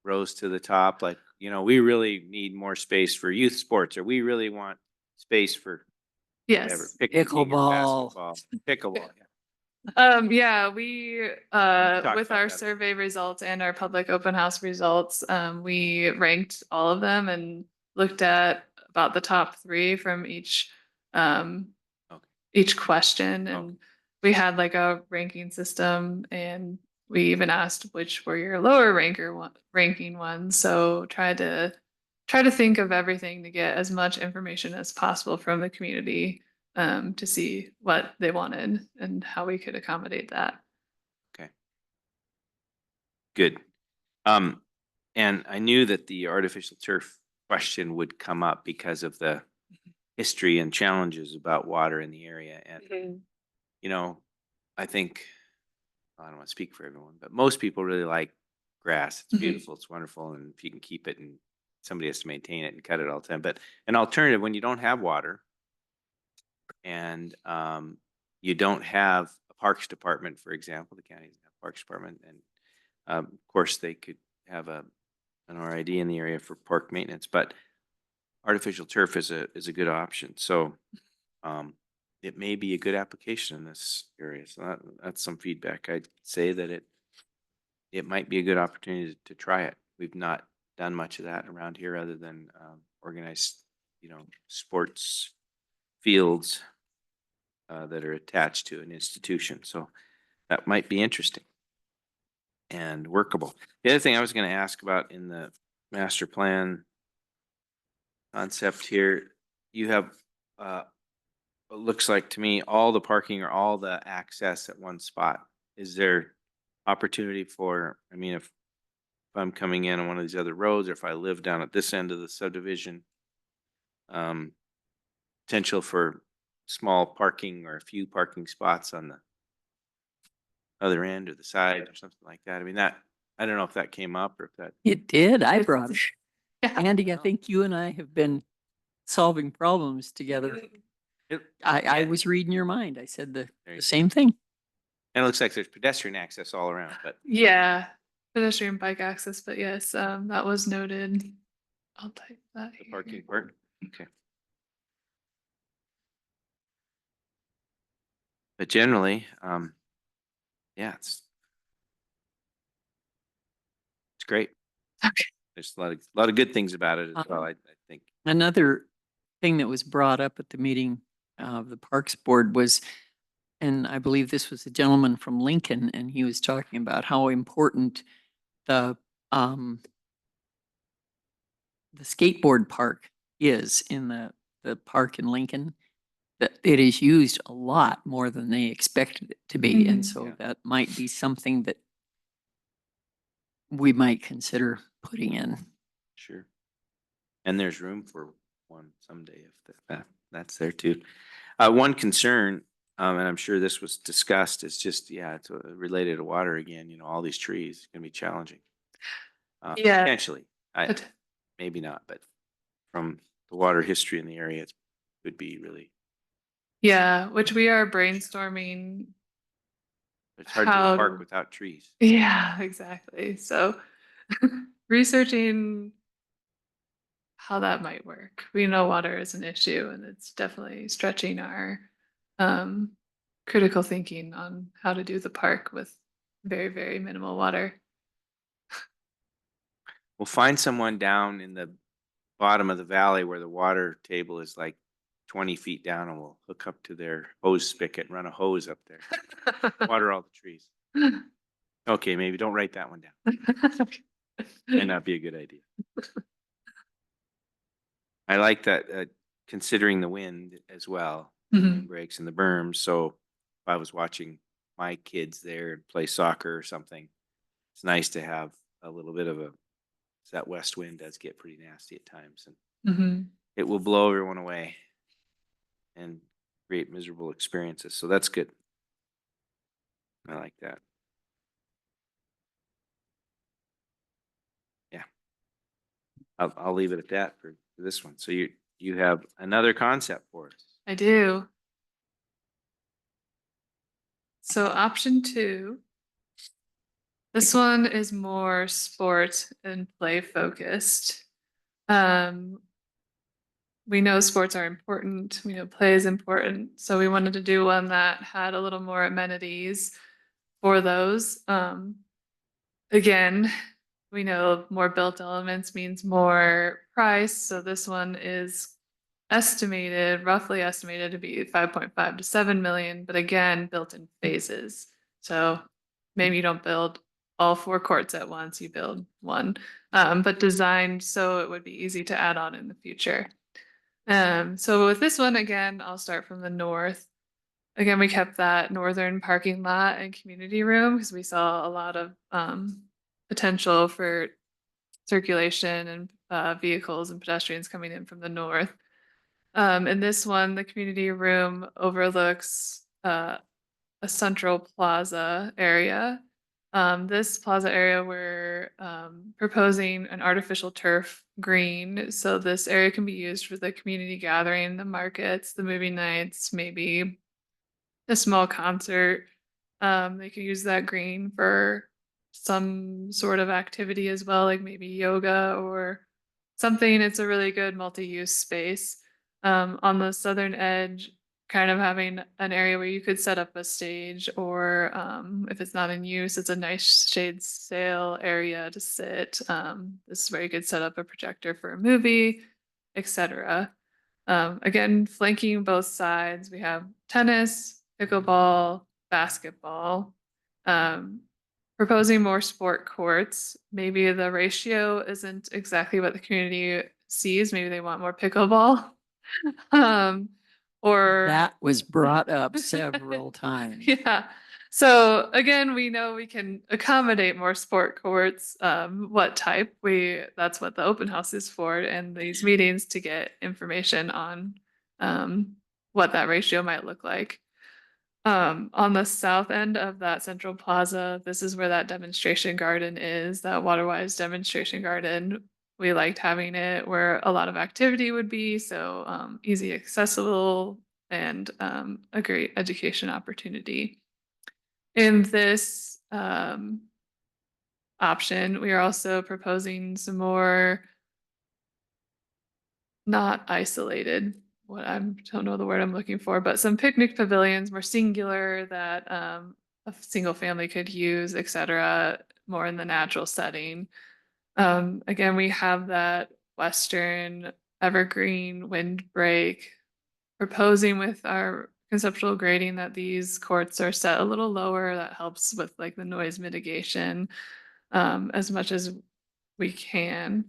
rose to the top? Like, you know, we really need more space for youth sports, or we really want space for whatever, Yes. Pickleball. basketball, pickleball. Yeah, we, Talk with about our that. survey results and our public open house results, we ranked all of them and looked at about the top 3 from each question. And we had like a ranking system, and we even asked which were your lower ranking ones. So try to think of everything to get as much information as possible from the community, to see what they wanted and how we could accommodate that. Okay. Good. And I knew that the artificial turf question would come up because of the history and challenges about water in the area. And, you know, I think, I don't want to speak for everyone, but most people really like grass. It's beautiful. It's wonderful. And if you can keep it, and somebody has to maintain it and cut it all the time. But an alternative, when you don't have water and you don't have a parks department, for example, the county doesn't have a parks department. And of course they could have an RID in the area for park maintenance, but artificial turf is a good option. So it may be a good application in this area. So that's some feedback. I'd say that it might be a good opportunity to try it. We've not done much of that around here other than organized, you know, sports fields that are attached to an institution. So that might be interesting and workable. The other thing I was going to ask about in the master plan concept here, you have it looks like to me all the parking or all the access at one spot. Is there opportunity for, I mean, if I'm coming in on one of these other roads, or if I live down at this end of the subdivision, potential for small parking or a few parking spots on the other end or the side or something like that? I mean, that, I don't know if that came up or if that. It did. I brought it. Andy, I think you and I have been solving problems together. I was reading your mind. I said the same thing. And it looks like there's pedestrian access all around, but. Yeah, pedestrian bike access, but yes, that was noted. I'll type that The here. parking part, okay. But generally, yeah, it's great. Okay. There's a lot of good things about it as well, I think. Another thing that was brought up at the meeting of the Parks Board was, and I believe this was a gentleman from Lincoln, and he was talking about how important the skateboard park is in the park in Lincoln. That it is used a lot more than they expected it to be. And so that might be something that we might consider putting in. Sure. And there's room for one someday if that's there too. One concern, and I'm sure this was discussed, is just, yeah, it's related to water again, you know, all these trees, it's gonna be challenging. Yeah. Potentially, maybe not, but from the water history in the area, it would be really. Yeah, which we are brainstorming. It's hard to park without trees. Yeah, exactly. So researching how that might work. We know water is an issue, and it's definitely stretching our critical thinking on how to do the park with very, very minimal water. We'll find someone down in the bottom of the valley where the water table is like 20 feet down, and we'll hook up to their hose spigot and run a hose up there. Water all the trees. Okay, maybe don't write that one down. Might not be a good idea. I like that, considering the wind as well, wind breaks and the berms. So if I was watching my kids there and play soccer or something, it's nice to have a little bit of a, that west wind does get pretty nasty at times, and it will blow everyone away and create miserable experiences. So that's good. I like that. Yeah. I'll leave it at that for this one. So you have another concept for us. I do. So option 2, this one is more sport and play focused. We know sports are important. We know play is important. So we wanted to do one that had a little more amenities for those. Again, we know more built elements means more price. So this one is roughly estimated to be 5.5 to 7 million, but again, built in phases. So maybe you don't build all 4 courts at once, you build one, but designed so it would be easy to add on in the future. So with this one, again, I'll start from the north. Again, we kept that northern parking lot and community room because we saw a lot of potential for circulation and vehicles and pedestrians coming in from the north. In this one, the community room overlooks a central plaza area. This plaza area, we're proposing an artificial turf green. So this area can be used for the community gathering, the markets, the movie nights, maybe a small concert. They could use that green for some sort of activity as well, like maybe yoga or something. It's a really good multi-use space. On the southern edge, kind of having an area where you could set up a stage, or if it's not in use, it's a nice shade sail area to sit. This is where you could set up a projector for a movie, etc. Again, flanking both sides, we have tennis, pickleball, basketball. Proposing more sport courts. Maybe the ratio isn't exactly what the community sees. Maybe they want more pickleball. Or that was brought up several times. Yeah. So again, we know we can accommodate more sport courts. What type? That's what the open house is for, and these meetings to get information on what that ratio might look like. On the south end of that central plaza, this is where that demonstration garden is, that Waterwise demonstration garden. We liked having it where a lot of activity would be, so easy accessible and a great education opportunity. In this option, we are also proposing some more not isolated, I don't know the word I'm looking for, but some picnic pavilions, more singular, that a single family could use, etc., more in the natural setting. Again, we have that western evergreen windbreak, proposing with our conceptual grading that these courts are set a little lower. That helps with like the noise mitigation as much as we can.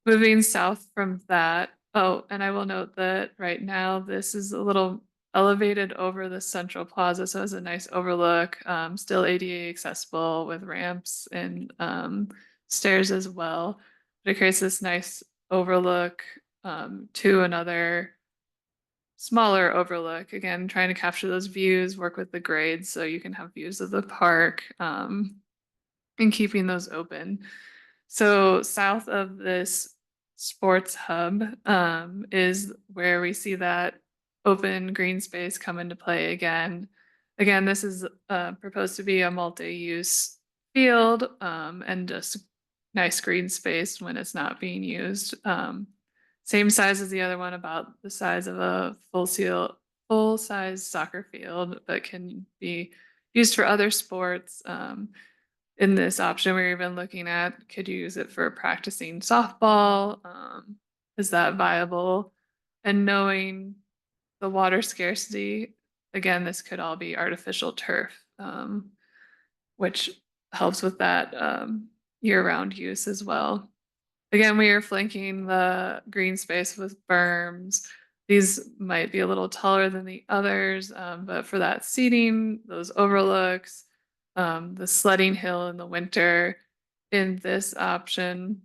Moving south from that, oh, and I will note that right now this is a little elevated over the central plaza, so it's a nice overlook, still ADA accessible with ramps and stairs as well. But it creates this nice overlook to another smaller overlook. Again, trying to capture those views, work with the grades so you can have views of the park, and keeping those open. So south of this sports hub is where we see that open green space come into play again. Again, this is proposed to be a multi-use field and just nice green space when it's not being used. Same size as the other one, about the size of a full-size soccer field, but can be used for other sports. in this option, we're even looking at, could you use it for practicing softball? Is that viable? And knowing the water scarcity, again, this could all be artificial turf, which helps with that year-round use as well. Again, we are flanking the green space with berms. These might be a little taller than the others, but for that seating, those overlooks, the sledding hill in the winter, in this option,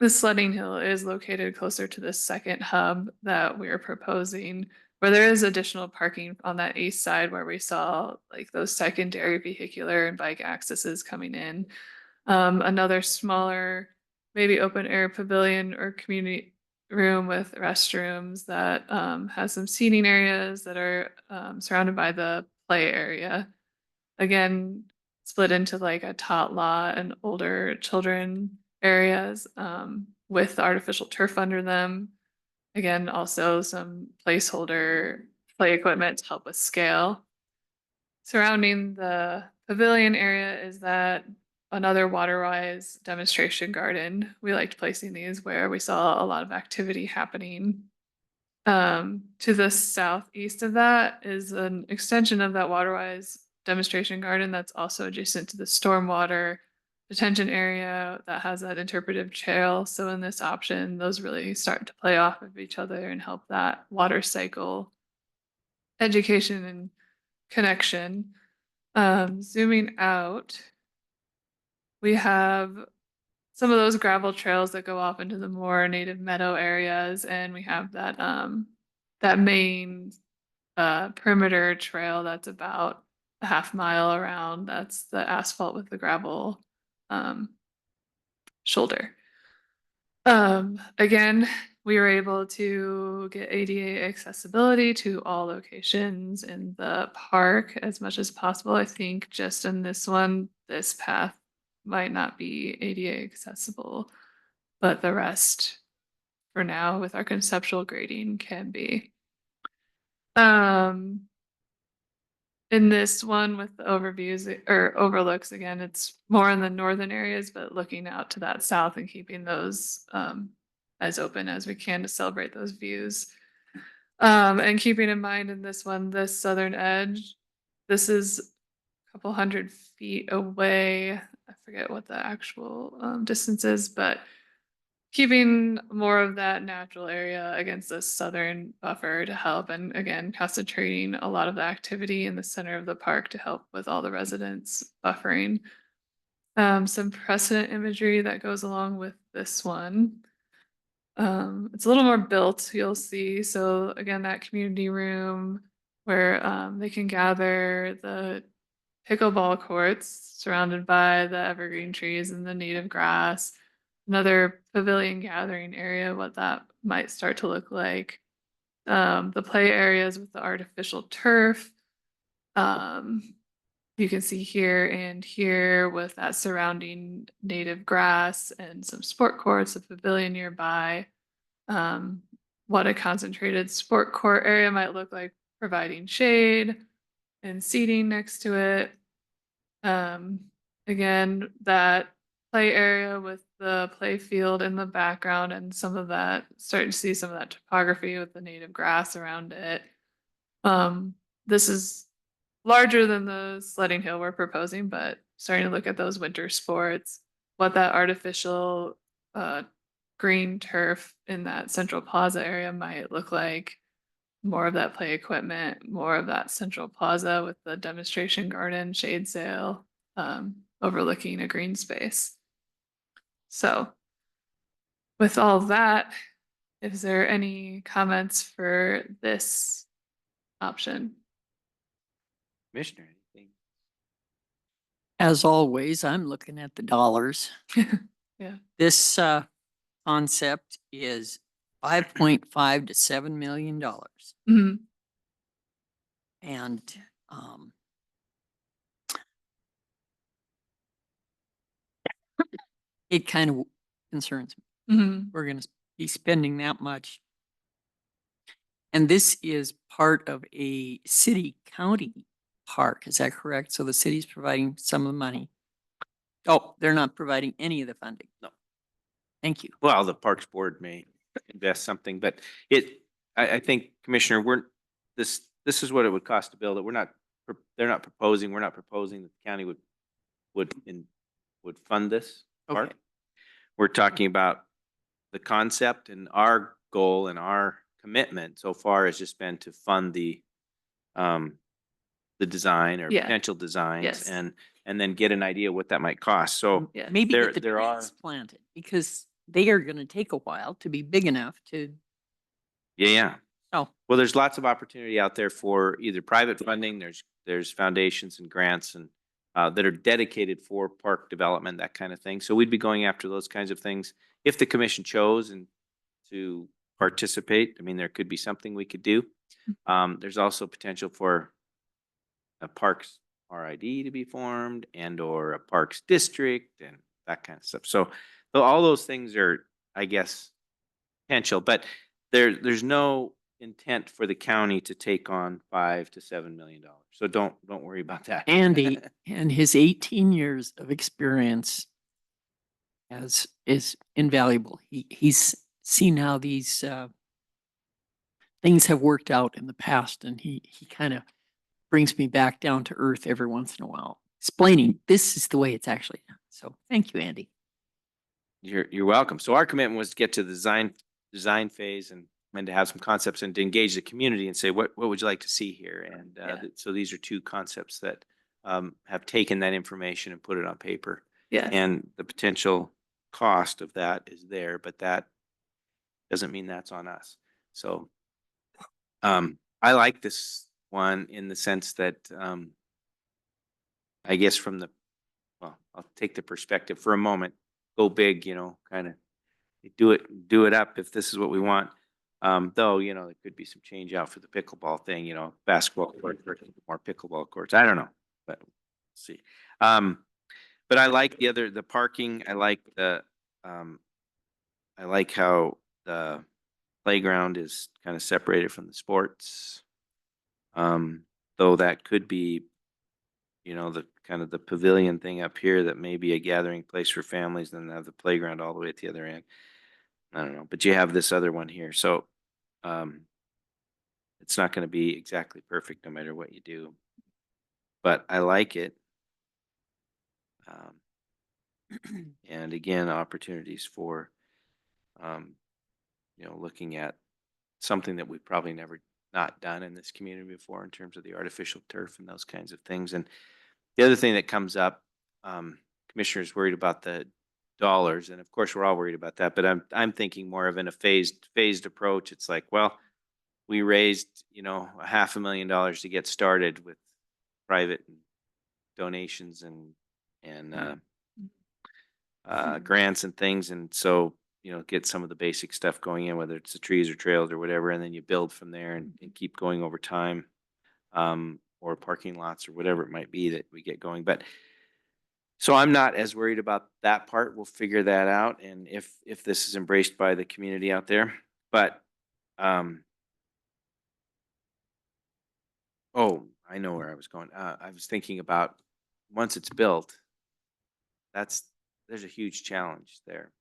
the sledding hill is located closer to the second hub that we're proposing, where there is additional parking on that east side where we saw like those secondary vehicular and bike accesses coming in. Another smaller, maybe open air pavilion or community room with restrooms that has some seating areas that are surrounded by the play area. Again, split into like a tot lot and older children areas with artificial turf under them. Again, also some placeholder play equipment to help with scale. Surrounding the pavilion area is that another water-wise demonstration garden. We liked placing these where we saw a lot of activity happening. To the southeast of that is an extension of that water-wise demonstration garden that's also adjacent to the stormwater detention area that has that interpretive trail. So in this option, those really start to play off of each other and help that water cycle education and connection. Zooming out, we have some of those gravel trails that go off into the more native meadow areas, and we have that that main perimeter trail that's about a half mile around. That's the asphalt with the gravel shoulder. Again, we were able to get ADA accessibility to all locations in the park as much as possible. I think just in this one, this path might not be ADA accessible, but the rest for now with our conceptual grading can be. In this one with the overviews or overlooks, again, it's more in the northern areas, but looking out to that south and keeping those as open as we can to celebrate those views. And keeping in mind in this one, this southern edge, this is a couple 100 feet away. I forget what the actual distance is, but keeping more of that natural area against the southern buffer to help, and again, concentrating a lot of the activity in the center of the park to help with all the residents buffering. Some precedent imagery that goes along with this one. It's a little more built, you'll see. So again, that community room where they can gather, the pickleball courts surrounded by the evergreen trees and the native grass. Another pavilion gathering area, what that might start to look like. The play areas with the artificial turf. You can see here and here with that surrounding native grass and some sport courts, a pavilion nearby. What a concentrated sport court area might look like, providing shade and seating next to it. Again, that play area with the play field in the background and some of that, starting to see some of that topography with the native grass around it. This is larger than the sledding hill we're proposing, but starting to look at those winter sports, what that artificial green turf in that central plaza area might look like. More of that play equipment, more of that central plaza with the demonstration garden, shade sail, overlooking a green space. So with all of that, is there any comments for this option? Commissioner, anything? As always, I'm looking at the dollars. Yeah. This concept is $5.5 to $7 million. Mhm. And it kind of concerns me. Mhm. We're going to be spending that much. And this is part of a city county park. Is that correct? So the city's providing some of the money. Oh, they're not providing any of the funding? No. Thank you. Well, the Parks Board may invest something, but I think, Commissioner, this is what it would cost to build it. They're not proposing, we're not proposing that the county would fund this park. Okay. We're talking about the concept, and our goal and our commitment so far has just been to fund the design or Yeah. potential designs Yes. and then get an idea what that might cost. So Yeah, maybe there, get the there are, trees planted because they are going to take a while to be big enough to. yeah. Oh, Well, there's lots of opportunity out there for either private funding, there's foundations and grants and that are dedicated for park development, that kind of thing. So we'd be going after those kinds of things. If the commission chose and to participate, I mean, there could be something we could do. There's also potential for a parks RID to be formed and or a parks district and that kind of stuff. So all those things are, I guess, potential, but there's no intent for the county to take on $5 to $7 million. So don't worry about that. Andy and his 18 years of experience is invaluable. He's seen how these things have worked out in the past, and he kind of brings me back down to earth every once in a while, explaining this is the way it's actually done. So thank you, Andy. You're welcome. So our commitment was to get to the design phase and to have some concepts and to engage the community and say, what would you like to see here? And so these are two concepts that have taken that information and put it on paper. Yeah. And the potential cost of that is there, but that doesn't mean that's on us. So I like this one in the sense that I guess well, I'll take the perspective for a moment, go big, kind of do it up if this is what we want. Though, there could be some change out for the pickleball thing, basketball court, more pickleball courts. I don't know, but we'll see. But I like the parking. I like I like how the playground is kind of separated from the sports. Though that could be, the kind of the pavilion thing up here that may be a gathering place for families, then have the playground all the way at the other end. I don't know, but you have this other one here. So it's not going to be exactly perfect no matter what you do, but I like it. And again, opportunities for, looking at something that we've probably never not done in this community before in terms of the artificial turf and those kinds of things. And the other thing that comes up, Commissioner's worried about the dollars, and of course we're all worried about that, but I'm thinking more of in a phased approach. It's like, well, we raised, $500,000 to get started with private donations and grants and things. And so, get some of the basic stuff going in, whether it's the trees or trails or whatever, and then you build from there and keep going over time, or parking lots or whatever it might be that we get going. But so I'm not as worried about that part. We'll figure that out. And if this is embraced by the community out there, but, oh, I know where I was going. I was thinking about once it's built, there's a huge challenge there.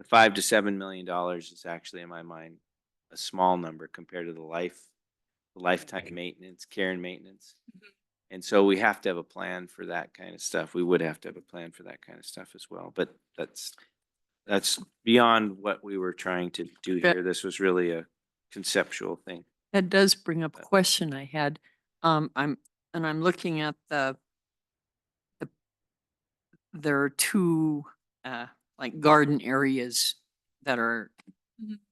The $5 to $7 million is actually, in my mind, a small number compared to the lifetime maintenance, care and maintenance. And so we have to have a plan for that kind of stuff. We would have to have a plan for that kind of stuff as well. But that's beyond what we were trying to do here. This was really a conceptual thing. That does bring up a question I had. I'm looking at there are two like garden areas that are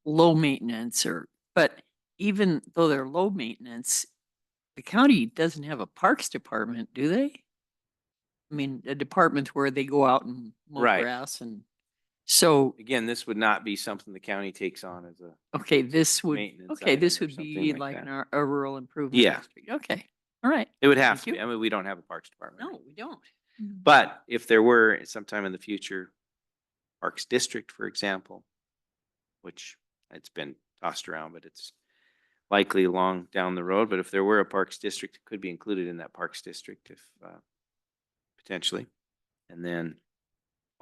low maintenance, but even though they're low maintenance, the county doesn't have a parks department, do they? I mean, a department where they go out and mow grass, and so again, this would not be something the county takes on as a this would maintenance this item or would something be like like that. a rural improvement district. Okay, all right. It would have Thank to be. you. I mean, we don't have a parks department. No, we don't. But if there were sometime in the future, Parks District, for example, which it's been tossed around, but it's likely long down the road. But if there were a Parks District, it could be included in that Parks District if potentially. And then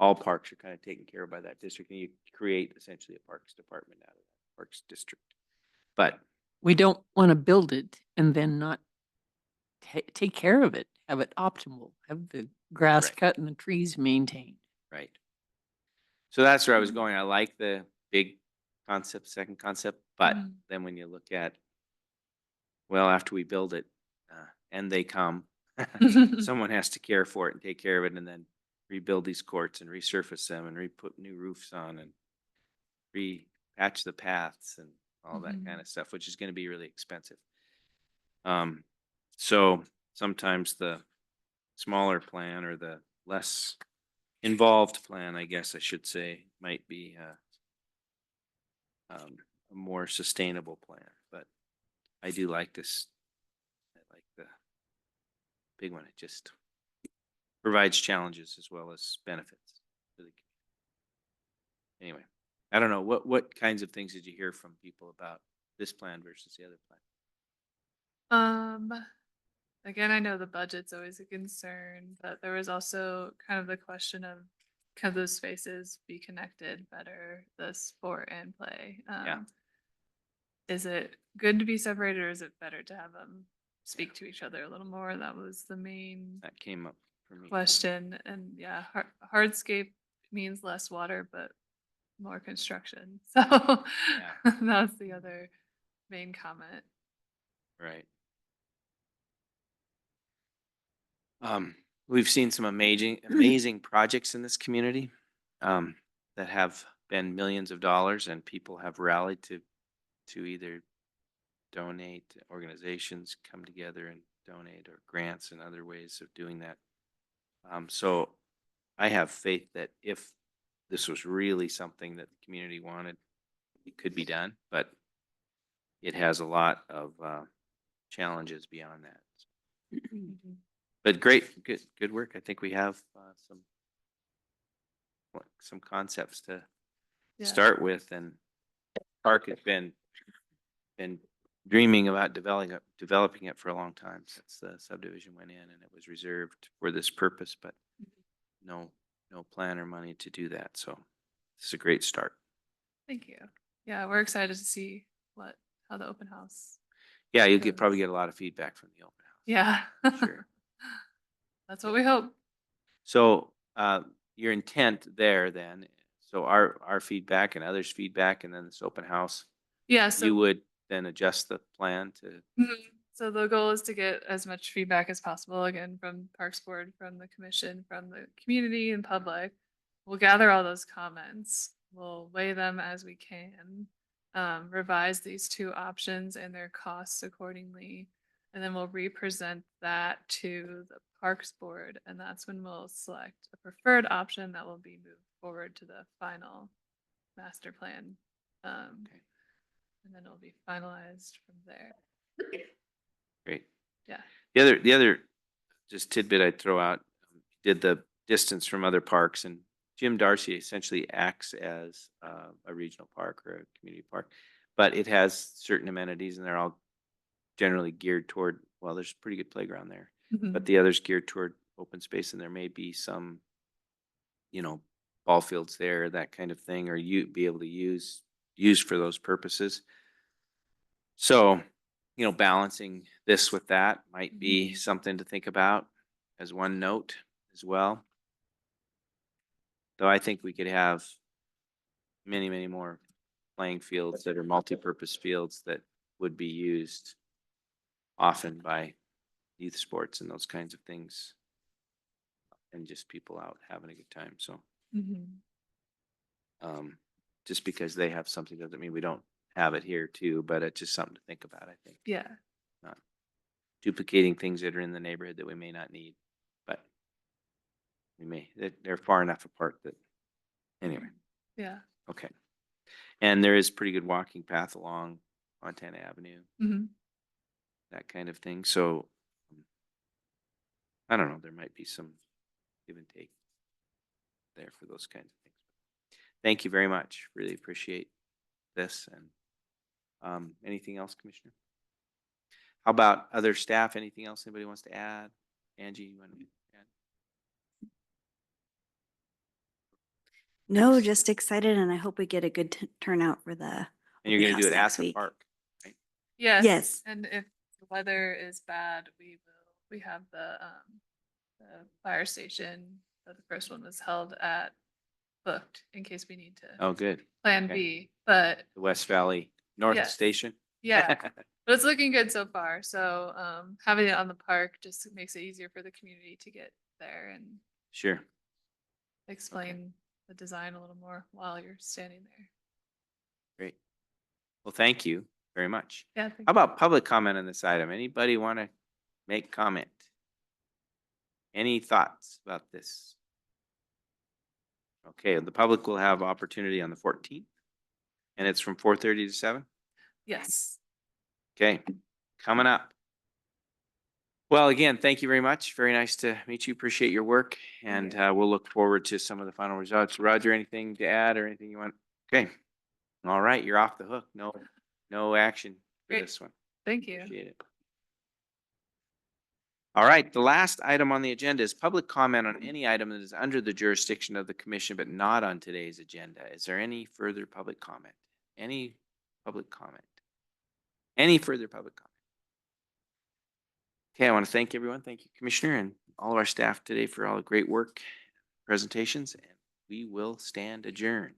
all parks are kind of taken care of by that district, and you create essentially a parks department out of that parks district. But We don't want to build it and then not take care of it, have it optimal, have the grass Right. cut and the trees maintained. right. So that's where I was going. I like the big concept, second concept, but Mhm. then when you look at, well, after we build it, and they come, someone has to care for it and take care of it, and then rebuild these courts and resurface them and re-put new roofs on and re-patch the paths and all that Mhm. kind of stuff, which is going to be really expensive. So sometimes the smaller plan or the less involved plan, I guess I should say, might be a more sustainable plan. But I do like this. I like the big one. It just provides challenges as well as benefits to the community. Anyway, I don't know what kinds of things did you hear from people about this plan versus the other plan? Again, I know the budget's always a concern, but there was also kind of the question of can those spaces be connected better, the sport and play? Yeah. Is it good to be separated, or is it better to have them speak to each other a little more? That was the main That came up for me. question. And yeah, hardscape means less water, but more construction. So that's the other main comment. Right. We've seen some amazing projects in this community that have been millions of dollars, and people have rallied to either donate, organizations come together and donate, or grants and other ways of doing that. So I have faith that if this was really something that the community wanted, it could be done, but it has a lot of challenges beyond that. But great, good work. I think we have some concepts to start with, and Park has been dreaming about developing it for a long time since the subdivision went in and it was reserved for this purpose, but no plan or money to do that. So this is a great start. Thank you. Yeah, we're excited to see how the open house. Yeah, you'll probably get a lot of feedback from the open house. Yeah. Sure. That's what we hope. So your intent there then, so our feedback and others' feedback, and then this open house, Yeah, so you would then adjust the plan to. Mhm. So the goal is to get as much feedback as possible, again, from Parks Board, from the commission, from the community and public. We'll gather all those comments. We'll weigh them as we can, revise these two options and their costs accordingly. And then we'll represent that to the Parks Board, and that's when we'll select a preferred option that will be moved forward to the final master plan. And then it'll be finalized from there. Great. Yeah. The other just tidbit I'd throw out, did the distance from other parks, and Jim Darcy essentially acts as a regional park or a community park, but it has certain amenities and they're all generally geared toward, well, there's a pretty good playground there, but the others geared toward open space, and there may be some, ball fields there, that kind of thing, or you be able to use for those purposes. So, balancing this with that might be something to think about as one note as well. Though I think we could have many, many more playing fields that are multi-purpose fields that would be used often by youth sports and those kinds of things, and just people out having a good time. So just because they have something doesn't mean we don't have it here too, but it's just something to think about, I think. Yeah. Not duplicating things that are in the neighborhood that we may not need, but they're far enough apart that, anyway. Yeah. Okay. And there is pretty good walking path along Montana Avenue, that kind of thing. So I don't know, there might be some give and take there for those kinds of things. Thank you very much. Really appreciate this. And anything else, Commissioner? How about other staff? Anything else anybody wants to add? Angie, you want to add? No, just excited, and I hope we get a good turnout for the. And you're open gonna do house it at next the week. park. Yes. Yes. And if the weather is bad, we have the fire station, the first one was held at, booked in case we need to. Oh, good. Plan Okay. B, but The West Valley North Yes. Station. yeah, but it's looking good so far. So having it on the park just makes it easier for the community to get there and Sure. explain the design a little more while you're standing there. Great. Well, thank you very much. Yeah. thank How you. about public comment on this item? Anybody want to make comment? Any thoughts about this? Okay, the public will have opportunity on the 14th, and it's from 4:30 to 7. Yes. Okay, coming up. Well, again, thank you very much. Very nice to meet you. Appreciate your work, and we'll look forward to some of the final results. Roger, anything to add or anything you want? Okay. All right, you're off the hook. No action for Great. this one. Thank you. Appreciate it. All right, the last item on the agenda is public comment on any item that is under the jurisdiction of the commission, but not on today's agenda. Is there any further public comment? Any public comment? Any further public comment? Okay, I want to thank everyone. Thank you, Commissioner, and all of our staff today for all the great work, presentations, and we will stand adjourned.